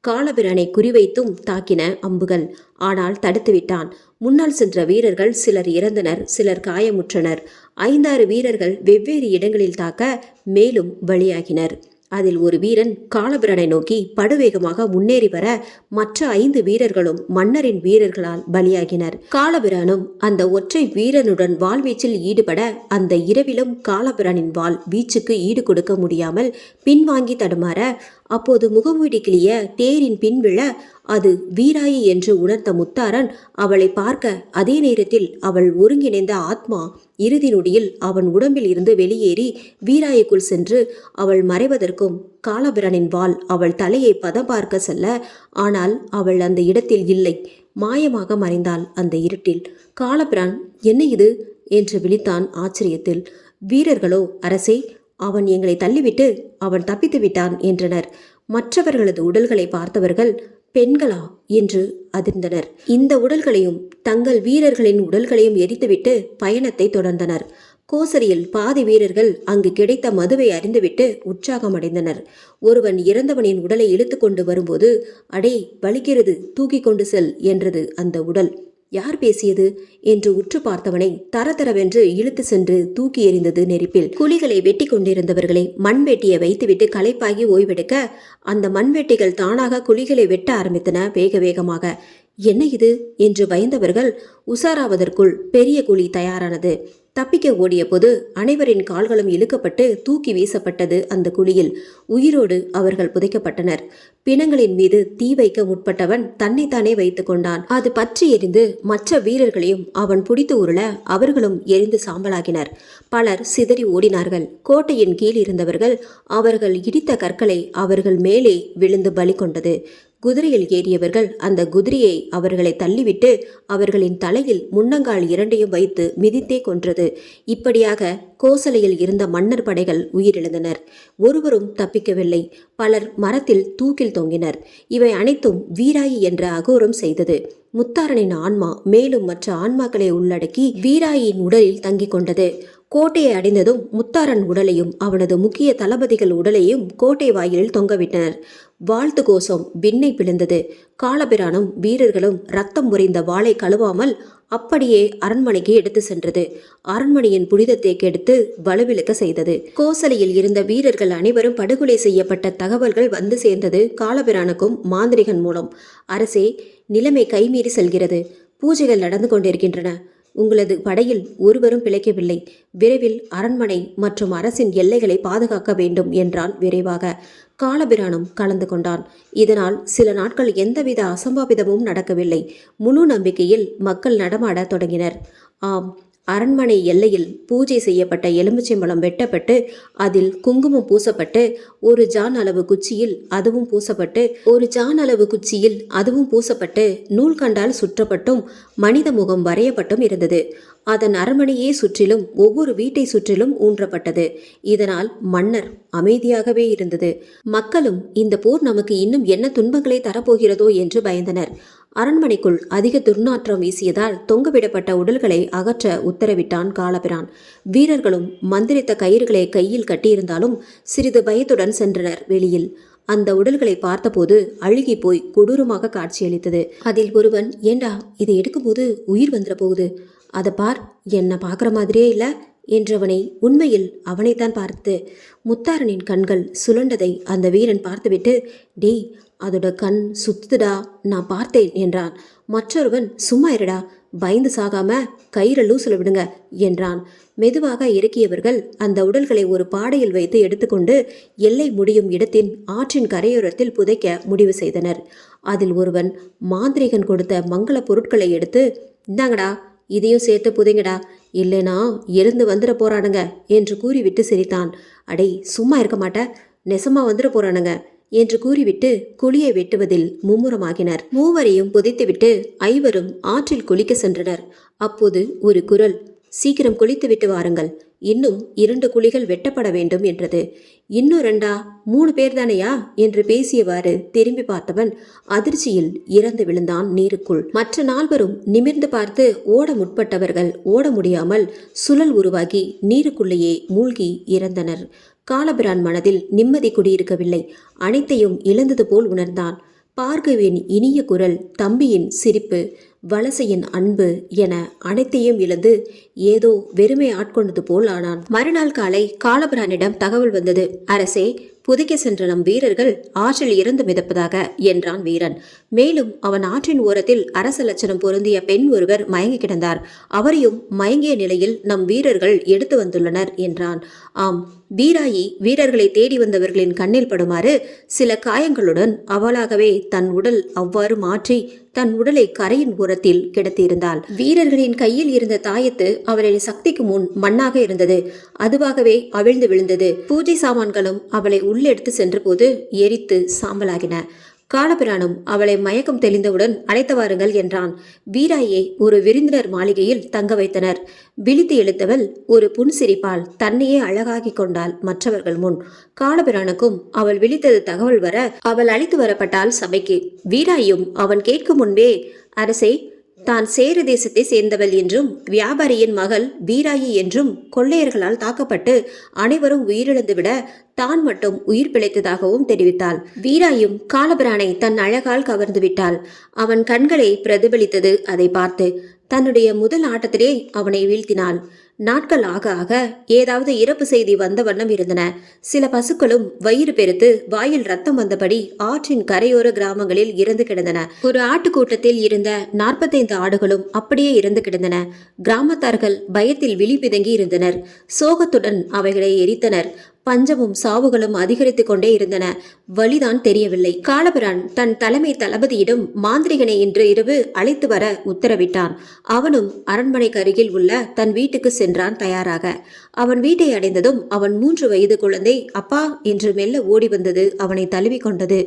காலபிரானை குறிவைத்தும் தாக்கின அம்புகள். ஆனால் தடுத்துவிட்டான். முன்னால் சென்ற வீரர்கள் சிலர் இறந்தனர், சிலர் காயமுற்றனர். 5-6 வீரர்கள் வெவ்வேறு இடங்களில் தாக்க மேலும் பலியாகினர். அதில் ஒரு வீரன் காலபிரானை நோக்கி படுவேகமாக முன்னேறி வர மற்ற 5 வீரர்களும் மன்னரின் வீரர்களால் பலியாகினர். காலபிரானும் அந்த ஒற்றை வீரனுடன் வாழ்வீச்சில் ஈடுபட அந்த இரவிலும் காலபிரானின் வாள் வீச்சுக்கு ஈடு கொடுக்க முடியாமல் பின்வாங்கி தடுமாற, அப்போது முகமூடி கிளிய தேரின் பின் விழ அது வீராயி என்று உணர்ந்த முத்தாரன் அவளை பார்க்க, அதே நேரத்தில் அவள் ஒருங்கிணைந்த ஆத்மா இறுதி நொடியில் அவன் உடம்பில் இருந்து வெளியேறி வீராய்க்குள் சென்று அவள் மறைவதற்கும் காலபிரானின் வாள் அவள் தலையை பதம் பார்க்க செல்ல, ஆனால் அவள் அந்த இடத்தில் இல்லை. மாயமாக மறைந்தாள் அந்த இருட்டில். காலபிரான், என்ன இது என்று விழித்தான் ஆச்சரியத்தில். வீரர்களோ, அரசே, அவன் எங்களை தள்ளிவிட்டு அவன் தப்பித்து விட்டான் என்றனர். மற்றவர்களது உடல்களை பார்த்தவர்கள், பெண்களா என்று அதிர்ந்தனர். இந்த உடல்களையும் தங்கள் வீரர்களின் உடல்களையும் எரித்துவிட்டு பயணத்தை தொடர்ந்தனர். கோசரியில் பாதி வீரர்கள் அங்கு கிடைத்த மதுவை அறிந்துவிட்டு உற்சாகமடைந்தனர். ஒருவன் இறந்தவனின் உடலை இழுத்து கொண்டு வரும்போது, அடே வலிக்கிறது, தூக்கி கொண்டு செல் என்றது அந்த உடல். யார் பேசியது என்று உற்று பார்த்தவனை தரதரவென்று இழுத்து சென்று தூக்கி எறிந்தது நெருப்பில். குழிகளை வெட்டி கொண்டிருந்தவர்களை மண்வெட்டியை வைத்துவிட்டு களைப்பாகி ஓய்வெடுக்க, அந்த மண்வெட்டிகள் தானாக குழிகளை வெட்ட ஆரம்பித்தன வேக வேகமாக. என்ன இது என்று பயந்தவர்கள் உசாராவதற்குள் பெரிய குழி தயாரானது. தப்பிக்க ஓடிய போது அனைவரின் கால்களும் இழுக்கப்பட்டு தூக்கி வீசப்பட்டது அந்த குழியில். உயிரோடு அவர்கள் புதைக்கப்பட்டனர். பிணங்களின் மீது தீ வைக்க முற்பட்டவன் தன்னைத்தானே வைத்துக் கொண்டான். அது பற்றி எரிந்து மற்ற வீரர்களையும் அவன் பிடித்து உருள அவர்களும் எரிந்து சாம்பலாகினர். பலர் சிதறி ஓடினார்கள். கோட்டையின் கீழ் இருந்தவர்கள் அவர்கள் இடித்த கற்களை அவர்கள் மேலே விழுந்து பலி கொண்டது. குதிரையில் ஏறியவர்கள் அந்த குதிரையை அவர்களை தள்ளிவிட்டு அவர்களின் தலையில் முன்னங்கால் 2ஐயும் வைத்து மிதித்தே கொன்றது. இப்படியாக கோசலையில் இருந்த மன்னர் படைகள் உயிரிழந்தனர். ஒருவரும் தப்பிக்கவில்லை. பலர் மரத்தில் தூக்கில் தொங்கினர். இவை அனைத்தும் வீராயி என்ற அகோரம் செய்தது. முத்தாரனின் ஆன்மா மேலும் மற்ற ஆன்மாக்களை உள்ளடக்கி வீராயின் உடலில் தங்கிக் கொண்டது. கோட்டையை அடைந்ததும் முத்தாரன் உடலையும் அவனது முக்கிய தளபதிகள் உடலையும் கோட்டை வாயிலில் தொங்கவிட்டனர். வாழ்த்து கோஷம் விண்ணை பிளந்தது. காலபிரானும் வீரர்களும் ரத்தம் உறைந்த வாளை கழுவாமல் அப்படியே அரண்மனைக்கு எடுத்து சென்றது. அரண்மனையின் புனிதத்தை கெடுத்து வலுவிழக்க செய்தது. கோசலையில் இருந்த வீரர்கள் அனைவரும் படுகொலை செய்யப்பட்ட தகவல்கள் வந்து சேர்ந்தது காலபிரானுக்கும் மாந்திரிகன் மூலம். அரசே, நிலைமை கைமீறி செல்கிறது. பூஜைகள் நடந்து கொண்டிருக்கின்றன. உங்களது படையில் ஒருவரும் பிழைக்கவில்லை. விரைவில் அரண்மனை மற்றும் அரசின் எல்லைகளை பாதுகாக்க வேண்டும் என்றான் விரைவாக. காலபிரானும் கலந்து கொண்டான். இதனால் சில நாட்கள் எந்தவித அசம்பாவிதமும் நடக்கவில்லை. முழு நம்பிக்கையில் மக்கள் நடமாட தொடங்கினர். ஆம், அரண்மனை எல்லையில் பூஜை செய்யப்பட்ட எலுமிச்சம்பழம் வெட்டப்பட்டு அதில் குங்குமம் பூசப்பட்டு ஒரு ஜான் அளவு குச்சியில் அதுவும் பூசப்பட்டு நூல் கண்டால் சுற்றப்பட்டும் மனித முகம் வரையப்பட்டும் இருந்தது. அதன் அரண்மனையே சுற்றிலும் ஒவ்வொரு வீட்டை சுற்றிலும் ஊன்றப்பட்டது. இதனால் மன்னர் அமைதியாகவே இருந்தது. மக்களும் இந்த போர் நமக்கு இன்னும் என்ன துன்பங்களை தரப்போகிறதோ என்று பயந்தனர். அரண்மனைக்குள் அதிக துர்நாற்றம் வீசியதால் தொங்கவிடப்பட்ட உடல்களை அகற்ற உத்தரவிட்டான் காலபிரான். வீரர்களும் மந்திரித்த கயிறுகளை கையில் கட்டியிருந்தாலும் சிறிது பயத்துடன் சென்றனர் வெளியில். அந்த உடல்களை பார்த்தபோது அழுகி போய் கொடூரமாக காட்சியளித்தது. அதில் ஒருவன், ஏண்டா இதை எடுக்கும்போது உயிர் வந்துட போகுது, அதை பார், என்னை பார்க்குற மாதிரியே இல்லை என்றவனை உண்மையில் அவனைத்தான் பார்த்து முத்தாரனின் கண்கள் சுழண்டதை அந்த வீரன் பார்த்துவிட்டு, டேய் அதோட கண் சுத்துடா, நான் பார்த்தேன் என்றான். மற்றொருவன், சும்மா இருடா, பயந்து சாகாம கயிறை லூசில் விடுங்க என்றான். மெதுவாக இறக்கியவர்கள் அந்த உடல்களை ஒரு பாடையில் வைத்து எடுத்துக்கொண்டு எல்லை முடியும் இடத்தின் ஆற்றின் கரையோரத்தில் புதைக்க முடிவு செய்தனர். அதில் ஒருவன் மாந்திரிகன் கொடுத்த மங்கள பொருட்களை எடுத்து, இந்தாங்கடா, இதையும் சேர்த்து புதைங்கடா, இல்லைனா எழுந்து வந்துட போறானுங்க என்று கூறிவிட்டு சிரித்தான். அடே சும்மா இருக்க மாட்ட, நெசமா வந்துட போறானுங்க என்று கூறிவிட்டு குழியை வெட்டுவதில் மும்முரமாகினர். மூவரையும் புதைத்துவிட்டு ஐவரும் ஆற்றில் குளிக்க சென்றனர். அப்போது ஒரு குரல், சீக்கிரம் குளித்துவிட்டு வாருங்கள், இன்னும் 2 குழிகள் வெட்டப்பட வேண்டும் என்றது. இன்னும் 2 3 பேர் தானையா என்று பேசியவாறு திரும்பி பார்த்தவன் அதிர்ச்சியில் இறந்து விழுந்தான் நீருக்குள். மற்ற 4 நிமிர்ந்து பார்த்து ஓட முற்பட்டவர்கள் ஓட முடியாமல் சுழல் உருவாகி நீருக்குள்ளேயே மூழ்கி இறந்தனர். காலபிரான் மனதில் நிம்மதி குடியிருக்கவில்லை. அனைத்தையும் இழந்தது போல் உணர்ந்தான். பார்கவியின் இனிய குரல், தம்பியின் சிரிப்பு, வலசையின் அன்பு என அனைத்தையும் இழந்து ஏதோ வெறுமை ஆட்கொண்டது போல் ஆனான். மறுநாள் காலை காலபிரானிடம் தகவல் வந்தது. அரசே, புதைக்க சென்ற நம் வீரர்கள் ஆற்றில் இறந்து மிதப்பதாக என்றான் வீரன். மேலும் அவன் ஆற்றின் ஓரத்தில் அரச லட்சணம் பொருந்திய பெண் ஒருவர் மயங்கி கிடந்தார். அவரையும் மயங்கிய நிலையில் நம் வீரர்கள் எடுத்து வந்துள்ளனர் என்றான். ஆம், வீராயி வீரர்களை தேடி வந்தவர்களின் கண்ணில் படுமாறு சில காயங்களுடன் அவளாகவே தன் உடல் அவ்வாறு மாற்றி தன் உடலை கரையின் ஓரத்தில் கிடத்தியிருந்தாள். வீரர்களின் கையில் இருந்த தாயத்து அவளின் சக்திக்கு முன் மண்ணாக இருந்தது. அதுவாகவே அவிழ்ந்து விழுந்தது. பூஜை சாமான்களும் அவளை உள்ளெடுத்து சென்றபோது எரித்து சாம்பலாகின. காலபிரானும் அவளை மயக்கம் தெளிந்தவுடன் அழைத்து வாருங்கள் என்றான். வீராயை ஒரு விருந்தினர் மாளிகையில் தங்க வைத்தனர். விழித்து எழுத்தவள் ஒரு புன்சிரிப்பால் தன்னையே அழகாக்கி கொண்டாள் மற்றவர்கள் முன். காலபிரானுக்கும் அவள் விழித்தது தகவல் வர அவள் அழைத்து வரப்பட்டாள் சபைக்கு. வீராயும் அவன் கேட்கும் முன்பே, அரசே, தான் சேர தேசத்தை சேர்ந்தவள் என்றும் வியாபாரியின் மகள் வீராயி என்றும் கொள்ளையர்களால் தாக்கப்பட்டு அனைவரும் உயிரிழந்துவிட தான் மட்டும் உயிர் பிழைத்ததாகவும் தெரிவித்தாள். வீராயும் காலபிரானை தன் அழகால் கவர்ந்து விட்டாள். அவன் கண்களை பிரதிபலித்தது அதை பார்த்து தன்னுடைய முதல் ஆட்டத்திலே அவனை வீழ்த்தினாள். நாட்கள் ஆக ஆக ஏதாவது இறப்பு செய்தி வந்த வண்ணம் இருந்தன. சில பசுக்களும் வயிறு பெருத்து வாயில் ரத்தம் வந்தபடி ஆற்றின் கரையோர கிராமங்களில் இறந்து கிடந்தன. ஒரு ஆட்டுக்கூட்டத்தில் இருந்த 45 ஆடுகளும் அப்படியே இறந்து கிடந்தன. கிராமத்தார்கள் பயத்தில் விழி பிதங்கி இருந்தனர். சோகத்துடன் அவைகளை எரித்தனர். பஞ்சமும் சாவுகளும் அதிகரித்து கொண்டே இருந்தன. வழிதான் தெரியவில்லை. காலபிரான் தன் தலைமை தளபதியிடம் மாந்திரிகனை இன்று இரவு அழைத்து வர உத்தரவிட்டான். அவனும் அரண்மனைக்கு அருகில் உள்ள தன் வீட்டுக்கு சென்றான் தயாராக. அவன் வீட்டை அடைந்ததும் அவன் 3 வயது குழந்தை அப்பா என்று மெல்ல ஓடி வந்தது அவனை தழுவி கொண்டது.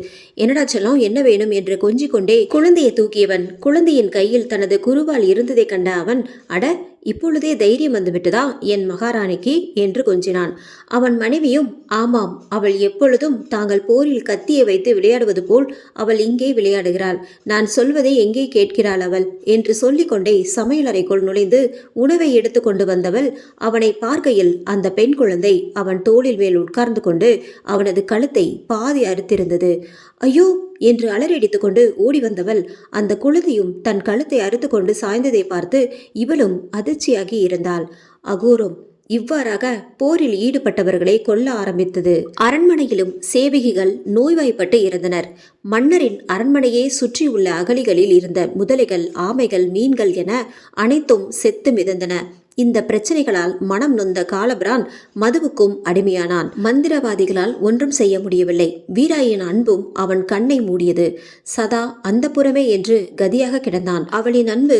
என்னடா செல்லம், என்ன வேணும் என்று கொஞ்சிக் கொண்டே குழந்தையை தூக்கியவன் குழந்தையின் கையில் தனது குருவால் இருந்ததை கண்ட அவன், அட, இப்பொழுதே தைரியம் வந்துவிட்டதா என் மகாராணிக்கு என்று கொஞ்சினான். அவன் மனைவியும், ஆமாம், அவள் எப்பொழுதும் தாங்கள் போரில் கத்தியை வைத்து விளையாடுவது போல் அவள் இங்கே விளையாடுகிறாள். நான் சொல்வதை எங்கே கேட்கிறாள் அவள் என்று சொல்லிக்கொண்டே சமையலறைக்குள் நுழைந்து உணவை எடுத்து கொண்டு வந்தவள் அவனை பார்க்கையில் அந்த பெண் குழந்தை அவன் தோளில் மேல் உட்கார்ந்து கொண்டு அவனது கழுத்தை பாதி அறுத்திருந்தது. ஐயோ என்று அலறடித்துக் கொண்டு ஓடி வந்தவள் அந்த குழந்தையும் தன் கழுத்தை அறுத்து கொண்டு சாய்ந்ததை பார்த்து இவளும் அதிர்ச்சியாகி இருந்தாள். அகோரம் இவ்வாறாக போரில் ஈடுபட்டவர்களை கொல்ல ஆரம்பித்தது. அரண்மனையிலும் சேவகிகள் நோய்வாய்ப்பட்டு இருந்தனர். மன்னரின் அரண்மனையே சுற்றியுள்ள அகழிகளில் இருந்த முதலைகள், ஆமைகள், மீன்கள் என அனைத்தும் செத்து மிதந்தன. இந்த பிரச்சனைகளால் மனம் நொந்த காலபிரான் மதுவுக்கும் அடிமையானான். மந்திரவாதிகளால் ஒன்றும் செய்ய முடியவில்லை. வீராயின் அன்பும் அவன் கண்ணை மூடியது. சதா அந்தப்புறமே என்று கதியாக கிடந்தான். அவளின் அன்பு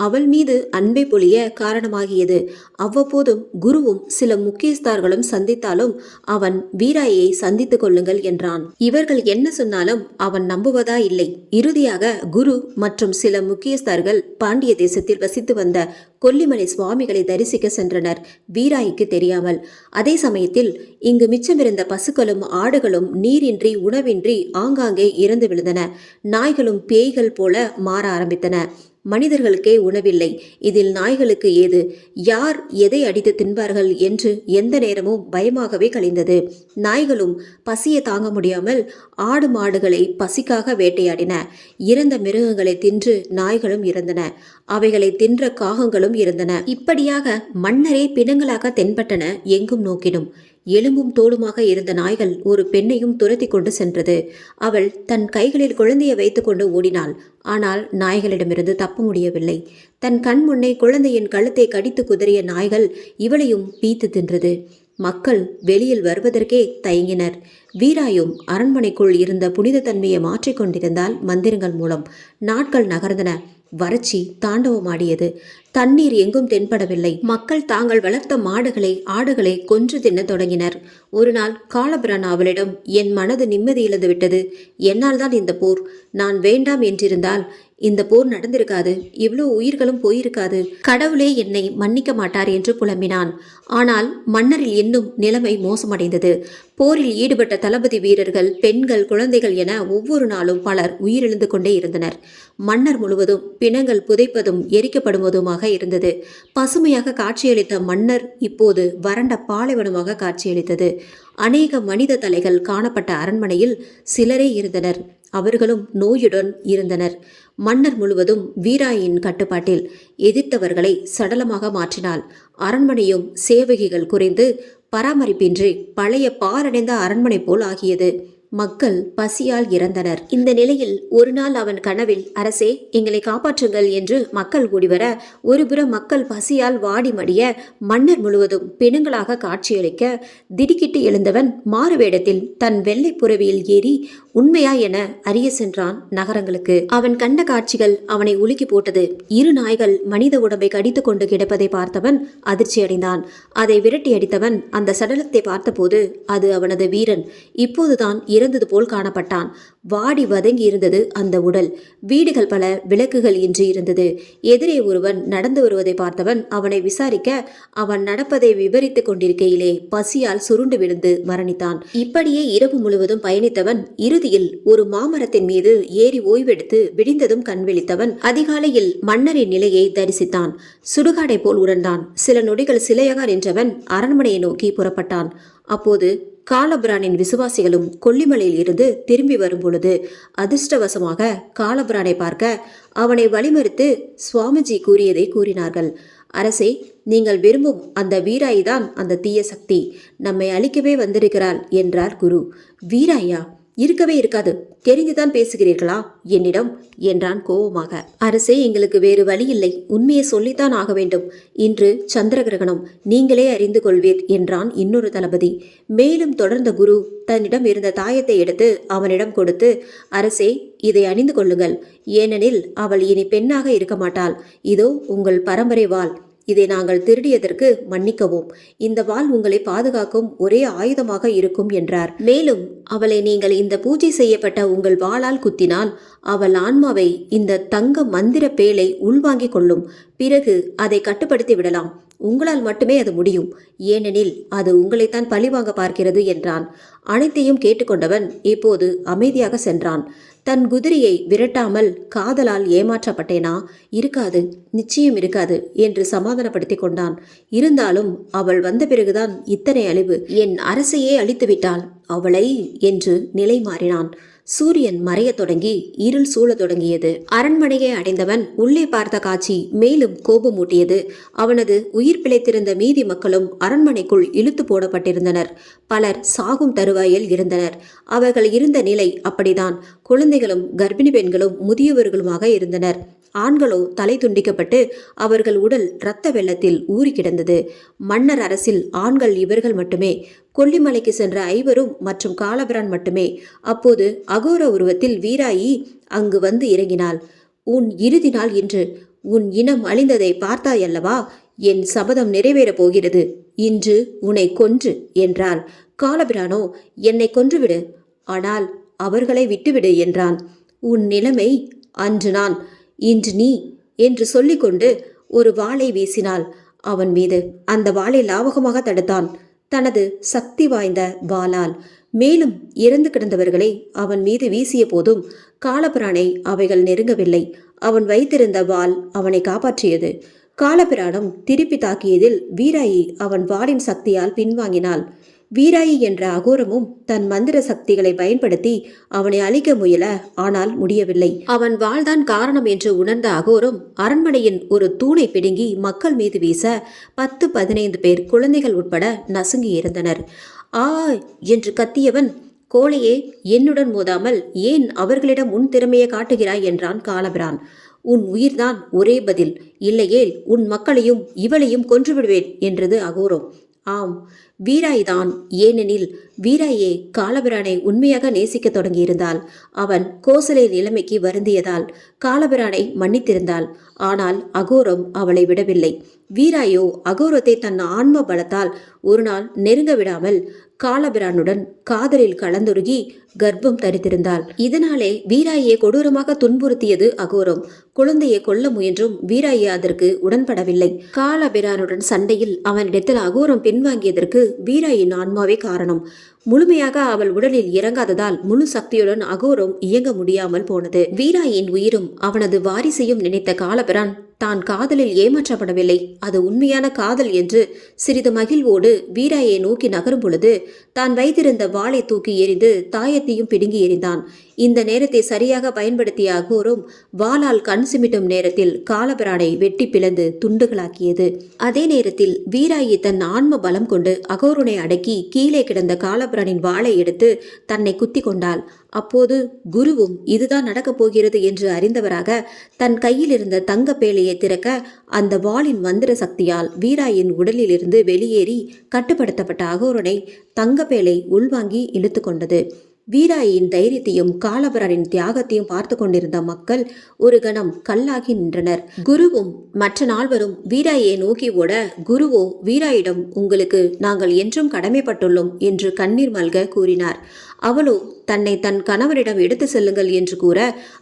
அவள் மீது அன்பை பொழிய காரணமாகியது. அவ்வப்போதும் குருவும் சில முக்கியஸ்தார்களும் சந்தித்தாலும் அவன் வீராயை சந்தித்துக் கொள்ளுங்கள் என்றான். இவர்கள் என்ன சொன்னாலும் அவன் நம்புவதா இல்லை. இறுதியாக குரு மற்றும் சில முக்கியஸ்தர்கள் பாண்டிய தேசத்தில் வசித்து வந்த கொல்லிமலை சுவாமிகளை தரிசிக்க சென்றனர், வீராய்க்கு தெரியாமல். அதே சமயத்தில் இங்கு மிச்சமிருந்த பசுக்களும் ஆடுகளும் நீரின்றி உணவின்றி ஆங்காங்கே இறந்து விழுந்தன. நாய்களும் பேய்கள் போல மாற ஆரம்பித்தன. மனிதர்களுக்கே உணவில்லை, இதில் நாய்களுக்கு ஏது? யார் எதை அடித்து தின்பார்கள் என்று எந்த நேரமும் பயமாகவே கழிந்தது. நாய்களும் பசியை தாங்க முடியாமல் ஆடு மாடுகளை பசிக்காக வேட்டையாடின. இறந்த மிருகங்களை தின்று நாய்களும் இறந்தன. அவைகளை தின்ற காகங்களும் இருந்தன. இப்படியாக மன்னரே பிணங்களாக தென்பட்டன எங்கும் நோக்கினும். எலும்பும் தோளுமாக இருந்த நாய்கள் ஒரு பெண்ணையும் துரத்தி கொண்டு சென்றது. அவள் தன் கைகளில் குழந்தையை வைத்துக்கொண்டு ஓடினாள். ஆனால் நாய்களிடமிருந்து தப்ப முடியவில்லை. தன் கண் முன்னே குழந்தையின் கழுத்தை கடித்து குதறிய நாய்கள் இவளையும் பீத்து தின்றது. மக்கள் வெளியில் வருவதற்கே தயங்கினர். வீராயும் அரண்மனைக்குள் இருந்த புனித தன்மையை மாற்றிக்கொண்டிருந்தால் மந்திரங்கள் மூலம். நாட்கள் நகர்ந்தன. வறட்சி தாண்டவமாடியது. தண்ணீர் எங்கும் தென்படவில்லை. மக்கள் தாங்கள் வளர்த்த மாடுகளை ஆடுகளை கொன்று தின்ன தொடங்கினர். ஒரு நாள் காலபிரான் அவளிடம், என் மனது நிம்மதி இழந்து விட்டது. என்னால் தான் இந்த போர். நான் வேண்டாம் என்றிருந்தால் இந்த போர் நடந்திருக்காது. இவ்வளோ உயிர்களும் போயிருக்காது. கடவுளே என்னை மன்னிக்க மாட்டார் என்று புலம்பினான். ஆனால் மன்னரில் இன்னும் நிலைமை மோசமடைந்தது. போரில் ஈடுபட்ட தளபதி வீரர்கள், பெண்கள், குழந்தைகள் என ஒவ்வொரு நாளும் பலர் உயிரிழந்து கொண்டே இருந்தனர். மன்னர் முழுவதும் பிணங்கள் புதைப்பதும் எரிக்கப்படுவதுமாக இருந்தது. பசுமையாக காட்சியளித்த மன்னர் இப்போது வறண்ட பாலைவனமாக காட்சியளித்தது. அநேக மனித தலைகள் காணப்பட்ட அரண்மனையில் சிலரே இருந்தனர். அவர்களும் நோயுடன் இருந்தனர். மன்னர் முழுவதும் வீராயின் கட்டுப்பாட்டில். எதிர்த்தவர்களை சடலமாக மாற்றினாள். அரண்மனையும் சேவகிகள் குறைந்து பராமரிப்பின்றி பழைய பாரடைந்த அரண்மனை போல் ஆகியது. மக்கள் பசியால் இறந்தனர். இந்த நிலையில் ஒரு நாள் அவன் கனவில், அரசே, எங்களை காப்பாற்றுங்கள் என்று மக்கள் கூடிவர, ஒருபுறம் மக்கள் பசியால் வாடி மடிய, மன்னர் முழுவதும் பிணங்களாக காட்சியளிக்க, திடுக்கிட்டு எழுந்தவன் மாறுவேடத்தில் தன் வெள்ளை புறவியில் ஏறி உண்மையா என அறிய சென்றான் நகரங்களுக்கு. அவன் கண்ட காட்சிகள் அவனை உலுக்கி போட்டது. இரு நாய்கள் மனித உடம்பை கடித்து கொண்டு கிடப்பதை பார்த்தவன் அதிர்ச்சியடைந்தான். அதை விரட்டி அடித்தவன் அந்த சடலத்தை பார்த்தபோது அது அவனது வீரன். இப்போதுதான் இறந்தது போல் காணப்பட்டான். வாடி வதங்கி இருந்தது அந்த உடல். வீடுகள் பல விளக்குகள் இன்றி இருந்தது. எதிரே ஒருவன் நடந்து வருவதை பார்த்தவன் அவனை விசாரிக்க, அவன் நடப்பதை விவரித்துக் கொண்டிருக்கையிலே பசியால் சுருண்டு விழுந்து மரணித்தான். இப்படியே இரவு முழுவதும் பயணித்தவன் இறுதியில் ஒரு மாமரத்தின் மீது ஏறி ஓய்வெடுத்து விடிந்ததும் கண் விழித்தவன் அதிகாலையில் மன்னரின் நிலையை தரிசித்தான். சுடுகாடை போல் உணர்ந்தான். சில நொடிகள் சிலையாக நின்றவன் அரண்மனையை நோக்கி புறப்பட்டான். அப்போது காலபிரானின் விசுவாசிகளும் கொல்லிமலையில் இருந்து திரும்பி வரும் பொழுது அதிர்ஷ்டவசமாக காலபிரானை பார்க்க அவனை வழிமறித்து சுவாமிஜி கூறியதை கூறினார்கள். அரசே, நீங்கள் விரும்பும் அந்த வீராய்தான் அந்த தீய சக்தி. நம்மை அழிக்கவே வந்திருக்கிறாள் என்றார் குரு. வீராயா? இருக்கவே இருக்காது. தெரிந்துதான் பேசுகிறீர்களா என்னிடம் என்றான் கோபமாக. அரசே, எங்களுக்கு வேறு வழி இல்லை. உண்மையை சொல்லித்தான் ஆக வேண்டும். இன்று சந்திர கிரகணம், நீங்களே அறிந்து கொள்வீர் என்றான் இன்னொரு தளபதி. மேலும் தொடர்ந்த குரு தன்னிடம் இருந்த தாயத்தை எடுத்து அவனிடம் கொடுத்து, அரசே, இதை அணிந்து கொள்ளுங்கள். ஏனெனில் அவள் இனி பெண்ணாக இருக்க மாட்டாள். இதோ உங்கள் பரம்பரை வாள். இதை நாங்கள் திருடியதற்கு மன்னிக்கவும். இந்த வாள் உங்களை பாதுகாக்கும் ஒரே ஆயுதமாக இருக்கும் என்றார். மேலும் அவளை நீங்கள் இந்த பூஜை செய்யப்பட்ட உங்கள் வாளால் குத்தினால் அவள் ஆன்மாவை இந்த தங்க மந்திர பேழை உள்வாங்கிக் கொள்ளும். பிறகு அதை கட்டுப்படுத்தி விடலாம். உங்களால் மட்டுமே அது முடியும். ஏனெனில் அது உங்களைத்தான் பழிவாங்க பார்க்கிறது என்றான். அனைத்தையும் கேட்டுக்கொண்டவன் இப்போது அமைதியாக சென்றான். தன் குதிரையை விரட்டாமல் காதலால் ஏமாற்றப்பட்டேனா? இருக்காது, நிச்சயம் இருக்காது என்று சமாதானப்படுத்தி கொண்டான். இருந்தாலும் அவள் வந்த பிறகுதான் இத்தனை அழிவு. என் அரசையே அழித்து விட்டாள் அவளை என்று நிலை மாறினான். சூரியன் மறையத் தொடங்கி இருள் சூழத் தொடங்கியது. அரண்மனையை அடைந்தவன் உள்ளே பார்த்த காட்சி மேலும் கோபமூட்டியது. அவனது உயிர் பிழைத்திருந்த மீதி மக்களும் அரண்மனைக்குள் இழுத்து போடப்பட்டிருந்தனர். பலர் சாகும் தருவாயில் இருந்தனர். அவர்கள் இருந்த நிலை அப்படிதான். குழந்தைகளும் கர்ப்பிணி பெண்களும் முதியவர்களுமாக இருந்தனர். ஆண்களோ தலை துண்டிக்கப்பட்டு அவர்கள் உடல் இரத்த வெள்ளத்தில் ஊறி கிடந்தது. மன்னர் அரசில் ஆண்கள் இவர்கள் மட்டுமே. கொல்லிமலைக்கு சென்ற ஐவரும் மற்றும் காலபிரான் மட்டுமே. அப்போது அகோர உருவத்தில் வீராயி அங்கு வந்து இறங்கினாள். உன் இறுதி நாள் இன்று. உன் இனம் அழிந்ததை பார்த்தாயல்லவா? என் சபதம் நிறைவேறப் போகிறது. இன்று உன்னை கொன்று என்றாள். காலபிரானோ, என்னை கொன்றுவிடு, ஆனால் அவர்களை விட்டுவிடு என்றான். உன் நிலைமை அன்று நான், இன்று நீ என்று சொல்லிக்கொண்டு ஒரு வாளை வீசினாள் அவன் மீது. அந்த வாளை லாவகமாக தடுத்தான் தனது சக்தி வாய்ந்த வாளால். மேலும் இறந்து கிடந்தவர்களை அவன் மீது வீசிய போதும் காலபிரானை அவைகள் நெருங்கவில்லை. அவன் வைத்திருந்த வாள் அவனை காப்பாற்றியது. காலபிரானும் திருப்பி தாக்கியதில் வீராயி அவன் வாளின் சக்தியால் பின்வாங்கினாள். வீராயி என்ற அகோரமும் தன் மந்திர சக்திகளை பயன்படுத்தி அவனை அழிக்க முயல, ஆனால் முடியவில்லை. அவன் வாழ்தான் காரணம் என்று உணர்ந்த அகோரம் அரண்மனையின் ஒரு தூணை பிடுங்கி மக்கள் மீது வீச 10-15 பேர் குழந்தைகள் உட்பட நசுங்கி இருந்தனர். ஆ என்று கத்தியவன், கோழையே, என்னுடன் மோதாமல் ஏன் அவர்களிடம் உன் திறமையை காட்டுகிறாய் என்றான் காலபிரான். உன் உயிர்தான் ஒரே பதில், இல்லையேல் உன் மக்களையும் இவளையும் கொன்றுவிடுவேன் என்றது அகோரம். ஆம், வீராய்தான். ஏனெனில் வீராயே காலபிரானை உண்மையாக நேசிக்க தொடங்கியிருந்தாள். அவன் கோசலை நிலைமைக்கு வருந்தியதால் காலபிரானை மன்னித்திருந்தாள். ஆனால் அகோரம் அவளை விடவில்லை. வீராயோ அகோரத்தை தன் ஆன்ம பலத்தால் ஒரு நாள் நெருங்க விடாமல் காலபிரானுடன் காதலில் கலந்துருகி கர்ப்பம் தரித்திருந்தாள். இதனாலே வீராயை கொடூரமாக துன்புறுத்தியது அகோரம். குழந்தையை கொல்ல முயன்றும் வீராயை அதற்கு உடன்படவில்லை. காலபிரானுடன் சண்டையில் அவனிடத்தில் அகோரம் பின்வாங்கியதற்கு வீராயின் ஆன்மாவே காரணம். முழுமையாக அவள் உடலில் இறங்காததால் முழு சக்தியுடன் அகோரம் இயங்க முடியாமல் போனது. வீராயின் உயிரும் அவனது வாரிசையும் நினைத்த காலபிரான் தான் காதலில் ஏமாற்றப்படவில்லை, அது உண்மையான காதல் என்று சிறிது மகிழ்வோடு வீராயை நோக்கி நகரும் பொழுது தான் வைத்திருந்த வாளை தூக்கி எறிந்து தாயத்தையும் பிடுங்கி எறிந்தான். இந்த நேரத்தை சரியாக பயன்படுத்திய அகோரம் வாளால் கண் சிமிட்டும் நேரத்தில் காலபிரானை வெட்டி பிளந்து துண்டுகளாக்கியது. அதே நேரத்தில் வீராயி தன் ஆன்ம பலம் கொண்டு அகோரனை அடக்கி கீழே கிடந்த காலபிரானின் வாளை எடுத்து தன்னை குத்தி கொண்டாள். அப்போது குருவும் இதுதான் நடக்கப் போகிறது என்று அறிந்தவராக தன் கையில் இருந்த தங்க பேழையை திறக்க அந்த வாளின் மந்திர சக்தியால் வீராயின் உடலில் இருந்து வெளியேறி கட்டுப்படுத்தப்பட்ட அகோரனை தங்கப்பேழை உள்வாங்கி இழுத்து கொண்டது. வீராயின் தைரியத்தையும் காலபிரானின் தியாகத்தையும் பார்த்து கொண்டிருந்த மக்கள் ஒரு கணம் கல்லாகி நின்றனர். குருவும் மற்ற நால்வரும் வீராயை நோக்கி ஓட, குருவோ வீராயிடம் உங்களுக்கு நாங்கள் என்றும் கடமைப்பட்டுள்ளோம் என்று கண்ணீர் மல்க கூறினார். அவளோ தன்னை தன் கணவரிடம் எடுத்து செல்லுங்கள் என்று கூற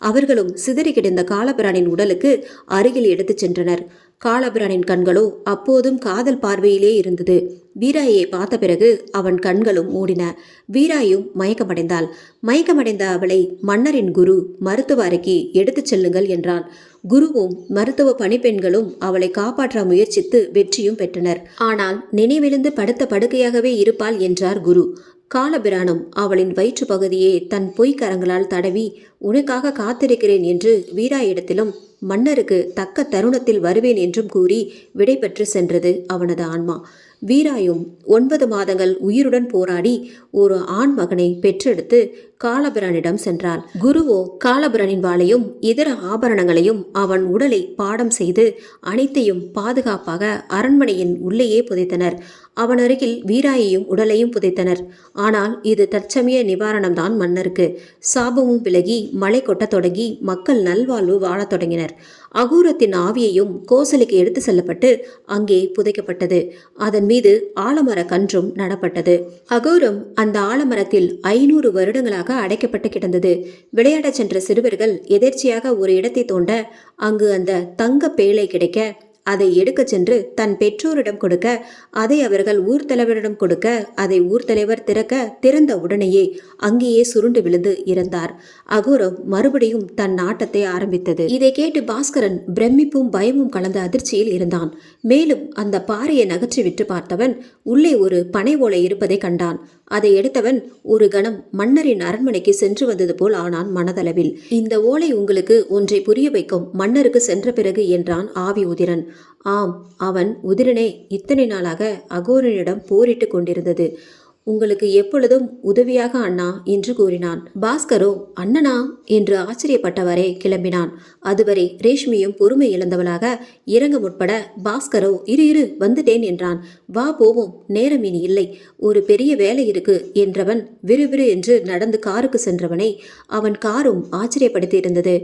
அவர்களும் சிதறி கிடந்த காலபிரானின் உடலுக்கு அருகில் எடுத்துச் சென்றனர். காலபிரானின் கண்களோ அப்போதும் காதல் பார்வையிலே இருந்தது. வீராயை பார்த்த பிறகு அவன் கண்களும் மூடின. வீராயும் மயக்கமடைந்தாள். மயக்கமடைந்த அவளை மன்னரின் குரு மருத்துவ அறைக்கு எடுத்துச் செல்லுங்கள் என்றான். குருவும் மருத்துவ பணிப்பெண்களும் அவளை காப்பாற்ற முயற்சித்து வெற்றியும் பெற்றனர். ஆனால் நினைவிழுந்து படுத்த படுக்கையாகவே இருப்பாள் என்றார் குரு. காலபிரானும் அவளின் வயிற்று பகுதியை தன் பொய்க்கரங்களால் தடவி உனக்காக காத்திருக்கிறேன் என்று வீராயிடத்திலும் மன்னருக்கு தக்க தருணத்தில் வருவேன் என்றும் கூறி விடைபெற்று சென்றது அவனது ஆன்மா. வீராயும் 9 மாதங்கள் உயிருடன் போராடி ஒரு ஆண் மகனை பெற்றெடுத்து காலபிரானிடம் சென்றாள். குருவோ காலபிரானின் வாளையும் இதர ஆபரணங்களையும் அவன் உடலை பாடம் செய்து அனைத்தையும் பாதுகாப்பாக அரண்மனையின் உள்ளேயே புதைத்தனர். அவன் அருகில் வீராயையும் உடலையும் புதைத்தனர். ஆனால் இது தற்சமய நிவாரணம்தான் மன்னருக்கு. சாபமும் விலகி மழை கொட்டத் தொடங்கி மக்கள் நல்வாழ்வு வாழத் தொடங்கினர். அகோரத்தின் ஆவியையும் கோசலைக்கு எடுத்து செல்லப்பட்டு அங்கே புதைக்கப்பட்டது. அதன் மீது ஆலமர கன்றும் நடப்பட்டது. அகோரம் அந்த ஆலமரத்தில் 500 வருடங்களாக அடைக்கப்பட்டு கிடந்தது. விளையாடச் சென்ற சிறுவர்கள் எதேர்ச்சியாக ஒரு இடத்தை தோண்ட அங்கு அந்த தங்க பேழை கிடைக்க அதை எடுக்க சென்று தன் பெற்றோரிடம் கொடுக்க, அதை அவர்கள் ஊர் தலைவரிடம் கொடுக்க, அதை ஊர் தலைவர் திறந்த உடனேயே அங்கேயே சுருண்டு விழுந்து இறந்தார். அகோரம் மறுபடியும் தன் நாட்டத்தை ஆரம்பித்தது. இதை கேட்டு பாஸ்கரன் பிரமிப்பும் பயமும் கலந்த அதிர்ச்சியில் இருந்தான். மேலும் அந்த பாறையை நகற்றி விட்டு பார்த்தவன் உள்ளே ஒரு பனை ஓலை இருப்பதை கண்டான். அதை எடுத்தவன் ஒரு கணம் மன்னரின் அரண்மனைக்கு சென்று வந்தது போல் ஆனான் மனதளவில். இந்த ஓலை உங்களுக்கு ஒன்றை புரிய வைக்கும், மன்னருக்கு சென்ற பிறகு என்றான் ஆவி உதிரன். ஆம், அவன் உதிரனே இத்தனை நாளாக அகோரனிடம் போரிட்டு கொண்டிருந்தது. உங்களுக்கு எப்பொழுதும் உதவியாக அண்ணா என்று கூறினான். பாஸ்கரோ அண்ணனா என்று ஆச்சரியப்பட்டவரே கிளம்பினான். அதுவரை ரேஷ்மியும் பொறுமை இழந்தவளாக இறங்க முற்பட பாஸ்கரோ இரு இரு வந்துட்டேன் என்றான். வா போவோம், நேரம் இனி இல்லை, ஒரு பெரிய வேலை இருக்கு என்றவன் விறுவிறு என்று நடந்து காருக்கு சென்றவனை அவன் காரும் ஆச்சரியப்படுத்தி இருந்தது.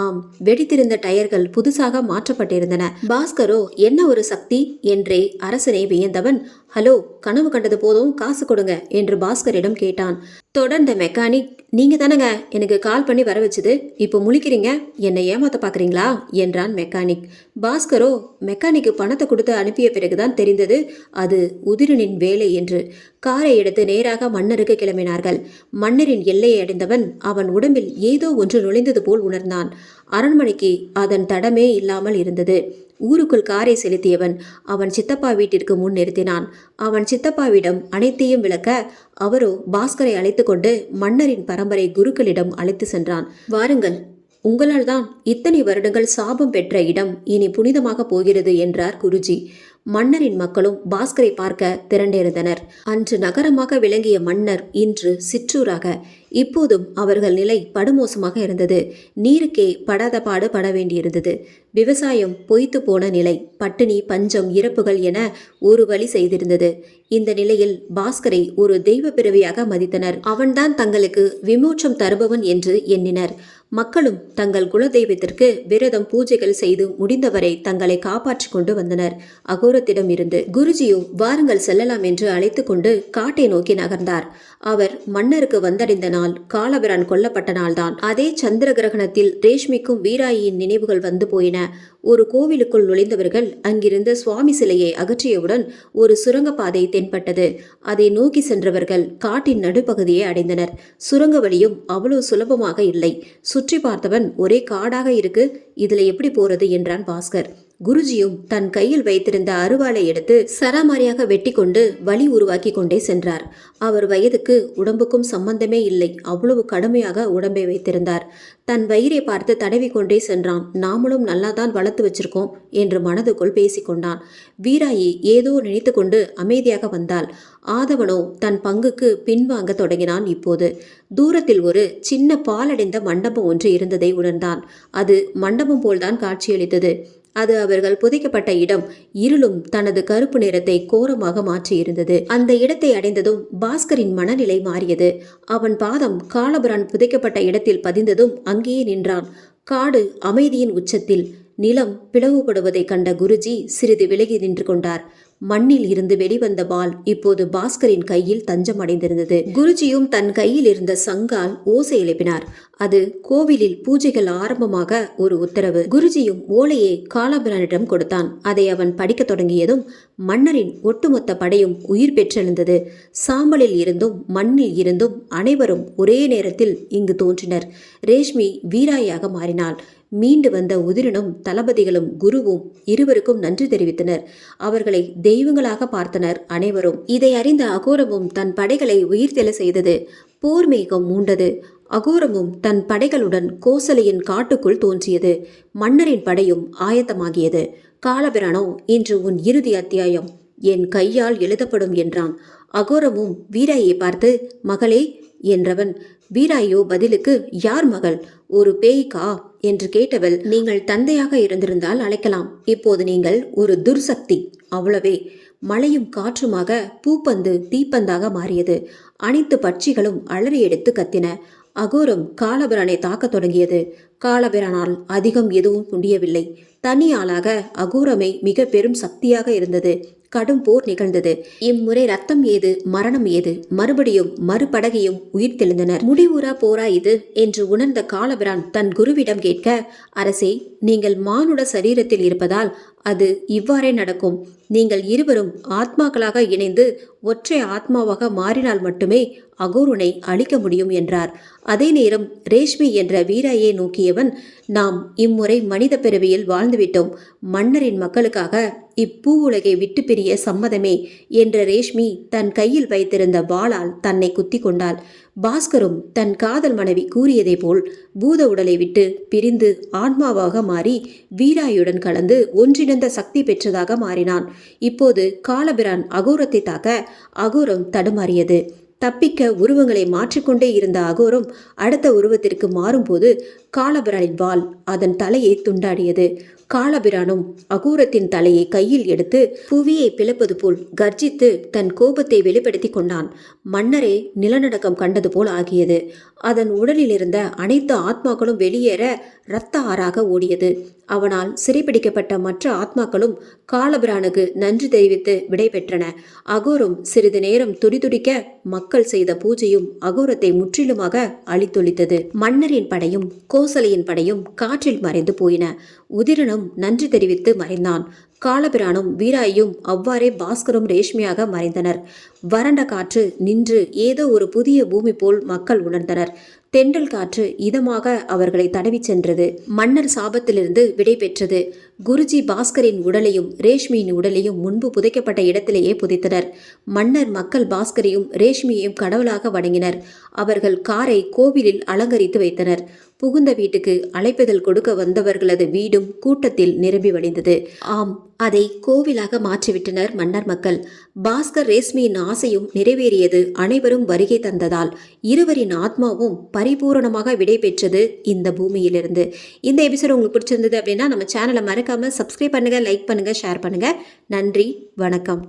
ஆம், வெடித்திருந்த டயர்கள் புதுசாக மாற்றப்பட்டிருந்தன. பாஸ்கரோ என்ன ஒரு சக்தி என்றே அரசனை வியந்தவன், ஹலோ, கனவு கண்டது போதும், காசு கொடுங்க என்று பாஸ்கரிடம் கேட்டான். தொடர்ந்த மெக்கானிக், நீங்க தானங்க எனக்கு கால் பண்ணி வர வச்சது, இப்போ முழிக்கிறீங்க, என்னை ஏமாத்த பாக்குறீங்களா என்றான் மெக்கானிக். பாஸ்கரோ மெக்கானிக்கு பணத்தை கொடுத்து அனுப்பிய பிறகுதான் தெரிந்தது அது உதிரனின் வேலை என்று. காரை எடுத்து நேராக மன்னருக்கு கிளம்பினார்கள். மன்னரின் எல்லையை அடைந்தவன் அவன் உடம்பில் ஏதோ ஒன்று நுழைந்தது போல் உணர்ந்தான். அரண்மனைக்கு அதன் தடமே இல்லாமல் இருந்தது. ஊருக்குள் காரை செலுத்தியவன் அவன் சித்தப்பா வீட்டிற்கு முன் நிறுத்தினான். அவன் சித்தப்பாவிடம் அனைத்தையும் விளக்க அவரோ பாஸ்கரை அழைத்து கொண்டு மன்னரின் பரம்பரை குருக்களிடம் அழைத்து சென்றான். வாருங்கள், உங்களால் தான் இத்தனை வருடங்கள் சாபம் பெற்ற இடம் இனி புனிதமாக போகிறது என்றார் குருஜி. மன்னரின் மக்களும் பாஸ்கரை பார்க்க திரண்டிருந்தனர். அன்று நகரமாக விளங்கிய மன்னர் இன்று சிற்றூராக. இப்போதும் அவர்கள் நிலை படுமோசமாக இருந்தது. நீருக்கே படாத பாடு பட வேண்டியிருந்தது. விவசாயம் பொய்த்து போன நிலை. பட்டினி, பஞ்சம், இறப்புகள் என ஒரு வழி செய்திருந்தது. இந்த நிலையில் பாஸ்கரை ஒரு தெய்வ பிறவியாக மதித்தனர். அவன்தான் தங்களுக்கு விமோச்சம் தருபவன் என்று எண்ணினர். மக்களும் தங்கள் குலதெய்வத்திற்கு விரதம் பூஜைகள் செய்து முடிந்தவரை தங்களை காப்பாற்றி கொண்டு வந்தனர் அகோரத்திடம் இருந்து. குருஜியோ வாருங்கள் செல்லலாம் என்று அழைத்து கொண்டு காட்டை நோக்கி நகர்ந்தார். அவர் மன்னருக்கு வந்தடைந்த நாள் காலபிரான் கொல்லப்பட்ட நாள்தான். அதே சந்திர கிரகணத்தில் ரேஷ்மிக்கும் வீராயின் நினைவுகள் வந்து போயின. ஒரு கோவிலுக்குள் நுழைந்தவர்கள் அங்கிருந்த சுவாமி சிலையை அகற்றியவுடன் ஒரு சுரங்கப்பாதை தென்பட்டது. அதை நோக்கி சென்றவர்கள் காட்டின் நடுப்பகுதியை அடைந்தனர். சுரங்க வழியும் அவ்வளவு சுலபமாக இல்லை. சுற்றி பார்த்தவன் ஒரே காடாக இருக்கு, இதுல எப்படி போறது என்றான் பாஸ்கர். குருஜியும் தன் கையில் வைத்திருந்த அருவாளை எடுத்து சராமாரியாக வெட்டி கொண்டு வழி உருவாக்கி கொண்டே சென்றார். அவர் வயதுக்கு உடம்புக்கும் சம்பந்தமே இல்லை, அவ்வளவு கடுமையாக உடம்பை வைத்திருந்தார். தன் வயிறை பார்த்து தடவி கொண்டே சென்றான். நாமளும் நல்லாதான் வளர்த்து வச்சிருக்கோம் என்று மனதுக்குள் பேசிக்கொண்டான். வீராயி ஏதோ நினைத்து கொண்டு அமைதியாக வந்தாள். ஆதவனோ தன் பங்குக்கு பின்வாங்க தொடங்கினான். இப்போது தூரத்தில் ஒரு சின்ன பாலடைந்த மண்டபம் ஒன்று இருந்ததை உணர்ந்தான். அது மண்டபம் போல்தான் காட்சியளித்தது. அது அவர்கள் புதைக்கப்பட்ட இடம். இருளும் தனது கருப்பு நிறத்தை கோரமாக மாற்றியிருந்தது. அந்த இடத்தை அடைந்ததும் பாஸ்கரின் மனநிலை மாறியது. அவன் பாதம் காலபிரான் புதைக்கப்பட்ட இடத்தில் பதிந்ததும் அங்கேயே நின்றான். காடு அமைதியின் உச்சத்தில். நிலம் பிளவுபடுவதை கண்ட குருஜி சிறிது விலகி நின்று கொண்டார். மண்ணில் இருந்து வெளிவந்த பால் இப்போது பாஸ்கரின் கையில் தஞ்சம் அடைந்திருந்தது. குருஜியும் தன் கையில் இருந்த சங்கால் ஓசை எழுப்பினார். அது கோவிலில் பூஜைகள் ஆரம்பமாக ஒரு உத்தரவு. குருஜியும் ஓலையை காலபிரானிடம் கொடுத்தான். அதை அவன் படிக்க தொடங்கியதும் மன்னரின் ஒட்டுமொத்த படையும் உயிர் பெற்றெழுந்தது. சாம்பலில் இருந்தும் மண்ணில் இருந்தும் அனைவரும் ஒரே நேரத்தில் இங்கு தோன்றினர். ரேஷ்மி வீராயாக மாறினாள். மீண்டு வந்த உதிரனும் தளபதிகளும் குருவும் இருவருக்கும் நன்றி தெரிவித்தனர். அவர்களை தெய்வங்களாக பார்த்தனர் அனைவரும். இதை அறிந்த அகோரமும் தன் படைகளை உயிர்த்தெழ செய்தது. போர் மேகம் மூண்டது. அகோரமும் தன் படைகளுடன் கோசலையின் காட்டுக்குள் தோன்றியது. மன்னரின் படையும் ஆயத்தமாகியது. காலபிரானோ, இன்று உன் இறுதி அத்தியாயம் என் கையால் எழுதப்படும் என்றான். அகோரமும் வீராயை பார்த்து மகளே என்றவன். வீராயோ பதிலுக்கு யார் மகள், ஒரு பேய்க்கா என்று கேட்டவள், நீங்கள் தந்தையாக இருந்திருந்தால் அழைக்கலாம், இப்போது நீங்கள் ஒரு துர்சக்தி, அவ்வளவே. மழையும் காற்றுமாக பூப்பந்து தீப்பந்தாக மாறியது. அனைத்து பட்சிகளும் அலறி எடுத்து கத்தின. அகோரம் காலபிரானை தாக்கத் தொடங்கியது. காலபிரானால் அதிகம் எதுவும் முடியவில்லை. தனி ஆளாக அகோரமே மிக பெரும் சக்தியாக இருந்தது. கடும் போர் நிகழ்ந்தது. இம்முறை ரத்தம் ஏது, மரணம் ஏது, மறுபடியும் மறுபடகையும் உயிர் தெளிந்தனர். முடிவுறா போரா இது என்று உணர்ந்த காலபிரான் தன் குருவிடம் கேட்க, அரசே, நீங்கள் மானுட சரீரத்தில் இருப்பதால் அது இவ்வாறே நடக்கும். நீங்கள் இருவரும் ஆத்மாக்களாக இணைந்து ஒற்றை ஆத்மாவாக மாறினால் மட்டுமே அகோரனை அழிக்க முடியும் என்றார். அதே நேரம் ரேஷ்மி என்ற வீராயை நோக்கியவன், நாம் இம்முறை மனித பிறவியில் வாழ்ந்துவிட்டோம். மன்னரின் மக்களுக்காக இப்பூவுலகை விட்டு பிரிய சம்மதமே என்ற ரேஷ்மி தன் கையில் வைத்திருந்த வாளால் தன்னை குத்தி கொண்டாள். பாஸ்கரும் தன் காதல் மனைவி கூறியதை போல் பூத உடலை விட்டு பிரிந்து ஆன்மாவாக மாறி வீராயுடன் கலந்து ஒன்றிணைந்த சக்தி பெற்றதாக மாறினான். இப்போது காலபிரான் அகோரத்தை தாக்க அகோரம் தடுமாறியது. தப்பிக்க உருவங்களை மாற்றிக்கொண்டே இருந்த அகோரம் அடுத்த உருவத்திற்கு மாறும்போது காலபிரானின் வாள் அதன் தலையை துண்டாடியது. காலபிரானும் அகோரத்தின் தலையை கையில் எடுத்து புவியை பிளப்பது போல் கர்ஜித்து தன் கோபத்தை வெளிப்படுத்தி கொண்டான். மன்னரே நிலநடுக்கம் கண்டது போல் ஆகியது. அதன் உடலில் இருந்த அனைத்து ஆத்மாக்களும் வெளியேற இரத்த ஆறாக ஓடியது. அவனால் சிறைப்பிடிக்கப்பட்ட மற்ற ஆத்மாக்களும் காலபிரானுக்கு நன்றி தெரிவித்து விடை பெற்றன. அகோரம் சிறிது நேரம் துடிதுடிக்க மக்கள் செய்த பூஜையும் அகோரத்தை முற்றிலுமாக அழித்தொழித்தது. மன்னரின் படையும் கோசலையின் படையும் காற்றில் மறைந்து போயின. உதிரனும் நன்றி தெரிவித்து மறைந்தான். காலபிரானும் வீராயும் அவ்வாறே பாஸ்கரும் ரேஷ்மியாக மறைந்தனர். வறண்ட காற்று நின்று ஏதோ ஒரு புதிய பூமி போல் மக்கள் உணர்ந்தனர். தென்றல் காற்று இதமாக அவர்களை தடவி சென்றது. மன்னர் சாபத்திலிருந்து விடை பெற்றது. குருஜி பாஸ்கரின் உடலையும் ரேஷ்மியின் உடலையும் முன்பு புதைக்கப்பட்ட இடத்திலேயே புதைத்தனர். மன்னர் மக்கள் பாஸ்கரையும் ரேஷ்மியையும் கடவுளாக வணங்கினர். அவர்கள் காரை கோவிலில் அலங்கரித்து வைத்தனர். புகுந்த வீட்டுக்கு அழைப்பிதழ் கொடுக்க வந்தவர்களது வீடும் கூட்டத்தில் நிரம்பி வழிந்தது. ஆம், அதை கோவிலாக மாற்றிவிட்டனர் மன்னர் மக்கள். பாஸ்கர் ரேஷ்மியின் ஆசையும் நிறைவேறியது. அனைவரும் வருகை தந்ததால் இருவரின் ஆத்மாவும் பரிபூரணமாக விடை பெற்றது இந்த பூமியிலிருந்து. இந்த எபிசோட் உங்களுக்கு பிடிச்சிருந்தது அப்படின்னா நம்ம சேனலை மறக்காம சப்ஸ்கிரைப் பண்ணுங்க, லைக் பண்ணுங்க, ஷேர் பண்ணுங்க. நன்றி, வணக்கம்.